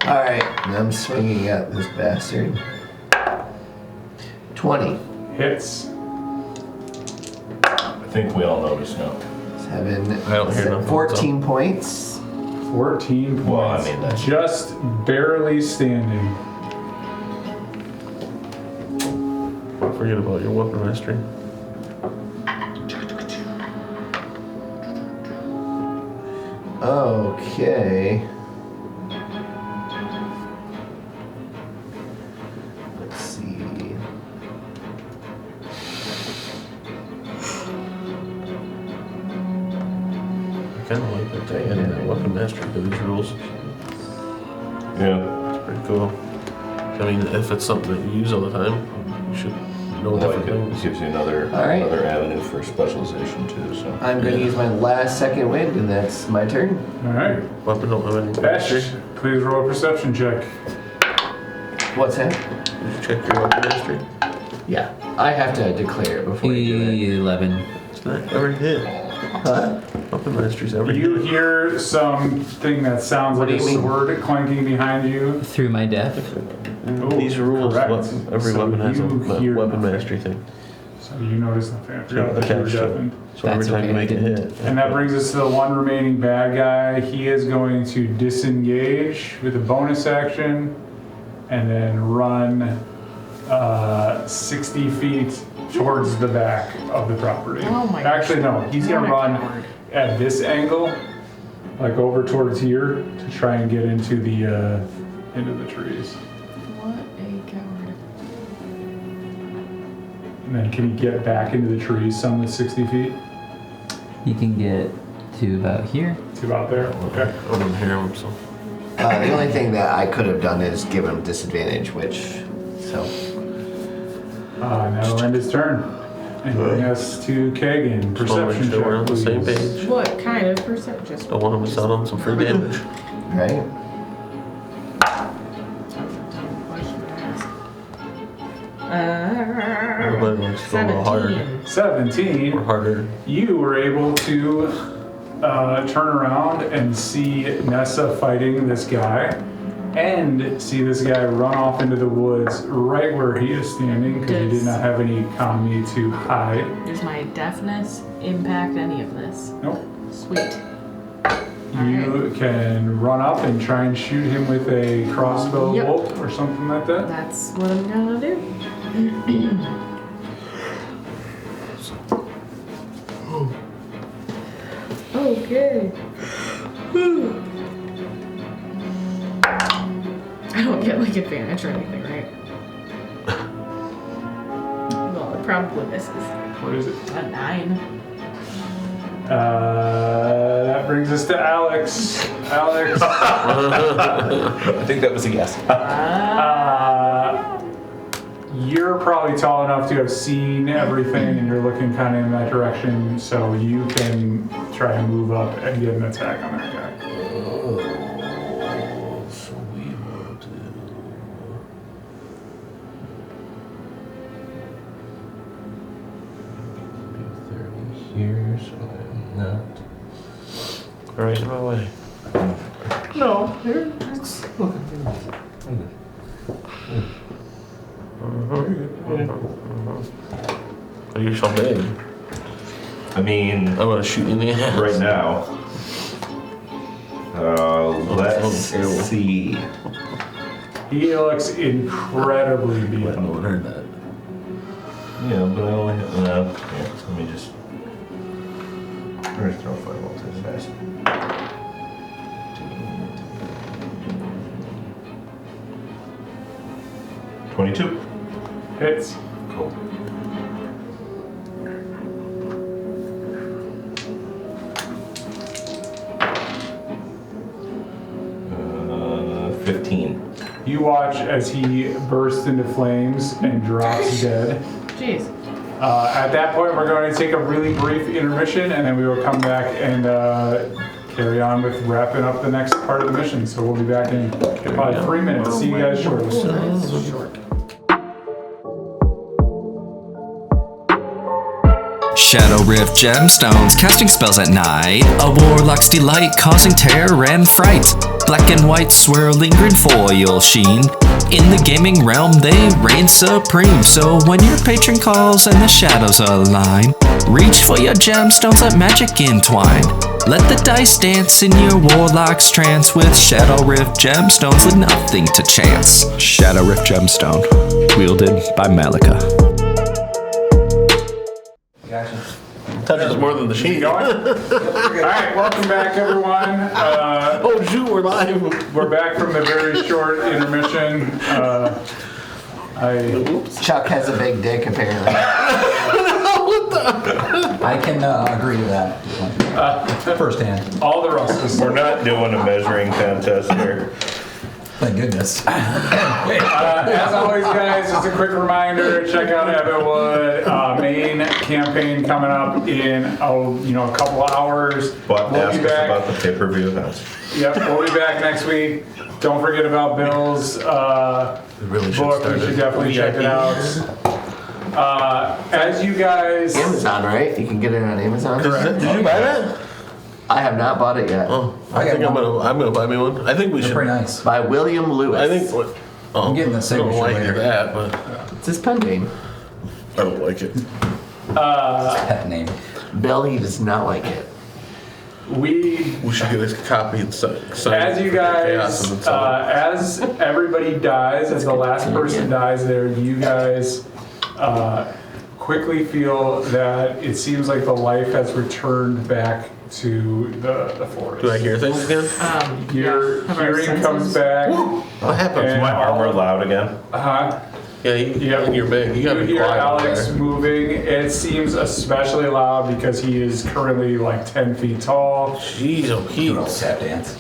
Speaker 3: Alright, I'm swinging at this bastard. 20.
Speaker 1: Hits.
Speaker 4: I think we all notice now.
Speaker 3: 7.
Speaker 6: I don't hear nothing.
Speaker 3: 14 points.
Speaker 1: 14 points.
Speaker 4: Well, I mean, that's-
Speaker 1: Just barely standing.
Speaker 6: Forget about your weapon mastery.
Speaker 3: Okay. Let's see.
Speaker 6: I kind of like that they added that weapon master to these rules.
Speaker 4: Yeah.
Speaker 6: It's pretty cool. I mean, if it's something that you use all the time, you should know
Speaker 4: Well,
Speaker 6: different
Speaker 4: it
Speaker 6: things.
Speaker 4: gives you another
Speaker 3: Alright.
Speaker 4: another avenue for specialization too. So.
Speaker 3: I'm going to use my last second wind, and that's my turn.
Speaker 1: All right.
Speaker 6: Weapon don't have any
Speaker 1: Ash,
Speaker 6: mastery.
Speaker 1: please roll a perception check.
Speaker 3: What's that?
Speaker 6: Did you check your weapon mastery?
Speaker 3: Yeah, I have to declare it before you do
Speaker 2: 11.
Speaker 6: It's not every hit.
Speaker 3: it. Huh?
Speaker 6: Weapon mastery's every
Speaker 1: You
Speaker 6: hit.
Speaker 1: hear something that sounds
Speaker 3: What
Speaker 1: like a
Speaker 3: do you mean?
Speaker 1: sword clanking behind you.
Speaker 2: Through my death.
Speaker 1: Oh,
Speaker 6: These rules,
Speaker 1: correct.
Speaker 6: every
Speaker 1: So
Speaker 6: weapon has a
Speaker 1: you hear
Speaker 6: weapon
Speaker 1: nothing.
Speaker 6: mastery thing.
Speaker 1: So you notice nothing. I forgot that you were
Speaker 6: Okay, sure.
Speaker 1: deafened.
Speaker 6: So every
Speaker 2: That's
Speaker 6: time
Speaker 2: okay,
Speaker 6: you make
Speaker 2: I
Speaker 6: a
Speaker 2: didn't.
Speaker 6: hit.
Speaker 1: And that brings us to the one remaining bad guy. He is going to disengage with a bonus action and then run 60 feet towards the back of the property.
Speaker 5: Oh my
Speaker 1: Actually, no, he's going to
Speaker 5: What a
Speaker 1: run
Speaker 5: coward.
Speaker 1: at this angle, like over towards here, to try and get into the trees.
Speaker 5: What a coward.
Speaker 1: And then can he get back into the trees some with 60 feet?
Speaker 2: You can get to about here.
Speaker 1: To about there? Okay.
Speaker 6: I don't hear him, so.
Speaker 3: The only thing that I could have done is give him disadvantage, which, so.
Speaker 1: Now it'll end his turn. And bring us to Kagan.
Speaker 6: Just want to
Speaker 1: Perception
Speaker 6: make sure we're on
Speaker 1: check,
Speaker 6: the same
Speaker 1: please.
Speaker 6: page.
Speaker 5: What kind of perception? Just
Speaker 6: Don't want to miss out on some free damage.
Speaker 3: Right?
Speaker 6: Everybody likes to go a little harder.
Speaker 1: 17.
Speaker 6: Or harder.
Speaker 1: You were able to turn around and see Nessa fighting this guy and see this guy run off into the woods right where he is standing because he did not have any economy to hide.
Speaker 5: Does my deafness impact any of this?
Speaker 1: Nope.
Speaker 5: Sweet.
Speaker 1: You can run up and try and shoot him with a crossbow
Speaker 5: Yep.
Speaker 1: bolt or something like that.
Speaker 5: That's what I'm gonna do. Okay. I don't get like advantage or anything, right? Well, it probably misses.
Speaker 1: What is it?
Speaker 5: A 9.
Speaker 1: That brings us to Alex. Alex.
Speaker 7: I think that was a yes.
Speaker 1: You're probably tall enough to have seen everything and you're looking kind of in that direction, so you can try and move up and get an attack on that guy.
Speaker 6: So we will do.
Speaker 4: Here, so I'm not.
Speaker 6: Right in my way.
Speaker 7: No, here. Look.
Speaker 6: Are you so big?
Speaker 4: I mean,
Speaker 6: I'm gonna shoot you in the ass.
Speaker 4: right now. Let's see.
Speaker 1: He looks incredibly
Speaker 6: No
Speaker 1: beaten.
Speaker 6: one heard that.
Speaker 4: Yeah, but I only hit. No, yeah, let me just. I'm gonna throw fireballs as fast. 22.
Speaker 1: Hits.
Speaker 4: Cool. Uh, 15.
Speaker 1: You watch as he bursts into flames and drops dead.
Speaker 5: Jeez.
Speaker 1: At that point, we're going to take a really brief intermission, and then we will come back and carry on with wrapping up the next part of the mission. So we'll be back in probably 3 minutes. See you guys shortly.
Speaker 5: That's short.
Speaker 10: Shadow Rift gemstones, casting spells at night. A warlock's delight, causing terror and fright. Black and white swirling green foil sheen. In the gaming realm, they reign supreme. So when your patron calls and the shadows align, reach for your gemstones, let magic entwine. Let the dice dance in your warlock's trance. With Shadow Rift gemstones, leave nothing to chance. Shadow Rift gemstone, wielded by Malika.
Speaker 8: Gotcha.
Speaker 6: touches more than the
Speaker 1: Keep
Speaker 6: sheet.
Speaker 1: going. All right, welcome back, everyone.
Speaker 6: Oh shoot, we're live.
Speaker 1: We're back from the very short intermission.
Speaker 3: Chuck has a big dick, apparently.
Speaker 8: I can agree to that. Firsthand.
Speaker 1: All the rest
Speaker 4: We're not doing a measuring contest here.
Speaker 8: Thank goodness.
Speaker 1: As always, guys, just a quick reminder, check out Everwood. Main campaign coming up in a couple of hours.
Speaker 4: But
Speaker 1: We'll
Speaker 4: ask
Speaker 1: be
Speaker 4: us
Speaker 1: back.
Speaker 4: about the pay-per-view events.
Speaker 1: Yep, we'll be back next week. Don't forget about Bill's
Speaker 6: Really should
Speaker 1: book.
Speaker 6: start
Speaker 1: You should
Speaker 6: it.
Speaker 1: definitely check it out. As you guys...
Speaker 9: Amazon, right? You can get it on Amazon.
Speaker 6: Did you buy that?
Speaker 9: I have not bought it yet.
Speaker 6: Oh, I think I'm gonna buy me one. I think we
Speaker 8: They're
Speaker 6: should.
Speaker 8: pretty nice.
Speaker 9: By William Lewis.
Speaker 6: I think.
Speaker 8: I'm getting the
Speaker 6: I don't
Speaker 8: signature
Speaker 6: like
Speaker 8: later.
Speaker 6: that, but
Speaker 9: It's his pen name.
Speaker 6: I don't like it.
Speaker 8: Pet name.
Speaker 9: Bill, he does not like it.
Speaker 1: We
Speaker 6: should get a copy and sign.
Speaker 1: As you guys, as everybody dies, as the last person dies there, you guys quickly feel that it seems like the life has returned back to the forest.
Speaker 6: Do I hear things again?
Speaker 1: Your hearing comes back.
Speaker 6: What happens?
Speaker 1: And
Speaker 4: My armor loud again?
Speaker 6: Yeah, and you're big. You
Speaker 1: You
Speaker 6: gotta be
Speaker 1: hear
Speaker 6: quiet over
Speaker 1: Alex
Speaker 6: there.
Speaker 1: moving. It seems especially loud because he is currently like 10 feet tall.
Speaker 6: Jeez, oh,
Speaker 8: Good old
Speaker 6: Pete.
Speaker 8: tap dance.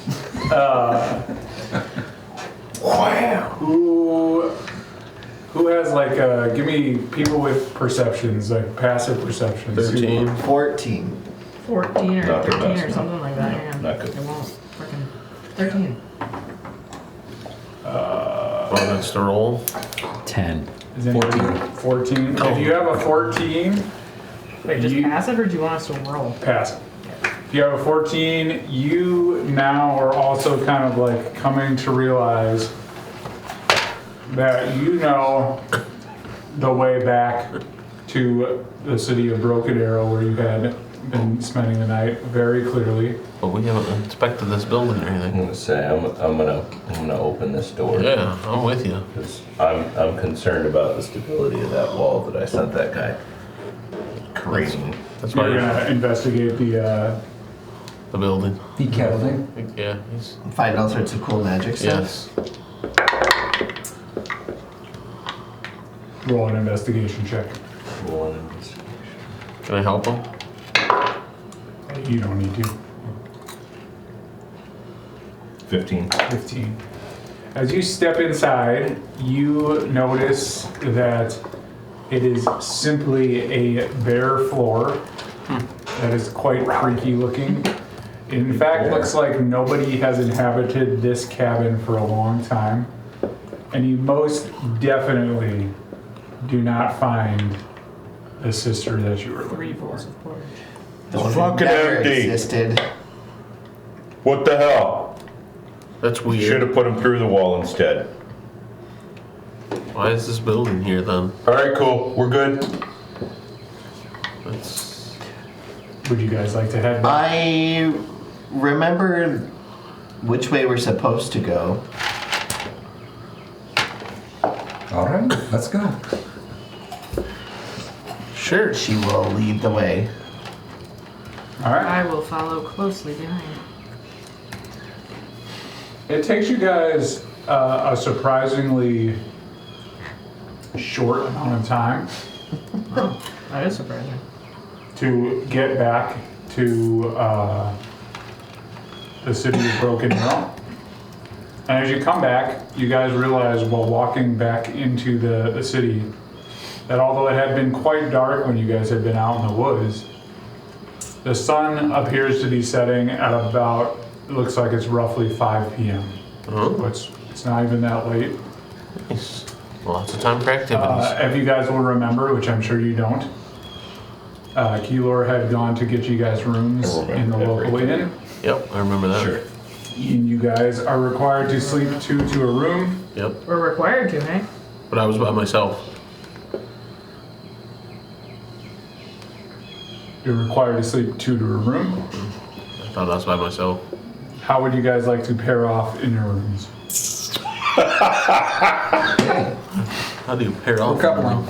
Speaker 1: Who has like give me people with perceptions, like passive perceptions.
Speaker 6: 13.
Speaker 3: 14.
Speaker 5: 14 or
Speaker 4: Not the
Speaker 5: 13
Speaker 4: best.
Speaker 5: or something like that. Yeah.
Speaker 4: Not good.
Speaker 5: It won't. Freaking 13.
Speaker 6: Well, that's the roll.
Speaker 2: 10.
Speaker 1: Is anybody 14. If you have a 14,
Speaker 5: Wait, just
Speaker 1: You-
Speaker 5: passive or do you want us to roll?
Speaker 1: pass. If you have a 14, you now are also kind of like coming to realize that you know the way back to the city of Broken Arrow where you had been spending the night very clearly.
Speaker 6: But we haven't inspected this building or
Speaker 4: I'm
Speaker 6: anything.
Speaker 4: gonna say I'm gonna open this door.
Speaker 6: Yeah, I'm with you.
Speaker 4: Because I'm concerned about the stability of that wall that I sent that guy careening.
Speaker 6: That's why
Speaker 1: You're
Speaker 6: you're
Speaker 1: gonna investigate the
Speaker 6: the building.
Speaker 8: Be careful.
Speaker 6: Yeah, he's.
Speaker 3: Find all sorts of cool magic stuff.
Speaker 6: Yes.
Speaker 1: roll an investigation check.
Speaker 6: Can I help him?
Speaker 1: You don't need to.
Speaker 4: 15.
Speaker 1: 15. As you step inside, you notice that it is simply a bare floor that is quite freaky looking. It in fact looks like nobody has inhabited this cabin for a long time. And you most definitely do not find the sister that you were looking
Speaker 5: 3
Speaker 1: for.
Speaker 5: balls of porridge.
Speaker 4: It's fucking
Speaker 3: Never
Speaker 4: empty.
Speaker 3: existed.
Speaker 4: What the hell?
Speaker 6: That's
Speaker 4: You
Speaker 6: weird.
Speaker 4: should have put him through the wall instead.
Speaker 6: Why is this building here then?
Speaker 4: Alright, cool. We're good.
Speaker 6: That's.
Speaker 1: Would you guys like to head back?
Speaker 3: I remember which way we're supposed to go.
Speaker 8: All right, let's go.
Speaker 6: Sure.
Speaker 3: She will lead the way.
Speaker 1: All right.
Speaker 5: I will follow closely behind.
Speaker 1: It takes you guys a surprisingly short amount of time
Speaker 5: Oh, that is surprising.
Speaker 1: to get back to the city of Broken Arrow. And as you come back, you guys realize while walking back into the city that although it had been quite dark when you guys had been out in the woods, the sun appears to be setting at about, it looks like it's roughly 5 p.m.
Speaker 6: Oh,
Speaker 1: It's not even that late.
Speaker 6: nice. Lots of time for activities.
Speaker 1: If you guys will remember, which I'm sure you don't, Keylor had gone to get you guys rooms in the local inn.
Speaker 6: Yep, I remember that.
Speaker 4: Sure.
Speaker 1: And you guys are required to sleep two to a room.
Speaker 6: Yep.
Speaker 5: We're required to, hey?
Speaker 6: But I was by myself.
Speaker 1: You're required to sleep two to a room.
Speaker 6: I thought I was by myself.
Speaker 1: How would you guys like to pair off in your rooms?
Speaker 6: How do you pair off?
Speaker 8: We're coupling.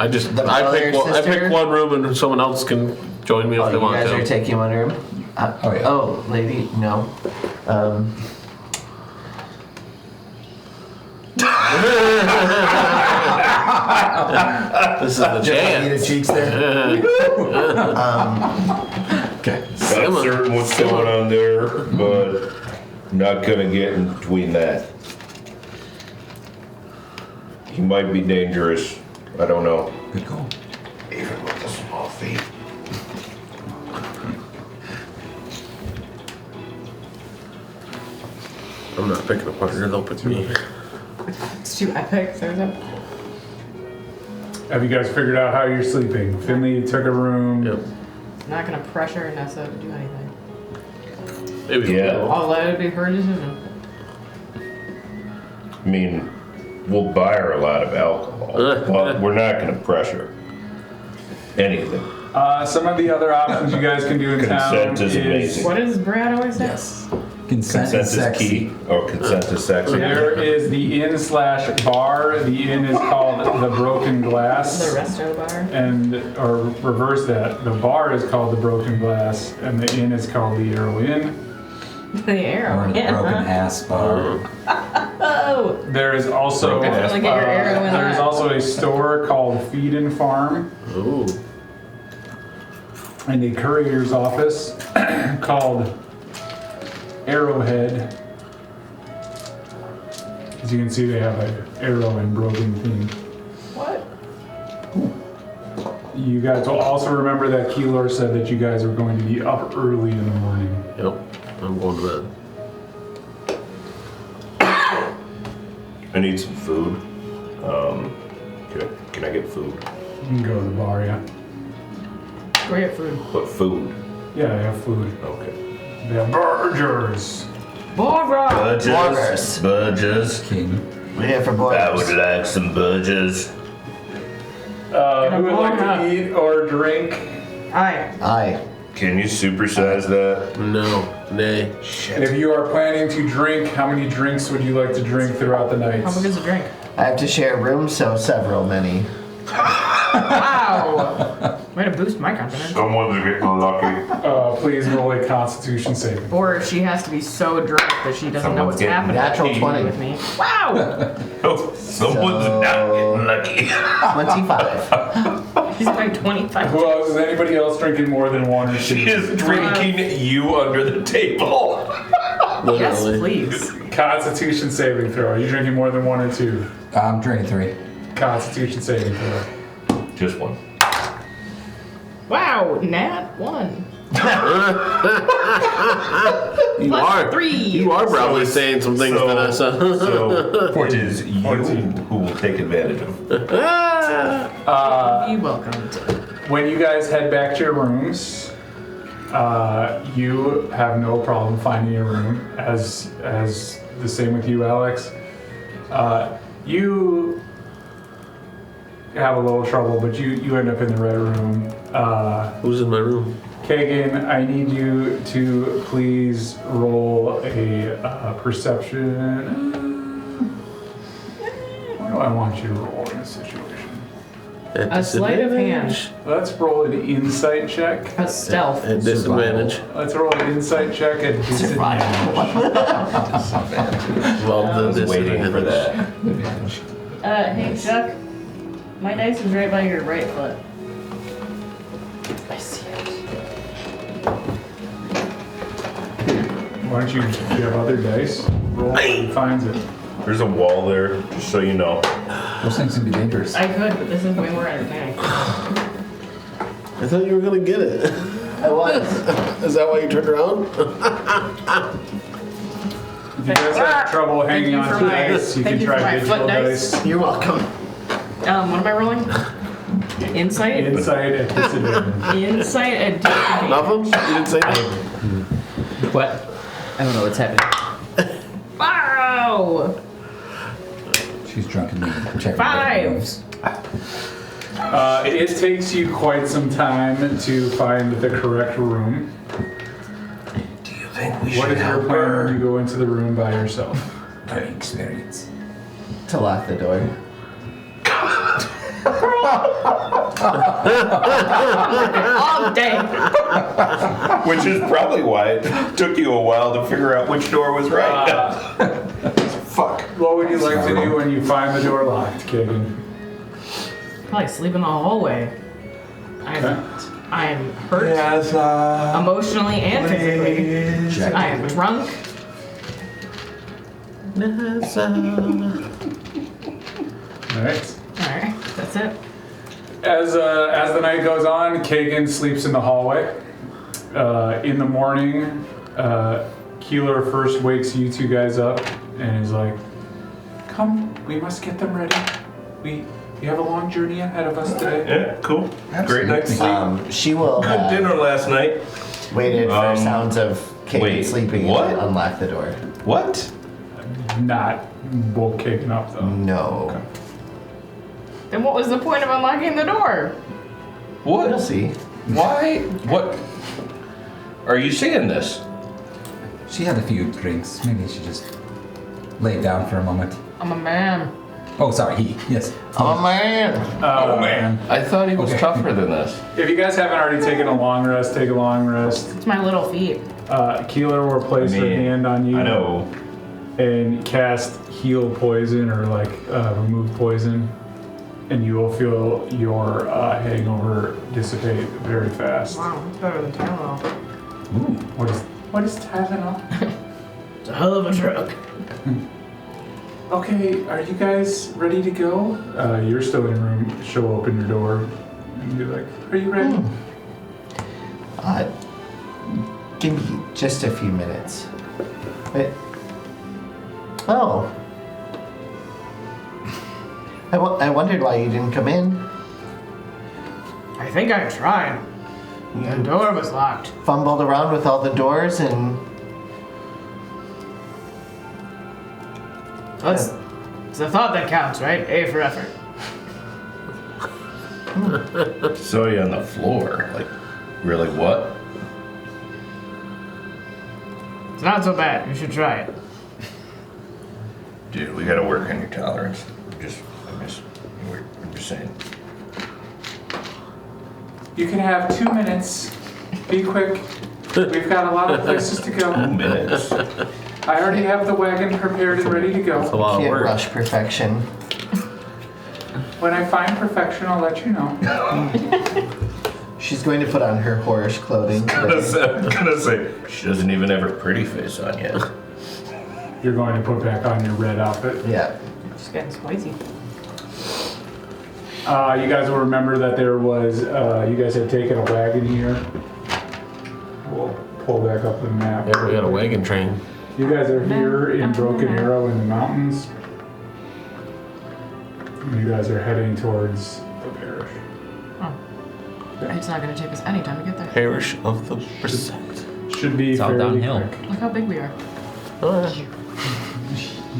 Speaker 6: I pick one room and someone else can join me if they
Speaker 3: You
Speaker 6: want
Speaker 3: guys
Speaker 6: to.
Speaker 3: are taking one room?
Speaker 8: Oh, yeah.
Speaker 3: Oh, lady, no.
Speaker 6: This is the
Speaker 3: Just like
Speaker 6: chance.
Speaker 3: Eat cheeks there.
Speaker 8: Okay.
Speaker 4: Not certain what's going on there, but not gonna get in between that. He might be dangerous. I don't know.
Speaker 8: Good call.
Speaker 4: Even with the small feet.
Speaker 6: I'm not picking a partner, they'll pick me.
Speaker 5: It's too epic. There's a.
Speaker 1: Have you guys figured out how you're sleeping? Finley took a room.
Speaker 6: Yep.
Speaker 5: Not gonna pressure Nessa to do anything.
Speaker 6: Maybe
Speaker 4: Yeah.
Speaker 5: I'll let it be her decision.
Speaker 4: I mean, we'll buy her a lot of alcohol, but we're not gonna pressure anything.
Speaker 1: Some of the other options you guys can do in town
Speaker 4: Consent is
Speaker 1: is
Speaker 4: amazing.
Speaker 5: What does Brad always say?
Speaker 8: Yes. Consent
Speaker 4: Consent
Speaker 8: is
Speaker 4: is
Speaker 8: sexy.
Speaker 4: key. Oh, consent is sexy.
Speaker 1: there is the inn/bar. The inn is called the Broken Glass.
Speaker 5: The resto bar.
Speaker 1: And or reverse that. The bar is called the Broken Glass, and the inn is called the Arrow Inn.
Speaker 5: The arrow.
Speaker 8: Or the broken ass bar.
Speaker 5: Oh.
Speaker 1: There is also
Speaker 5: Definitely get your arrow in
Speaker 1: there's
Speaker 5: that.
Speaker 1: also a store called Feed and Farm,
Speaker 6: Ooh.
Speaker 1: and a courier's office called Arrowhead. As you can see, they have an arrow and broken theme.
Speaker 5: What?
Speaker 1: You guys will also remember that Keylor said that you guys were going to be up early in the morning.
Speaker 6: Yep. I'm going to bed.
Speaker 4: I need some food. Can I get food?
Speaker 1: You can go to the bar, yeah.
Speaker 5: Go get food.
Speaker 4: What food?
Speaker 1: Yeah, they have food.
Speaker 4: Okay.
Speaker 1: They have burgers.
Speaker 5: Barbara!
Speaker 3: Burgers.
Speaker 4: Burgers.
Speaker 8: King.
Speaker 3: We're here for
Speaker 4: I
Speaker 3: boys.
Speaker 4: would like some burgers.
Speaker 1: Who would like
Speaker 5: burger.
Speaker 1: to eat or drink?
Speaker 5: Aye.
Speaker 3: Aye.
Speaker 4: Can you supersize that?
Speaker 6: No. Nay.
Speaker 1: If you are planning to drink, how many drinks would you like to drink throughout the night?
Speaker 5: How big is a drink?
Speaker 3: I have to share a room, so several, many.
Speaker 5: Wow! Way to boost my confidence.
Speaker 4: Someone's getting lucky.
Speaker 1: Please roll a Constitution saving.
Speaker 5: Or she has to be so drunk that she doesn't know
Speaker 4: Someone's
Speaker 5: what's
Speaker 4: getting
Speaker 5: happening
Speaker 3: natural 20.
Speaker 5: with me. Wow!
Speaker 4: Oh, someone's not getting lucky.
Speaker 3: 25.
Speaker 5: She's like 25.
Speaker 1: Who else? Is anybody else drinking more than one or two?
Speaker 4: She is drinking you under the table.
Speaker 5: Yes,
Speaker 6: Literally.
Speaker 5: please.
Speaker 1: Constitution saving throw. Are you drinking more than one or two?
Speaker 8: I'm drinking 3.
Speaker 1: Constitution saving throw.
Speaker 4: Just one.
Speaker 5: Wow, Nat 1.
Speaker 6: You
Speaker 5: Plus
Speaker 6: are
Speaker 5: 3.
Speaker 6: You are probably saying some things, Vanessa.
Speaker 4: So it is you who will take advantage of.
Speaker 5: You're welcome.
Speaker 1: When you guys head back to your rooms, you have no problem finding a room. As the same with you, Alex. You have a little trouble, but you end up in the red room.
Speaker 6: Who's in my room?
Speaker 1: Kagan, I need you to please roll a perception. What do I want you to roll in this situation?
Speaker 6: At
Speaker 5: A sleight of hand.
Speaker 6: disadvantage.
Speaker 1: Let's roll an insight check.
Speaker 5: A stealth.
Speaker 6: At disadvantage.
Speaker 1: Let's roll an insight check at disadvantage.
Speaker 6: Love
Speaker 4: I
Speaker 6: the
Speaker 4: was waiting for
Speaker 6: disadvantage.
Speaker 4: that.
Speaker 5: Hey, Chuck. My dice is right by your right foot. I see it.
Speaker 1: Why don't you have other dice? Roll and finds it.
Speaker 4: There's a wall there, just so you know.
Speaker 8: Those things can be dangerous.
Speaker 5: I could, but this is way more entertaining.
Speaker 6: I thought you were gonna get it.
Speaker 3: I was.
Speaker 6: Is that why you turned around?
Speaker 1: If you guys have trouble hanging
Speaker 5: you
Speaker 1: on
Speaker 5: for
Speaker 1: to
Speaker 5: my-
Speaker 1: dice, you
Speaker 5: thank
Speaker 1: can
Speaker 5: you for
Speaker 1: try
Speaker 5: my
Speaker 1: digital
Speaker 5: foot dice.
Speaker 1: dice.
Speaker 3: You're welcome.
Speaker 5: What am I rolling? Insight?
Speaker 1: Insight at disadvantage.
Speaker 5: Insight at disadvantage.
Speaker 6: Nothing? You didn't say that?
Speaker 2: What? I don't know what's happening.
Speaker 5: Wow!
Speaker 8: She's drunkenly checking
Speaker 5: 5.
Speaker 8: moves.
Speaker 1: It takes you quite some time to find the correct room.
Speaker 4: Do you think we
Speaker 1: What
Speaker 4: should
Speaker 1: is your
Speaker 4: help
Speaker 1: plan when
Speaker 4: her?
Speaker 1: you go into the room by yourself?
Speaker 8: Very experience.
Speaker 3: To lock the door.
Speaker 5: All day.
Speaker 4: Which is probably why it took you a while to figure out which door was right. Fuck.
Speaker 1: What would you like to do when you find the door locked, Kagan?
Speaker 5: Probably sleep in the hallway. I'm hurt emotionally and physically. I am drunk.
Speaker 1: Alright.
Speaker 5: Alright, that's it.
Speaker 1: As the night goes on, Kagan sleeps in the hallway. In the morning, Keeler first wakes you two guys up and is like, "Come, we must get them ready. We have a long journey ahead of us today."
Speaker 4: Yeah, cool. Great night's sleep.
Speaker 9: She will
Speaker 4: Good dinner last night.
Speaker 9: waited for sounds of Kagan
Speaker 4: wait,
Speaker 9: sleeping
Speaker 4: what?
Speaker 9: and unlock the door.
Speaker 4: What?
Speaker 1: Not woke Kagan up though.
Speaker 9: No.
Speaker 1: Okay.
Speaker 5: Then what was the point of unlocking the door?
Speaker 4: What?
Speaker 9: We'll see.
Speaker 4: Why? What? Are you seeing this?
Speaker 8: She had a few drinks. Maybe she just laid down for a moment.
Speaker 5: I'm a man.
Speaker 8: Oh, sorry, he. Yes.
Speaker 9: Oh man.
Speaker 4: Oh man. I thought he was tougher than this.
Speaker 1: If you guys haven't already taken a long rest, take a long rest.
Speaker 5: It's my little feet.
Speaker 1: Keeler will place her hand on you.
Speaker 4: I know.
Speaker 1: And cast heal poison or like remove poison. And you will feel your hangover dissipate very fast.
Speaker 5: Wow, that's better than Tylenol.
Speaker 1: Ooh, what is Tylenol?
Speaker 5: It's a hell of a drug.
Speaker 1: Okay, are you guys ready to go? You're still in your room. She'll open your door and be like, "Are you ready?"
Speaker 9: Give me just a few minutes. Wait. Oh. I wondered why you didn't come in.
Speaker 5: I think I tried. The door was locked.
Speaker 9: Fumbled around with all the doors and...
Speaker 5: It's the thought that counts, right? A for effort.
Speaker 4: Saw you on the floor. Like, really what?
Speaker 5: It's not so bad. You should try it.
Speaker 4: Dude, we gotta work on your tolerance. I'm just saying.
Speaker 1: You can have 2 minutes. Be quick. We've got a lot of places to go.
Speaker 4: 2 minutes.
Speaker 1: I already have the wagon prepared and ready to
Speaker 6: It's a
Speaker 1: go.
Speaker 6: lot of
Speaker 9: Can't
Speaker 6: work.
Speaker 9: rush perfection.
Speaker 1: When I find perfection, I'll let you know.
Speaker 9: She's going to put on her whorish clothing
Speaker 4: I'm
Speaker 9: today.
Speaker 4: gonna say, she doesn't even have her pretty face on yet.
Speaker 1: You're going to put back on your red outfit.
Speaker 9: Yeah.
Speaker 5: It's getting spicy.
Speaker 1: You guys will remember that there was, you guys had taken a wagon here. We'll pull back up the map.
Speaker 6: Yeah, we got a wagon train.
Speaker 1: You guys are here in Broken Arrow in the mountains. And you guys are heading towards the parish.
Speaker 5: Oh. It's not going to take us any time to get there.
Speaker 6: Parish of the Percent.
Speaker 1: Should be
Speaker 2: It's all
Speaker 1: fairly
Speaker 2: downhill.
Speaker 1: quick.
Speaker 5: Look how big we are.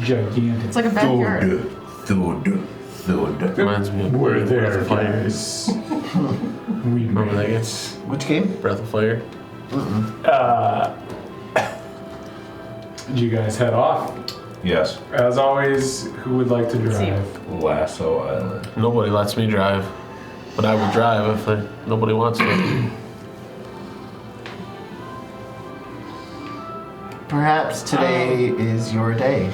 Speaker 1: Gigantic.
Speaker 5: It's like a backyard.
Speaker 4: Thud.
Speaker 6: Reminds me of
Speaker 1: We're
Speaker 6: Breath
Speaker 1: there,
Speaker 6: of Fire.
Speaker 1: guys. We
Speaker 6: Remember that
Speaker 1: made
Speaker 6: game?
Speaker 1: it.
Speaker 9: Which game?
Speaker 6: Breath of Fire.
Speaker 1: Did you guys head off?
Speaker 4: Yes.
Speaker 1: As always, who would like to
Speaker 5: See.
Speaker 1: drive?
Speaker 4: Lasso Island.
Speaker 6: Nobody lets me drive. But I would drive if nobody wants to.
Speaker 9: Perhaps today is your day.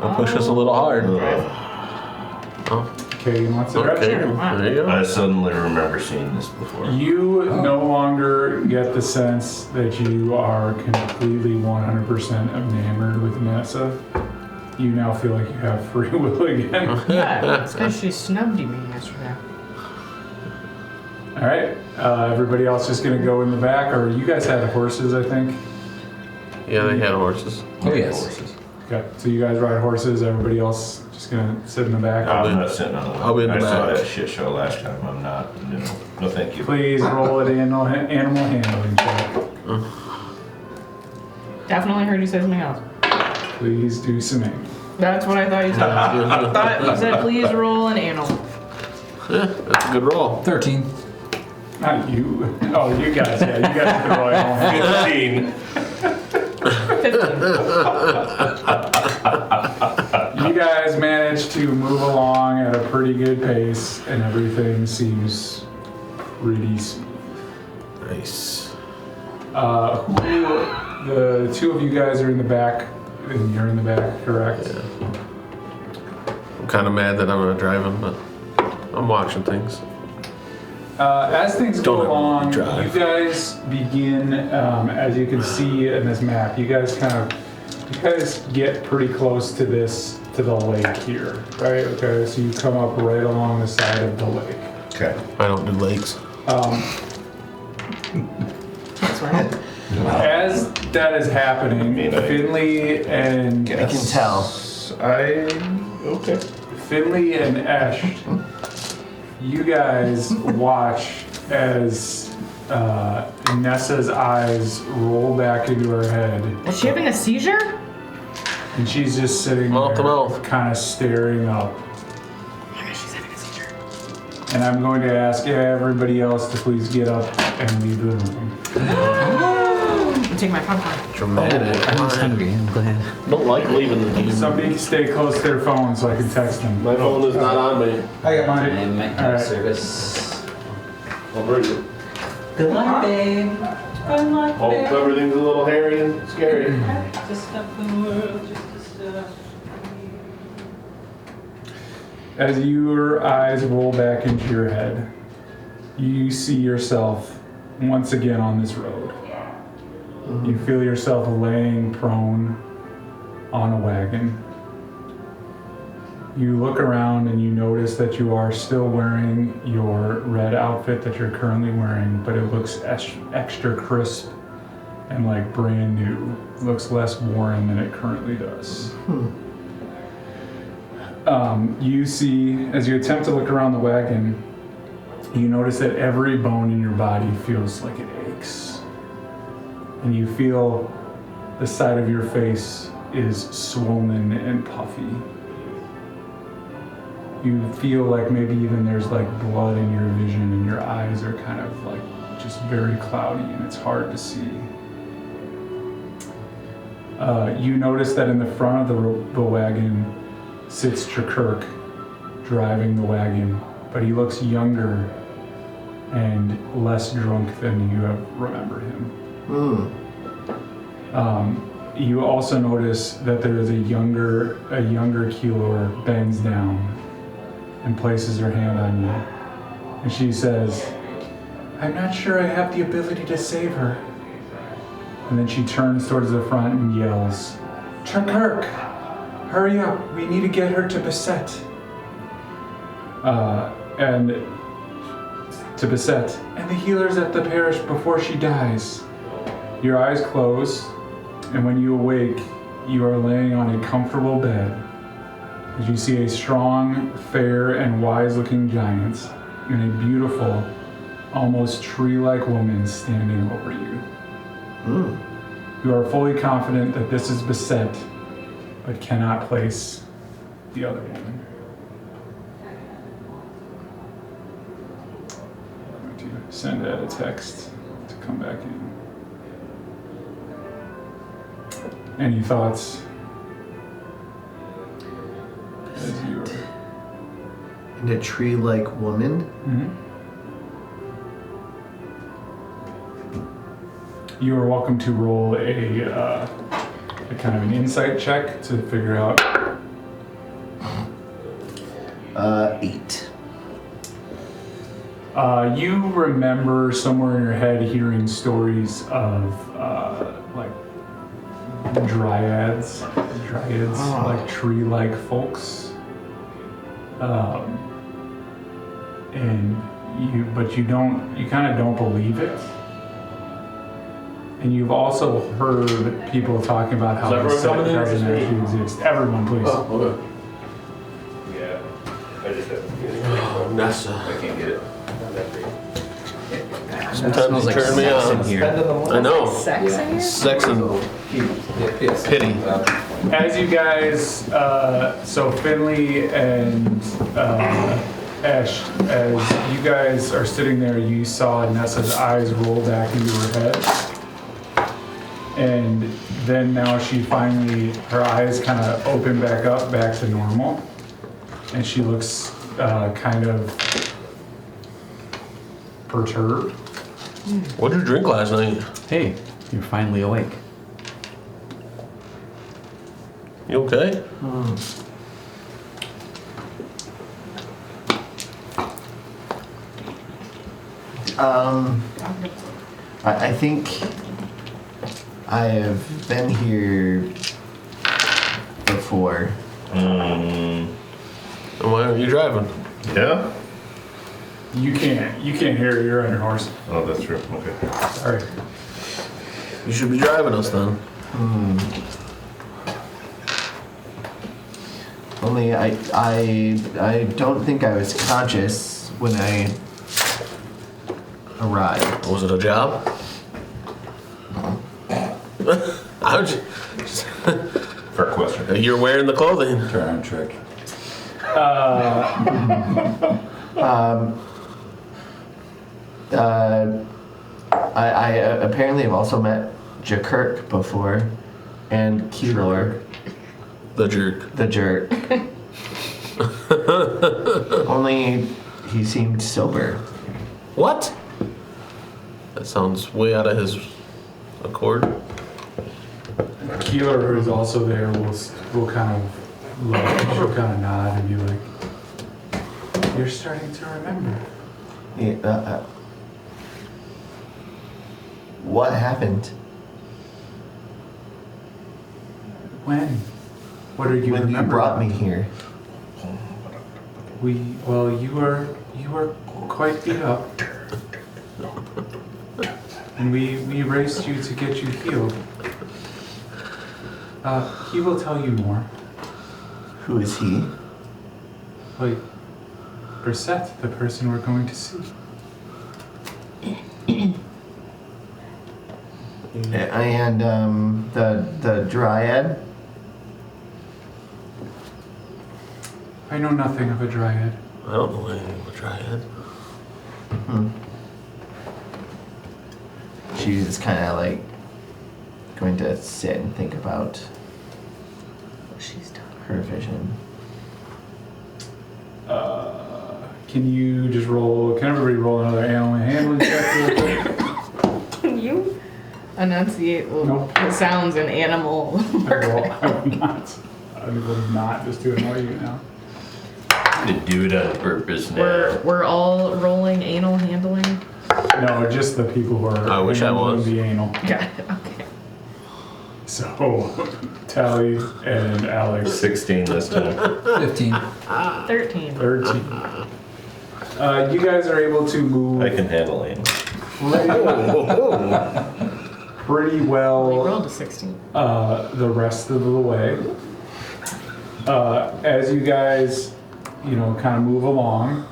Speaker 6: I'll push us a little hard. Oh,
Speaker 1: Okay, wants to drive?
Speaker 6: okay. There you go.
Speaker 4: I suddenly remember seeing this before.
Speaker 1: You no longer get the sense that you are completely 100% enamored with Nessa. You now feel like you have free will again.
Speaker 5: Yeah, it's because she snubbed me yesterday.
Speaker 1: All right, everybody else just gonna go in the back, or you guys had horses, I think.
Speaker 6: Yeah, they had horses.
Speaker 8: Oh, yes.
Speaker 1: Okay, so you guys ride horses. Everybody else just gonna sit in the back.
Speaker 4: I'm not sitting on the
Speaker 6: I'll be in the
Speaker 4: I saw
Speaker 6: back.
Speaker 4: that shit show last time. I'm not. No thank you.
Speaker 1: Please roll an animal handling check.
Speaker 5: Definitely heard you say something else.
Speaker 1: Please do some aim.
Speaker 5: That's what I thought you said. I thought you said please roll an animal.
Speaker 6: Yeah, that's a good roll.
Speaker 8: 13.
Speaker 1: Not you. Oh, you guys. Yeah, you guys can roll animal.
Speaker 5: 15.
Speaker 1: You guys managed to move along at a pretty good pace, and everything seems pretty smooth.
Speaker 6: Nice.
Speaker 1: The two of you guys are in the back, and you're in the back, correct?
Speaker 6: Yeah. I'm kind of mad that I'm not driving, but I'm watching things.
Speaker 1: As things go
Speaker 6: Don't
Speaker 1: along,
Speaker 6: drive.
Speaker 1: you guys begin, as you can see in this map, you guys get pretty close to the lake here, right? Okay, so you come up right along the side of the lake.
Speaker 4: Okay.
Speaker 6: I don't do lakes.
Speaker 5: That's right.
Speaker 1: As that is happening, Finley and
Speaker 3: I can tell.
Speaker 1: Okay. Finley and Ash, you guys watch as Nessa's eyes roll back into her head,
Speaker 5: Is she having a seizure?
Speaker 1: and she's just sitting
Speaker 6: Mouth to
Speaker 1: there,
Speaker 6: mouth.
Speaker 1: kind of staring up.
Speaker 5: Maybe she's having a seizure.
Speaker 1: And I'm going to ask everybody else to please get up and leave the room.
Speaker 5: I'm taking my popcorn.
Speaker 6: Dramatic.
Speaker 2: I was hungry. I'm glad.
Speaker 6: Don't like leaving the game.
Speaker 1: Somebody stay close to their phone so I can text them.
Speaker 6: My phone is not on me.
Speaker 3: I got mine.
Speaker 2: I might
Speaker 1: All
Speaker 2: have
Speaker 1: right.
Speaker 2: service.
Speaker 6: I'll bring it.
Speaker 2: Good luck, babe. Good luck,
Speaker 6: Oh, everything's a little hairy and scary.
Speaker 2: Just up the world, just
Speaker 1: As your eyes roll back into your head, you see yourself once again on this road. You feel yourself laying prone on a wagon. You look around and you notice that you are still wearing your red outfit that you're currently wearing, but it looks extra crisp and like brand new. It looks less worn than it currently does. You see, as you attempt to look around the wagon, you notice that every bone in your body feels like it aches. And you feel the side of your face is swollen and puffy. You feel like maybe even there's like blood in your vision and your eyes are kind of like just very cloudy and it's hard to see. You notice that in the front of the wagon sits Trakirk driving the wagon, but he looks younger and less drunk than you have remembered him. You also notice that there is a younger Keylor bends down and places her hand on you. And she says, "I'm not sure I have the ability to save her." And then she turns towards the front and yells, "Trakirk, hurry up, we need to get her to Beset." And the healer's at the parish before she dies. Your eyes close, and when you awake, you are laying on a comfortable bed as you see a strong, fair, and wise-looking giant and a beautiful, almost tree-like woman standing over you. You are fully confident that this is Beset, but cannot place the other woman. I'm going to send out a text to come back in. Any thoughts? As you are.
Speaker 3: And a tree-like woman.
Speaker 1: You are welcome to roll a kind of an insight check to figure out.
Speaker 3: 8.
Speaker 1: You remember somewhere in your head hearing stories of like dryads, like tree-like folks. But you kind of don't believe it. And you've also heard people talking about how
Speaker 6: Is
Speaker 1: Beset
Speaker 6: everyone coming in or
Speaker 1: doesn't
Speaker 6: just me?
Speaker 1: actually exist. Everyone, please.
Speaker 6: Oh, okay.
Speaker 7: Yeah, I just have to get it.
Speaker 6: Oh, Nessa.
Speaker 7: I can't get it.
Speaker 6: Sometimes you turn me on. I know.
Speaker 5: Sex in here?
Speaker 6: Sex and
Speaker 8: Yes.
Speaker 6: pity.
Speaker 1: As you guys, so Finley and Ash, as you guys are sitting there, you saw Nessa's eyes roll back into her head. And then now she finally, her eyes kind of open back up, back to normal. and she looks kind of perturbed.
Speaker 6: What did you drink last night?
Speaker 2: Hey, you're finally awake.
Speaker 6: You okay?
Speaker 3: I think I have been here before.
Speaker 6: And why aren't you driving?
Speaker 4: Yeah?
Speaker 1: You can't hear her, you're on your horse.
Speaker 4: Oh, that's true. Okay.
Speaker 1: Sorry.
Speaker 6: You should be driving us then.
Speaker 3: Only I don't think I was conscious when I arrived.
Speaker 6: Was it a job? I'm just,
Speaker 4: Fair question.
Speaker 6: you're wearing the clothing.
Speaker 8: Turn trick.
Speaker 3: I apparently have also met Jakirk before, and Keylor,
Speaker 6: The jerk.
Speaker 3: the jerk. Only he seemed sober.
Speaker 6: What? That sounds way out of his accord.
Speaker 1: Keeler, who's also there, will kind of look, she'll kind of nod and be like, you're starting to remember.
Speaker 3: Yeah, what happened
Speaker 1: When? What are you
Speaker 3: when you
Speaker 1: remembering?
Speaker 3: brought me here?
Speaker 1: You were quite beat up. And we raced you to get you healed. He will tell you more.
Speaker 3: Who is he?
Speaker 1: Like, Gr8, the person we're going to see.
Speaker 3: And the dryad.
Speaker 1: I know nothing of a dryad.
Speaker 6: I don't know anything about Dryad.
Speaker 3: She's just kind of like going to sit and think about
Speaker 5: What she's done.
Speaker 3: her vision.
Speaker 1: Can you just roll? Can everybody roll another animal handling check real quick?
Speaker 5: Can you enunciate
Speaker 1: Nope.
Speaker 5: the sounds in animal?
Speaker 1: I will not. I will not just to annoy you now.
Speaker 7: To do it on purpose now.
Speaker 5: We're all rolling anal handling.
Speaker 1: No, just the people who are
Speaker 6: I wish I
Speaker 1: handling
Speaker 6: was.
Speaker 1: the anal.
Speaker 5: Got it. Okay.
Speaker 1: So, Tally and Alex,
Speaker 4: 16 this time.
Speaker 8: 15.
Speaker 5: 13.
Speaker 1: 13. You guys are able to move
Speaker 4: I can handle it.
Speaker 1: pretty
Speaker 5: We
Speaker 1: well
Speaker 5: rolled a 16.
Speaker 1: the rest of the way. As you guys, kind of move along,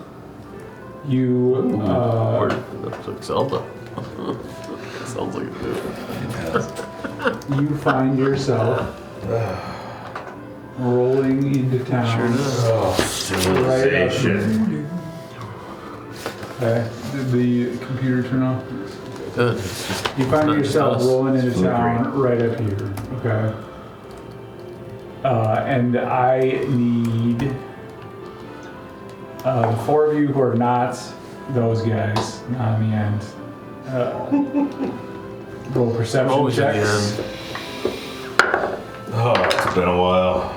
Speaker 1: you
Speaker 6: That's like Zelda. Sounds like a dude.
Speaker 1: you find yourself rolling into town.
Speaker 7: Civilization.
Speaker 1: Okay. Did the computer turn off?
Speaker 6: Good. It's just
Speaker 1: You find
Speaker 6: not
Speaker 1: yourself
Speaker 6: just us.
Speaker 1: rolling into
Speaker 7: Blue
Speaker 1: town right up here. Okay. And I need the four of you who are not those guys, not on the end. Roll perception
Speaker 6: Always at the
Speaker 1: checks.
Speaker 6: end.
Speaker 4: Oh, it's been a while.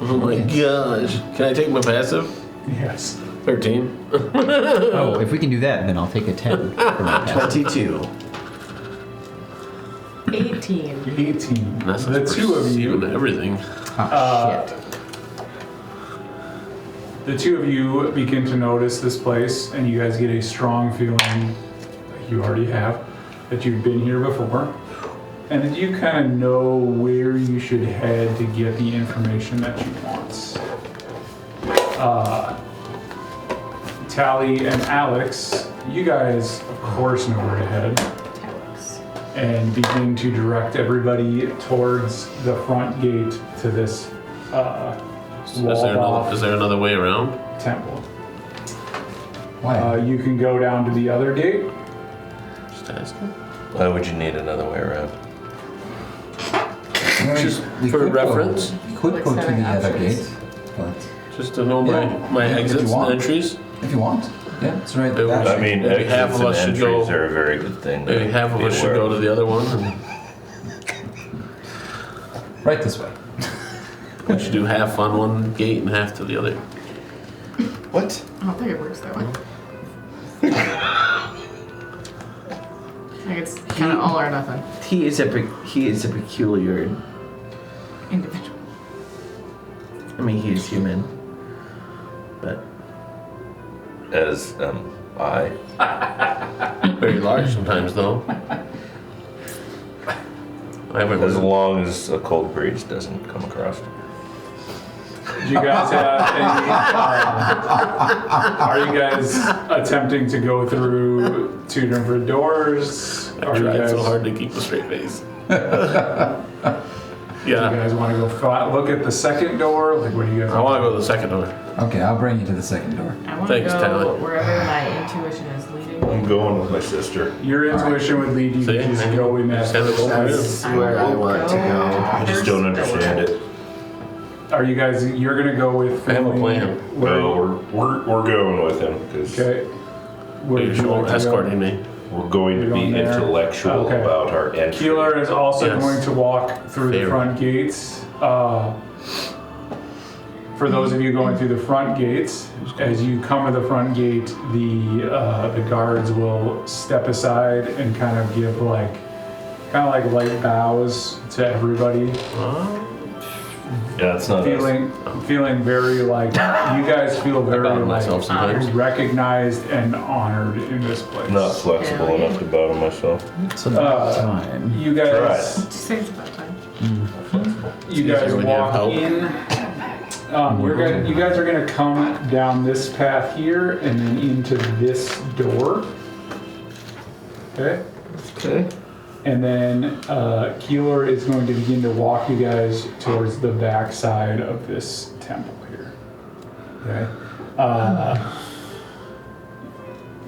Speaker 6: Oh my gosh. Can I take my passive?
Speaker 1: Yes.
Speaker 6: 13.
Speaker 2: Oh, if we can do that, then I'll take a 10 for my pass.
Speaker 3: 22.
Speaker 5: 18.
Speaker 1: 18.
Speaker 6: That's
Speaker 1: The two of
Speaker 6: even
Speaker 1: you.
Speaker 6: everything.
Speaker 2: Oh, shit.
Speaker 1: The two of you begin to notice this place, and you guys get a strong feeling, like you already have, that you've been here before, and that you kind of know where you should head to get the information that you want. Tally and Alex, you guys, of course, know where to head,
Speaker 5: Alex.
Speaker 1: and begin to direct everybody towards the front gate to this walled-off
Speaker 6: Is there another way around?
Speaker 1: temple.
Speaker 8: Why?
Speaker 1: You can go down to the other gate.
Speaker 6: Just asking.
Speaker 4: Why would you need another way around?
Speaker 8: I mean,
Speaker 6: just
Speaker 8: we
Speaker 6: for
Speaker 8: could
Speaker 6: reference.
Speaker 8: We could
Speaker 5: Like
Speaker 8: go to
Speaker 5: setting
Speaker 8: the other
Speaker 5: options.
Speaker 8: gate, but
Speaker 6: Just to know my
Speaker 8: if
Speaker 6: exits
Speaker 8: you
Speaker 6: and
Speaker 8: want.
Speaker 6: entries.
Speaker 8: If you want. Yeah, it's right.
Speaker 6: Maybe
Speaker 8: That
Speaker 4: I mean,
Speaker 6: Maybe half
Speaker 4: exits
Speaker 6: of
Speaker 4: and
Speaker 6: us should
Speaker 4: entries
Speaker 6: go-
Speaker 4: are a very good thing.
Speaker 6: Maybe half of us should go to the other one, and
Speaker 8: right this way.
Speaker 6: we should do half on one gate and half to the other.
Speaker 3: What?
Speaker 5: I don't think it works that way. Like it's kind of all or nothing.
Speaker 9: He is a peculiar.
Speaker 5: Individual.
Speaker 9: I mean, he is human, but
Speaker 4: As I.
Speaker 6: Very large sometimes, though. I haven't
Speaker 4: As long as a cold breeze doesn't come across.
Speaker 1: Do you guys have any? Are you guys attempting to go through 2 different doors?
Speaker 6: I
Speaker 1: Are you
Speaker 6: tried
Speaker 1: guys?
Speaker 6: so hard to keep a straight face.
Speaker 1: Do you
Speaker 6: Yeah,
Speaker 1: guys want to go look at the second door? Like, what do you guys?
Speaker 6: I want to go to the second door.
Speaker 8: Okay, I'll bring you to the second door.
Speaker 5: I want to
Speaker 6: Thanks,
Speaker 5: go
Speaker 6: Tyler.
Speaker 5: wherever my intuition is leading me.
Speaker 4: I'm going with my sister.
Speaker 1: Your intuition would lead you
Speaker 6: See?
Speaker 1: to just go in that.
Speaker 6: Just have to go for it.
Speaker 3: That's where I want to go.
Speaker 4: I just don't understand it.
Speaker 1: Are you guys? You're gonna go with.
Speaker 6: I have a
Speaker 1: Finley?
Speaker 6: plan.
Speaker 4: Well, we're going with him because
Speaker 1: Okay. Where
Speaker 6: You're
Speaker 1: would you like to go?
Speaker 6: escorting me.
Speaker 4: we're going to
Speaker 1: You're
Speaker 4: be
Speaker 1: going there?
Speaker 4: intellectual
Speaker 1: Okay.
Speaker 4: about our entry.
Speaker 1: Keeler is also
Speaker 6: Yes.
Speaker 1: going to walk through the
Speaker 6: Favorite.
Speaker 1: front gates. For those of you going through the front gates, as you come to the front gate, the guards will step aside and kind of give like light bows to everybody,
Speaker 4: Yeah, it's not us.
Speaker 1: feeling very like you guys feel very
Speaker 6: bow to
Speaker 1: like
Speaker 6: myself sometimes.
Speaker 1: recognized and honored in this place.
Speaker 4: Not flexible
Speaker 5: Yeah.
Speaker 4: enough to bow to myself.
Speaker 2: So that's time.
Speaker 1: You guys.
Speaker 5: Just say it's about time.
Speaker 1: You guys
Speaker 6: easier when you have
Speaker 1: walk
Speaker 6: help.
Speaker 1: in. You guys are gonna come down this path here and then into this door. Okay.
Speaker 9: okay.
Speaker 1: And then Keeler is going to begin to walk you guys towards the back side of this temple here. Okay.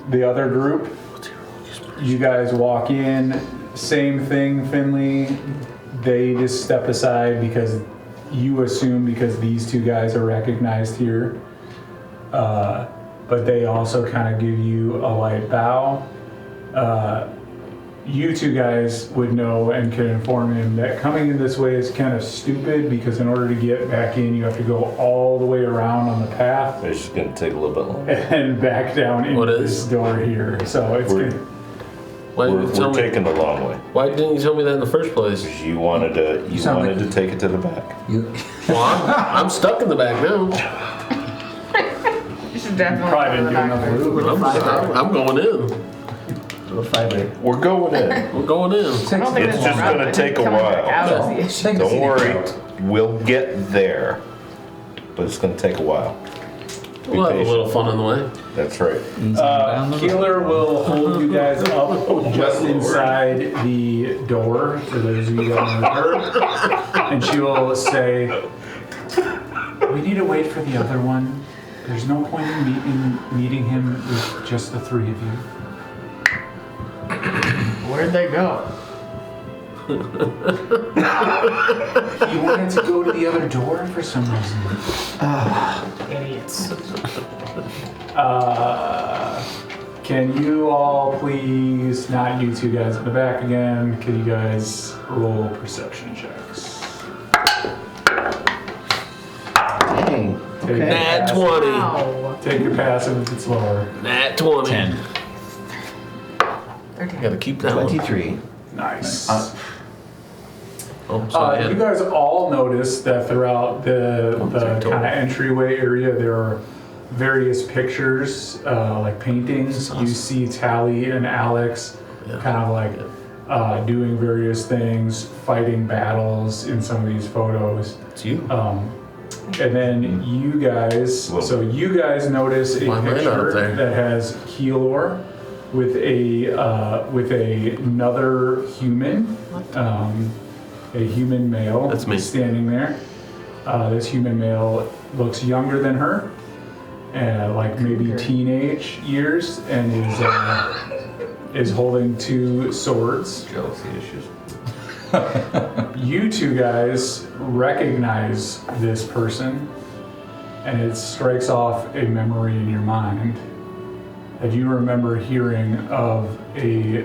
Speaker 1: The other group, you guys walk in. Same thing, Finley. They just step aside because you assume because these 2 guys are recognized here. But they also kind of give you a light bow. You 2 guys would know and can inform him that coming in this way is kind of stupid because in order to get back in, you have to go all the way around on the path
Speaker 4: It's just going to take a little bit longer.
Speaker 1: and back down into
Speaker 6: What is?
Speaker 1: this door here. So it's
Speaker 4: We're-
Speaker 1: gonna,
Speaker 6: Why didn't
Speaker 4: We're
Speaker 6: you tell me?
Speaker 4: taking the long way.
Speaker 6: Why didn't you tell me that in the first place?
Speaker 4: You wanted to. You
Speaker 8: sound
Speaker 4: wanted
Speaker 8: like-
Speaker 4: to take it to the back.
Speaker 8: You,
Speaker 6: Well, I'm stuck in the back now.
Speaker 5: You should definitely
Speaker 1: probably
Speaker 5: go to
Speaker 1: didn't
Speaker 5: the
Speaker 1: do
Speaker 5: back
Speaker 1: enough
Speaker 5: first.
Speaker 1: room.
Speaker 6: I'm going in.
Speaker 9: Little fiber.
Speaker 4: We're going in.
Speaker 6: We're going in.
Speaker 5: I don't think
Speaker 4: It's
Speaker 5: that's
Speaker 4: just
Speaker 5: wrong.
Speaker 4: gonna
Speaker 5: I think
Speaker 4: take a
Speaker 5: coming back
Speaker 4: while.
Speaker 5: out is the issue.
Speaker 8: take a
Speaker 4: Don't
Speaker 8: seat.
Speaker 4: worry. We'll get there. But it's going to take a while. Be
Speaker 6: We'll have a little
Speaker 4: patient.
Speaker 6: fun on the way.
Speaker 4: That's right.
Speaker 2: Easy down the road.
Speaker 1: Keeler will hold you guys up just inside the door for those of you that aren't her. And she will say, "We need to wait for the other one. There's no point in meeting him with just the 3 of you."
Speaker 5: Where'd they go?
Speaker 1: He wanted to go to the other door for some reason.
Speaker 5: Idiots.
Speaker 1: Can you all please, not you 2 guys in the back again, can you guys roll perception checks?
Speaker 9: Dang.
Speaker 1: Take
Speaker 9: Okay.
Speaker 1: your
Speaker 6: Nat
Speaker 1: passive-
Speaker 6: 20.
Speaker 5: Ow.
Speaker 1: Take your passive if it's lower.
Speaker 6: Nat 20.
Speaker 2: 10.
Speaker 5: 13.
Speaker 6: Gotta keep that one.
Speaker 9: 23.
Speaker 1: Nice.
Speaker 6: Oh, sorry.
Speaker 1: You guys all notice that throughout the kind of entryway area, there are various pictures, like paintings. You see Tally and Alex kind of like doing various things, fighting battles in some of these photos.
Speaker 6: It's you.
Speaker 1: And then you guys, so you guys notice a
Speaker 6: Why am I not
Speaker 1: picture
Speaker 6: up there?
Speaker 1: that has Keylor with another human, a human male
Speaker 6: That's me.
Speaker 1: standing there. This human male looks younger than her, like maybe teenage years, and is holding 2 swords.
Speaker 4: Jealousy issues.
Speaker 1: You 2 guys recognize this person and it strikes off a memory in your mind that you remember hearing of a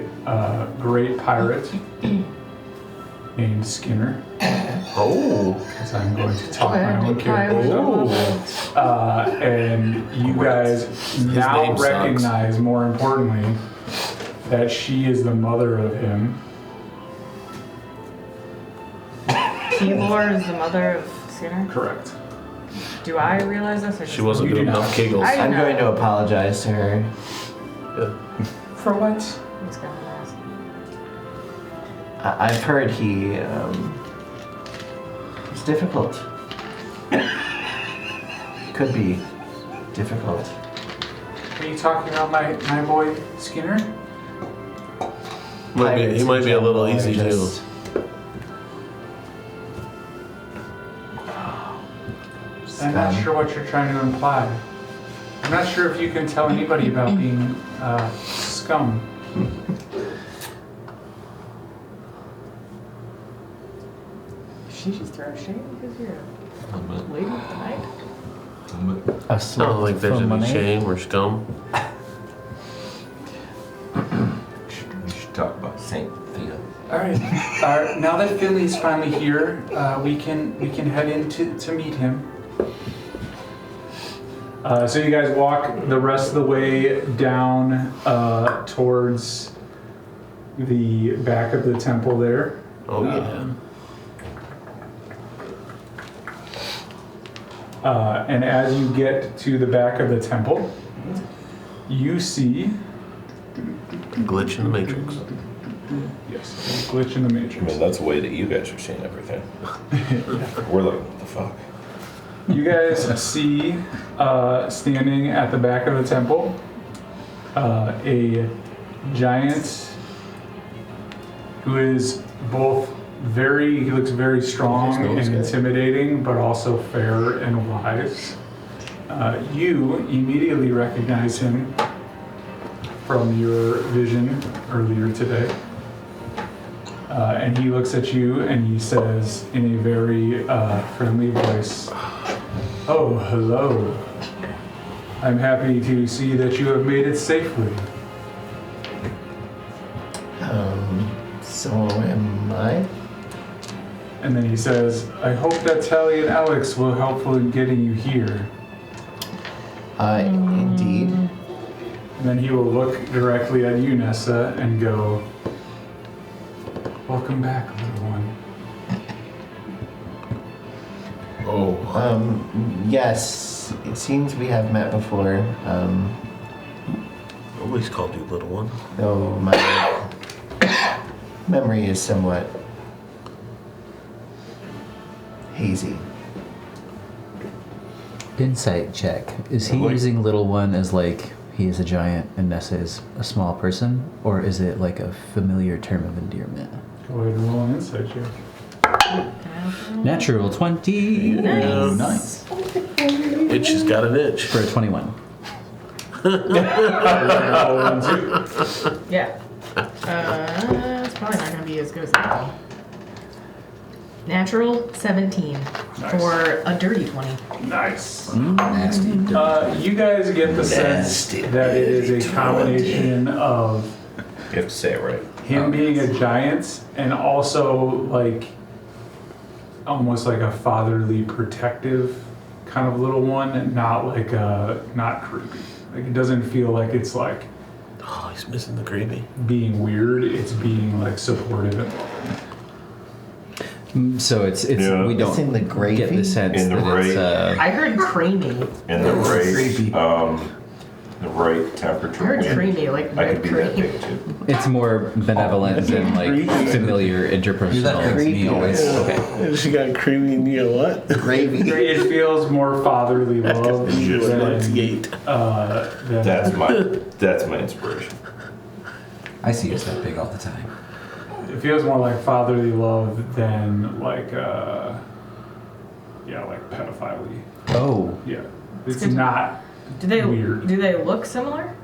Speaker 1: great pirate named Skinner.
Speaker 6: Oh.
Speaker 1: Because I'm going to talk my own
Speaker 5: Okay,
Speaker 1: character. And you guys now
Speaker 6: name sucks.
Speaker 1: recognize, more importantly, that she is the mother of him.
Speaker 5: Keylor is the mother of Skinner?
Speaker 1: Correct.
Speaker 5: Do I realize this? Or
Speaker 6: She wasn't
Speaker 1: You
Speaker 6: good
Speaker 1: do
Speaker 6: enough
Speaker 1: not.
Speaker 6: giggles.
Speaker 5: I-
Speaker 3: I'm going to apologize to her.
Speaker 1: For what?
Speaker 5: He's got an ass.
Speaker 3: I've heard he it's difficult. Could be difficult.
Speaker 1: Are you talking about my boy Skinner?
Speaker 6: He might be a little easy too.
Speaker 1: I'm not sure what you're trying to imply. I'm not sure if you can tell anybody about being scum.
Speaker 5: She just throw shade because you're a lady of the night?
Speaker 3: A
Speaker 6: I don't like vision and shame or scum.
Speaker 4: We should talk about Saint Thea.
Speaker 1: All right. Now that Finley's finally here, we can head in to meet him. So you guys walk the rest of the way down towards the back of the temple there.
Speaker 6: Oh yeah.
Speaker 1: And as you get to the back of the temple, you see...
Speaker 6: Glitch in the Matrix.
Speaker 1: Yes, glitch in the
Speaker 4: I
Speaker 1: Matrix.
Speaker 4: mean, that's the way that you guys are seeing everything. We're like, what the fuck?
Speaker 1: You guys see standing at the back of the temple a giant who is both he looks very strong and intimidating, but also fair and wise. You immediately recognize him from your vision earlier today. And he looks at you and he says in a very friendly voice, "Oh, hello. I'm happy to see that you have made it safely."
Speaker 3: So am I?
Speaker 1: And then he says, "I hope that Tally and Alex will help in getting you here."
Speaker 3: Indeed.
Speaker 1: And then he will look directly at you, Nessa, and go, "Welcome back, little one."
Speaker 6: Oh.
Speaker 3: Yes. It seems we have met before.
Speaker 6: Always called you little one.
Speaker 3: Though my memory is somewhat hazy.
Speaker 2: Insight check. Is he using little one as like he is a giant and Nessa is a small person? Or is it like a familiar term of endearment?
Speaker 1: Go ahead and roll an insight check.
Speaker 2: Natural 20.
Speaker 5: Nice.
Speaker 6: Itch has got an itch.
Speaker 2: For a 21.
Speaker 5: Yeah. It's probably not going to be as good as that though. Natural 17
Speaker 1: Nice.
Speaker 5: for a dirty 20.
Speaker 1: Nice.
Speaker 8: Nasty.
Speaker 1: You guys get the sense that it is a combination of
Speaker 4: You have to say it right.
Speaker 1: him being a giant and also like almost like a fatherly protective kind of little one, and not like not creepy. Like it doesn't feel like it's like
Speaker 6: Oh, he's missing the creepy.
Speaker 1: being weird, it's being like supportive and loving.
Speaker 2: So it's
Speaker 4: Yeah.
Speaker 2: we
Speaker 3: It's in
Speaker 2: don't
Speaker 3: the gravy?
Speaker 2: get the sense
Speaker 4: In the
Speaker 2: that it's
Speaker 5: I heard creamy.
Speaker 4: And the
Speaker 3: creepy.
Speaker 4: right
Speaker 5: I
Speaker 4: temperature.
Speaker 5: heard
Speaker 4: wind.
Speaker 5: creamy, like
Speaker 4: I could
Speaker 5: red
Speaker 4: be that
Speaker 5: cream.
Speaker 4: big too.
Speaker 2: it's more benevolent than like familiar interpersonal.
Speaker 3: creepy.
Speaker 2: always. Okay.
Speaker 6: She got creamy in your what?
Speaker 3: Gravy.
Speaker 1: It feels more fatherly love
Speaker 6: Just
Speaker 1: than,
Speaker 6: enunciate.
Speaker 1: than
Speaker 4: That's my inspiration.
Speaker 8: I see us that big all the time.
Speaker 1: it feels more like fatherly love than like like pedophilia.
Speaker 2: Oh.
Speaker 1: Yeah. It's
Speaker 5: good.
Speaker 1: not
Speaker 5: Do they
Speaker 1: weird.
Speaker 5: Do they look similar?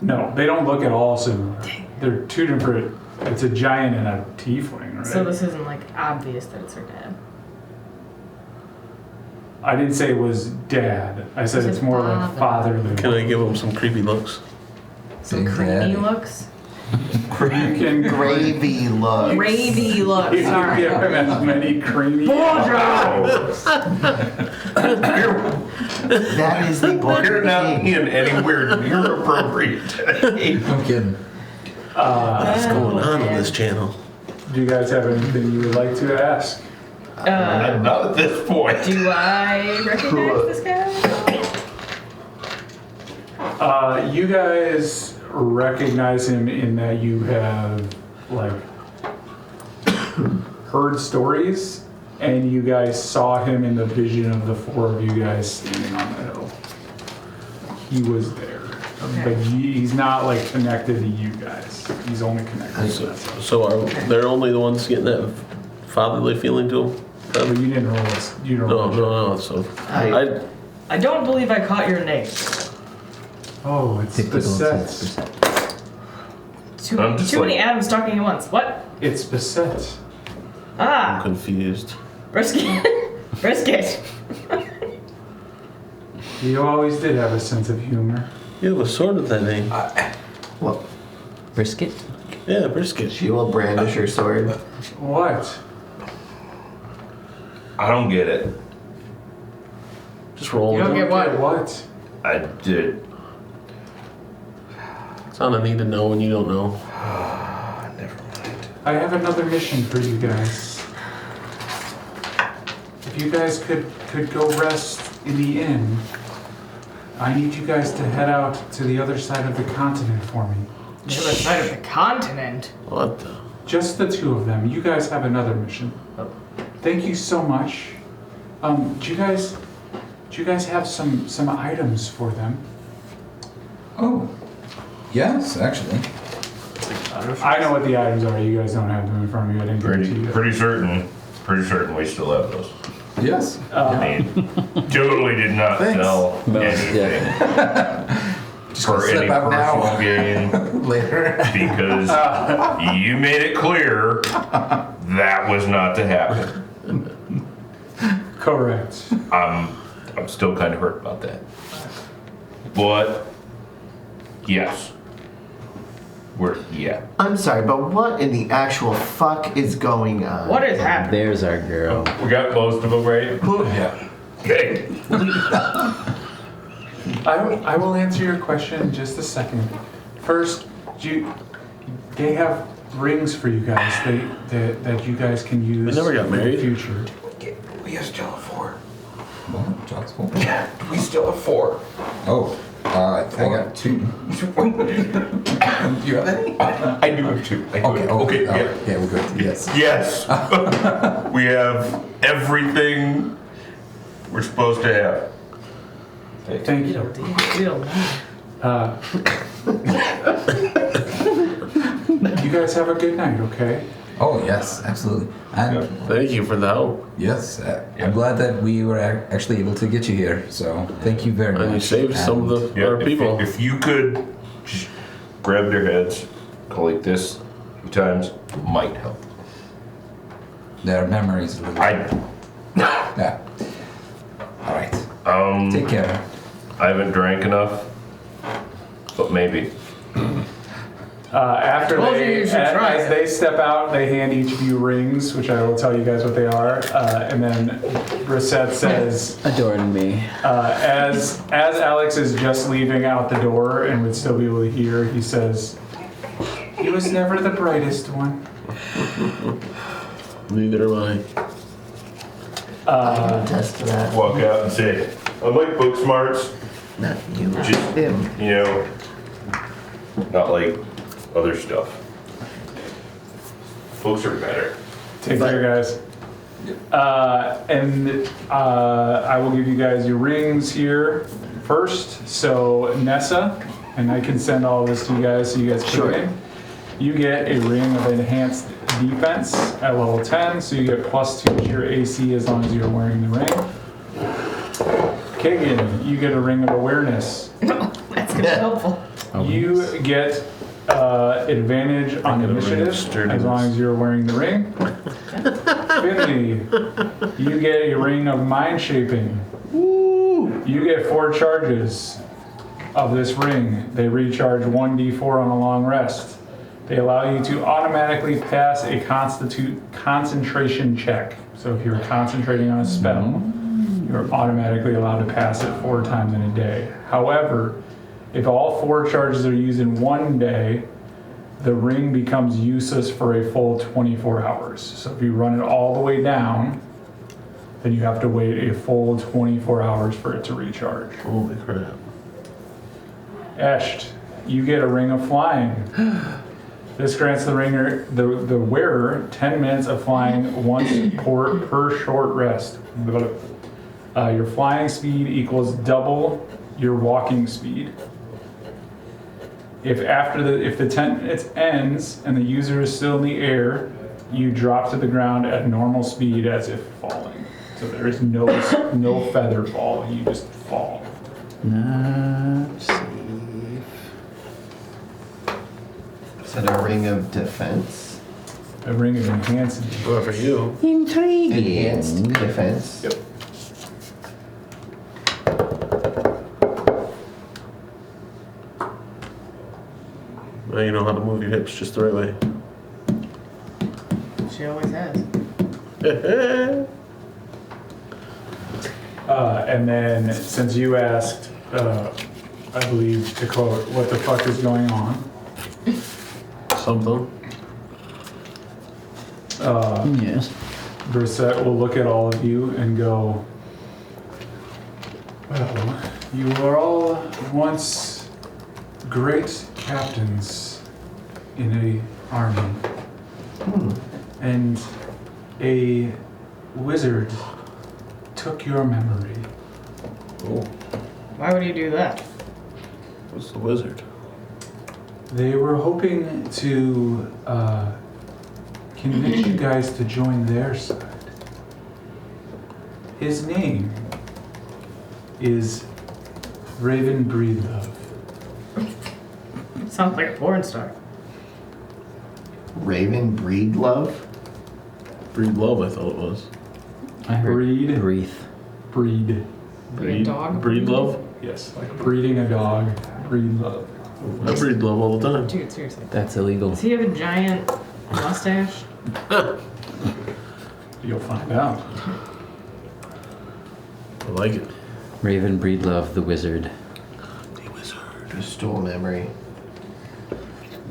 Speaker 1: No, they don't look at all similar. They're two different. It's a giant and a tiefling, right?
Speaker 5: So this isn't like obvious that it's her dad.
Speaker 1: I didn't say it was dad. I said it's more like fatherly.
Speaker 6: Can I give him some creepy looks?
Speaker 5: Some
Speaker 8: Big
Speaker 5: creamy
Speaker 8: daddy.
Speaker 5: looks.
Speaker 1: You can
Speaker 9: Gravy look.
Speaker 5: Gravy looks.
Speaker 1: You can
Speaker 5: Sorry.
Speaker 1: give him as many creamy.
Speaker 9: That is the border
Speaker 4: You're not
Speaker 9: king.
Speaker 4: being anywhere near appropriate today.
Speaker 8: I'm kidding.
Speaker 6: What's going on this channel?
Speaker 1: Do you guys have anything you would like to ask?
Speaker 4: Not at this point.
Speaker 5: Do I recognize this guy?
Speaker 1: You guys recognize him in that you have like heard stories, and you guys saw him in the vision of the four of you guys standing on the hill. He was there, but he's not like connected to you guys. He's only connected to us.
Speaker 6: So are they're only the ones getting that fatherly feeling to them?
Speaker 1: But you didn't roll this. You don't.
Speaker 6: No. So
Speaker 5: I don't believe I caught your name.
Speaker 1: Oh, it's beset.
Speaker 5: Too
Speaker 4: I'm just
Speaker 5: many
Speaker 4: like-
Speaker 5: Adams talking at once. What?
Speaker 1: It's beset.
Speaker 6: I'm
Speaker 5: Ah,
Speaker 6: confused.
Speaker 5: brisket. Brisket.
Speaker 1: You always did have a sense of humor.
Speaker 6: You have a sword with that name.
Speaker 9: Well,
Speaker 2: Brisket?
Speaker 6: Yeah, brisket.
Speaker 9: she will brandish her sword.
Speaker 1: What?
Speaker 4: I don't get it.
Speaker 6: Just roll.
Speaker 5: You don't get what?
Speaker 1: What?
Speaker 4: I did.
Speaker 6: It's on a need to know when you don't know.
Speaker 4: Never mind.
Speaker 1: I have another mission for you guys. If you guys could go rest in the inn, I need you guys to head out to the other side of the continent for me.
Speaker 5: The other side of the continent.
Speaker 6: What the?
Speaker 1: Just the two of them. You guys have another mission. Thank you so much. Do you guys have some items for them?
Speaker 8: Oh, yes, actually.
Speaker 1: I know what the items are. You guys don't have them in front of you. I didn't give it to you.
Speaker 4: Pretty certain we still have those.
Speaker 8: Yes.
Speaker 4: I mean, totally did not sell anything for any
Speaker 8: slip out now.
Speaker 4: personal gain
Speaker 8: Later.
Speaker 4: because you made it clear that was not to happen.
Speaker 1: Correct.
Speaker 4: I'm still kind of hurt about that. But yes, yeah.
Speaker 9: I'm sorry, but what in the actual fuck is going on?
Speaker 5: What is happening?
Speaker 2: There's our girl.
Speaker 4: We got most of them right.
Speaker 8: Yeah.
Speaker 4: Okay.
Speaker 1: I will answer your question in just a second. First, they have rings for you guys that you guys can use
Speaker 6: We never got married.
Speaker 1: in the future.
Speaker 4: We still have 4.
Speaker 8: What? John's fault?
Speaker 4: Yeah, we still have 4.
Speaker 8: Oh, I got 2. Do you have any?
Speaker 4: I do have 2.
Speaker 8: Okay,
Speaker 4: yeah.
Speaker 8: Yeah, we're good. Yes.
Speaker 4: Yes. We have everything we're supposed to have.
Speaker 1: Thank
Speaker 5: We
Speaker 1: you.
Speaker 5: don't
Speaker 1: You guys have a good night, okay?
Speaker 8: Oh, yes, absolutely. And
Speaker 6: Thank you for the help.
Speaker 8: yes, I'm glad that we were actually able to get you here. So thank you very much.
Speaker 6: And you saved some of our people.
Speaker 4: If you could just grab their heads, go like this a few times, might help.
Speaker 8: Their memories. a little- Yeah. All right. Take care.
Speaker 4: I haven't drank enough, but maybe.
Speaker 1: After
Speaker 5: Told you you should try
Speaker 1: as
Speaker 5: it.
Speaker 1: they step out, they hand each of you rings, which I will tell you guys what they are. And then Brissette says,
Speaker 2: Adoring me.
Speaker 1: as Alex is just leaving out the door and would still be able to hear, he says, "He was never the brightest one."
Speaker 6: Neither am I.
Speaker 9: I can attest to that.
Speaker 4: Walk out and say, I like book smarts,
Speaker 9: Not you.
Speaker 4: just,
Speaker 9: Him.
Speaker 4: not like other stuff. Books are better.
Speaker 1: Take care, guys. And I will give you guys your rings here first. So Nessa, and I can send all this to you guys so you guys put it in. You get a ring of enhanced defense at level 10, so you get +2 to your AC as long as you're wearing the ring. Kagan, you get a ring of awareness.
Speaker 5: That's gonna be helpful.
Speaker 1: You get advantage on
Speaker 6: I get a ring of
Speaker 1: initiative
Speaker 6: sturdiness.
Speaker 1: as long as you're wearing the ring. Finley, you get a ring of mind shaping. You get 4 charges of this ring. They recharge 1d4 on a long rest. They allow you to automatically pass a concentration check. So if you're concentrating on a spell, you're automatically allowed to pass it 4 times in a day. However, if all 4 charges are used in one day, the ring becomes useless for a full 24 hours. So if you run it all the way down, then you have to wait a full 24 hours for it to recharge.
Speaker 6: Holy crap.
Speaker 1: Esht, you get a ring of flying. This grants the the wearer 10 minutes of flying once per short rest. Your flying speed equals double your walking speed. If the 10 minutes ends and the user is still in the air, you drop to the ground at normal speed as if falling. So there is no feather fall. You just fall.
Speaker 2: Not safe.
Speaker 3: Is that a ring of defense?
Speaker 1: A ring of enhancement.
Speaker 6: Well, for you.
Speaker 2: Intriguing.
Speaker 3: Enhanced defense?
Speaker 1: Yep.
Speaker 6: Now you know how to move your hips just the right way.
Speaker 5: She always has.
Speaker 1: And then, since you asked, I believe, to quote, what the fuck is going on?
Speaker 6: Something.
Speaker 2: Yes.
Speaker 1: Gr8 will look at all of you and go, well, you were all once great captains in a army. And a wizard took your memory.
Speaker 6: Oh,
Speaker 5: Why would he do that?
Speaker 6: what's the wizard?
Speaker 1: They were hoping to convince you guys to join their side. His name is Raven Breedlove.
Speaker 5: Sounds like a porn star.
Speaker 3: Raven Breedlove?
Speaker 6: Breed love, I thought it was.
Speaker 2: I heard
Speaker 1: Breed.
Speaker 2: Wreath.
Speaker 1: Breed.
Speaker 5: Breed dog?
Speaker 6: Breed love?
Speaker 1: Yes, like breeding a dog. Breedlove.
Speaker 6: I breed love all the time.
Speaker 5: Dude, seriously.
Speaker 2: That's illegal.
Speaker 5: Does he have a giant mustache?
Speaker 1: You'll find out.
Speaker 6: I like it.
Speaker 2: Raven Breedlove, the wizard.
Speaker 6: The wizard.
Speaker 3: Restore memory.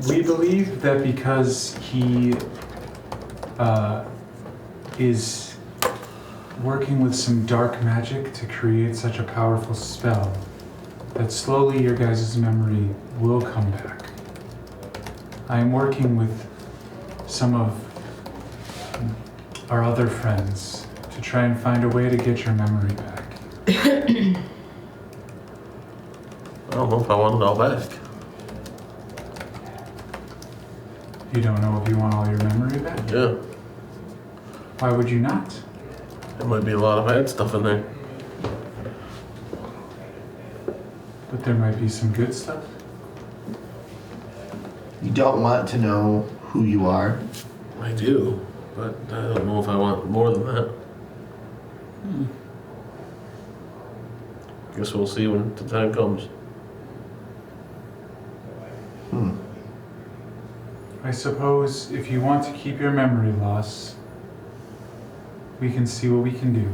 Speaker 1: We believe that because he is working with some dark magic to create such a powerful spell, that slowly your guys' memory will come back. I am working with some of our other friends to try and find a way to get your memory back.
Speaker 6: I don't know if I want it all back.
Speaker 1: You don't know if you want all your memory back?
Speaker 6: Yeah.
Speaker 1: Why would you not?
Speaker 6: There might be a lot of bad stuff in there.
Speaker 1: But there might be some good stuff.
Speaker 3: You don't want to know who you are.
Speaker 6: I do, but I don't know if I want more than that. Guess we'll see when the time comes.
Speaker 1: I suppose if you want to keep your memory loss, we can see what we can do.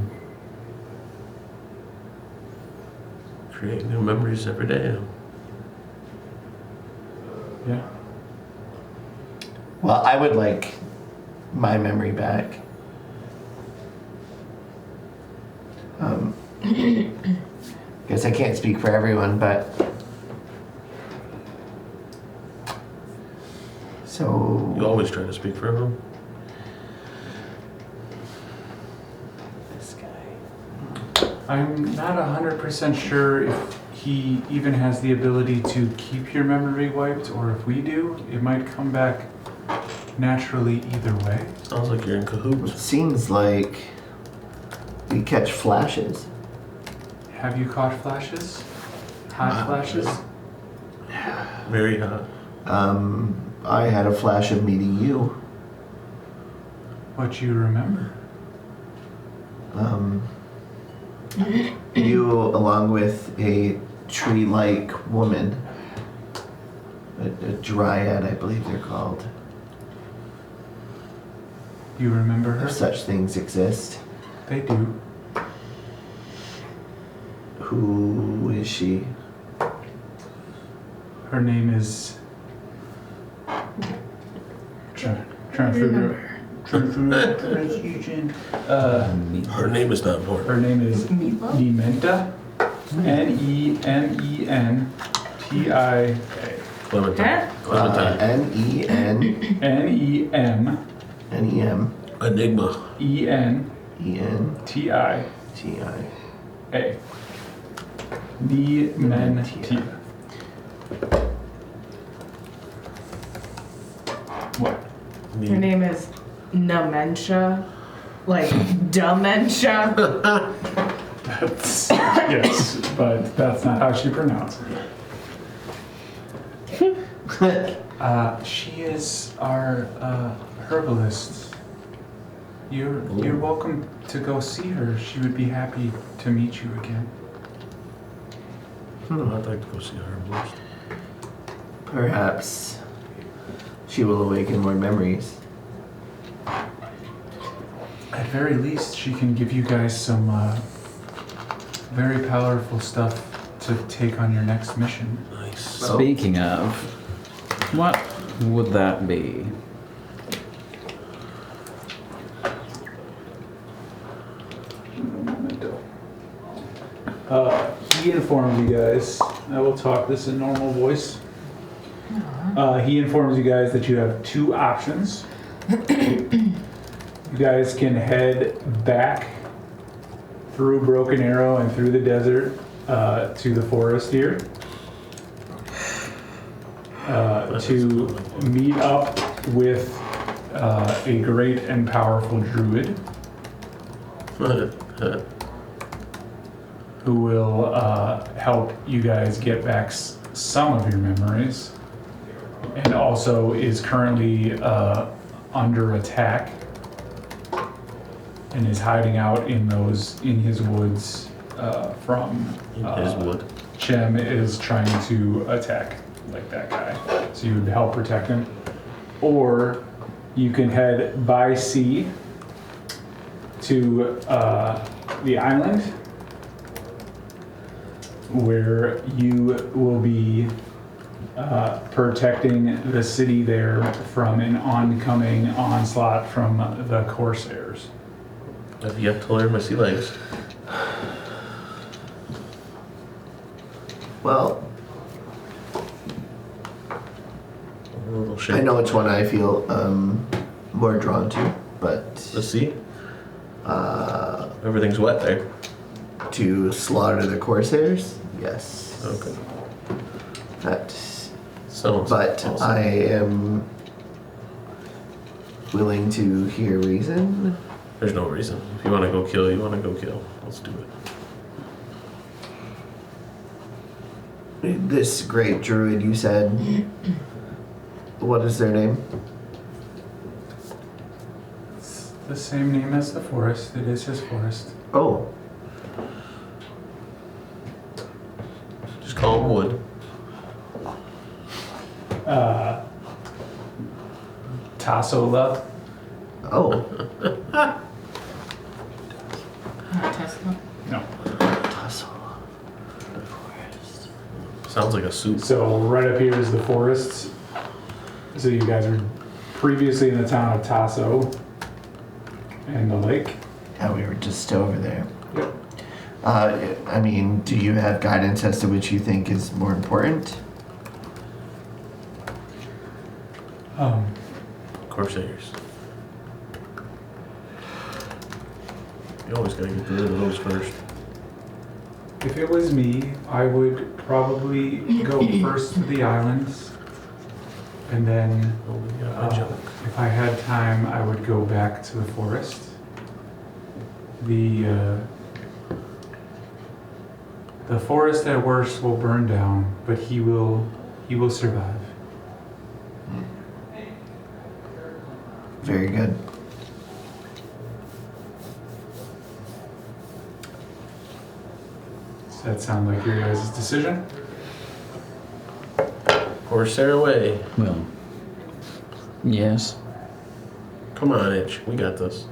Speaker 6: Create new memories every day.
Speaker 1: Yeah?
Speaker 3: Well, I would like my memory back. Guess I can't speak for everyone, but so
Speaker 6: You always try to speak for everyone.
Speaker 3: this guy.
Speaker 1: I'm not 100% sure if he even has the ability to keep your memory wiped, or if we do, it might come back naturally either way.
Speaker 6: Sounds like you're in
Speaker 3: It
Speaker 6: cahoots.
Speaker 3: seems like we catch flashes.
Speaker 1: Have you caught flashes? Hot flashes?
Speaker 6: Very hot.
Speaker 3: I had a flash of meeting you.
Speaker 1: What you remember?
Speaker 3: You, along with a tree-like woman, a dryad, I believe they're called.
Speaker 1: You remember her?
Speaker 3: If such things exist.
Speaker 1: They do.
Speaker 3: Who is she?
Speaker 1: Her name is. Trying to figure pronunciation.
Speaker 6: Her name is not important.
Speaker 1: Her name is
Speaker 5: Meatloaf?
Speaker 1: Nementa. Nementa.
Speaker 6: Clementine. Clementine.
Speaker 3: N-E-N.
Speaker 1: N-E-M.
Speaker 3: N-E-M.
Speaker 6: Enigma.
Speaker 1: E-N.
Speaker 3: E-N-T-I.
Speaker 1: T-I-A. Nementa. What?
Speaker 5: Her name is Nementia. Like, dementia.
Speaker 1: That's, yes, but that's not how she pronounced it. She is our herbalist. You're welcome to go see her. She would be happy to meet you again.
Speaker 6: I'd like to go see her herbalist.
Speaker 3: Perhaps she will awaken more memories.
Speaker 1: At very least, she can give you guys some very powerful stuff to take on your next mission.
Speaker 6: Nice.
Speaker 2: Speaking of, what would that be?
Speaker 1: He informs you guys, I will talk this in normal voice. He informs you guys that you have two options. You guys can head back through Broken Arrow and through the desert to the forest here to meet up with a great and powerful druid who will help you guys get back some of your memories, and also is currently under attack and is hiding out in his woods from
Speaker 6: His wood.
Speaker 1: Chem is trying to attack like that guy, so you would help protect him. Or you can head by sea to the island, where you will be protecting the city there from an oncoming onslaught from the Corsairs.
Speaker 6: I've yet to learn my sea legs.
Speaker 3: Well,
Speaker 6: A little
Speaker 3: I
Speaker 6: shake.
Speaker 3: know which one I feel more drawn to, but
Speaker 6: The sea? Everything's wet there.
Speaker 3: to slaughter the Corsairs, yes.
Speaker 6: Okay. Sounds
Speaker 3: But
Speaker 6: awesome.
Speaker 3: I am willing to hear reason.
Speaker 6: There's no reason. If you want to go kill, you want to go kill. Let's do it.
Speaker 3: This great druid, you said. What is their name?
Speaker 1: It's the same name as the forest. It is his forest.
Speaker 3: Oh,
Speaker 6: Just call him Wood.
Speaker 1: Tassola.
Speaker 3: oh.
Speaker 5: Tesla.
Speaker 1: No.
Speaker 6: Sounds like a soup.
Speaker 1: So right up here is the forests. So you guys are previously in the town of Tasso and the lake.
Speaker 3: Yeah, we were just over there.
Speaker 1: Yep.
Speaker 3: I mean, do you have guidance as to which you think is more important?
Speaker 6: Corsairs. You always gotta get rid of those first.
Speaker 1: If it was me, I would probably go first to the islands, and then
Speaker 6: Oh, yeah,
Speaker 1: if I had time, I would go back to the forest. The forest at worst will burn down, but he will survive.
Speaker 3: Very good.
Speaker 1: Does that sound like your guys' decision?
Speaker 6: Corsair away.
Speaker 2: Well, yes.
Speaker 6: Come on, Itch. We got this.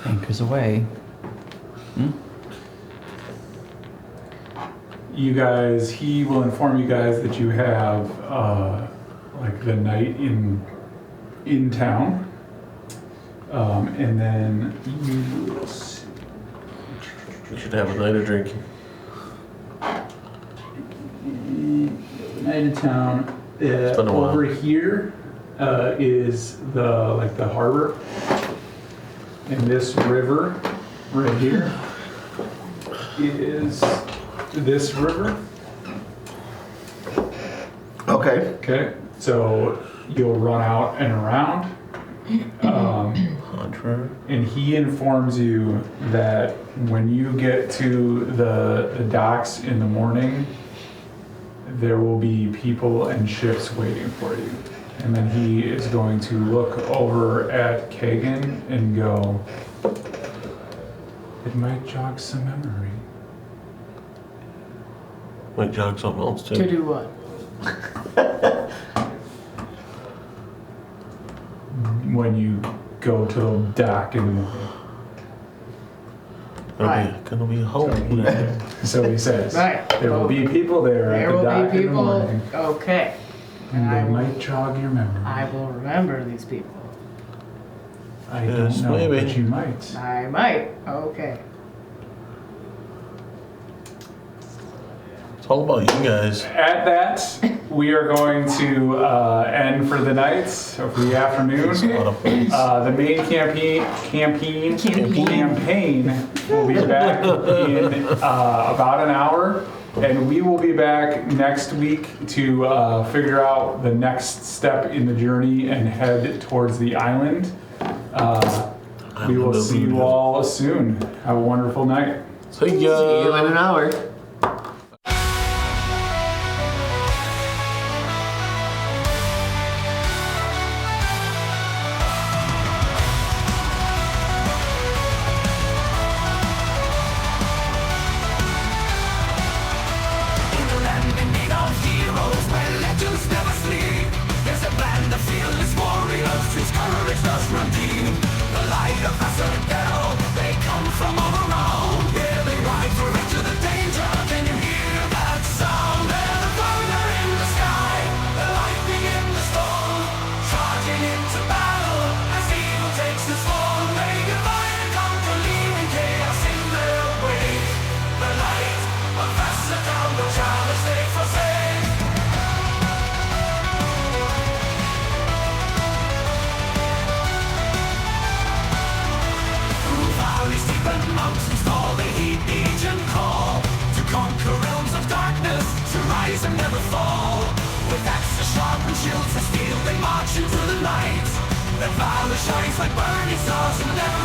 Speaker 2: Anchors away.
Speaker 1: You guys, he will inform you guys that you have like the night in town, and then you will see.
Speaker 6: We should have a night of drinking.
Speaker 1: Night in town.
Speaker 6: been a while.
Speaker 1: Over here is the harbor, and this river right here is this river.
Speaker 9: Okay.
Speaker 1: Okay, so you'll run out and around. And he informs you that when you get to the docks in the morning, there will be people and ships waiting for you. And then he is going to look over at Kagan and go, it might jog some memory.
Speaker 6: Might jog something else too.
Speaker 5: To do what?
Speaker 1: When you go to the dock in the morning.
Speaker 6: Gonna be a hole.
Speaker 1: So he says,
Speaker 5: Right.
Speaker 1: there will be people there at
Speaker 5: There
Speaker 1: the
Speaker 5: will
Speaker 1: dock
Speaker 5: be
Speaker 1: in the
Speaker 5: people.
Speaker 1: morning,
Speaker 5: Okay.
Speaker 1: and
Speaker 5: I
Speaker 1: they
Speaker 5: will-
Speaker 1: might jog your memory.
Speaker 5: I will remember these people.
Speaker 1: I
Speaker 6: Yes,
Speaker 1: don't know,
Speaker 6: maybe.
Speaker 1: but you might.
Speaker 5: I might. Okay.
Speaker 6: It's all about you guys.
Speaker 1: At that, we are going to end for the night, or for the afternoon. The main campaign will be back in about an hour, and we will be back next week to figure out the next step in the journey and head towards the island. We will see you all soon. Have a wonderful night.
Speaker 6: See
Speaker 9: See you in an hour.
Speaker 11: Shines like burning stars and never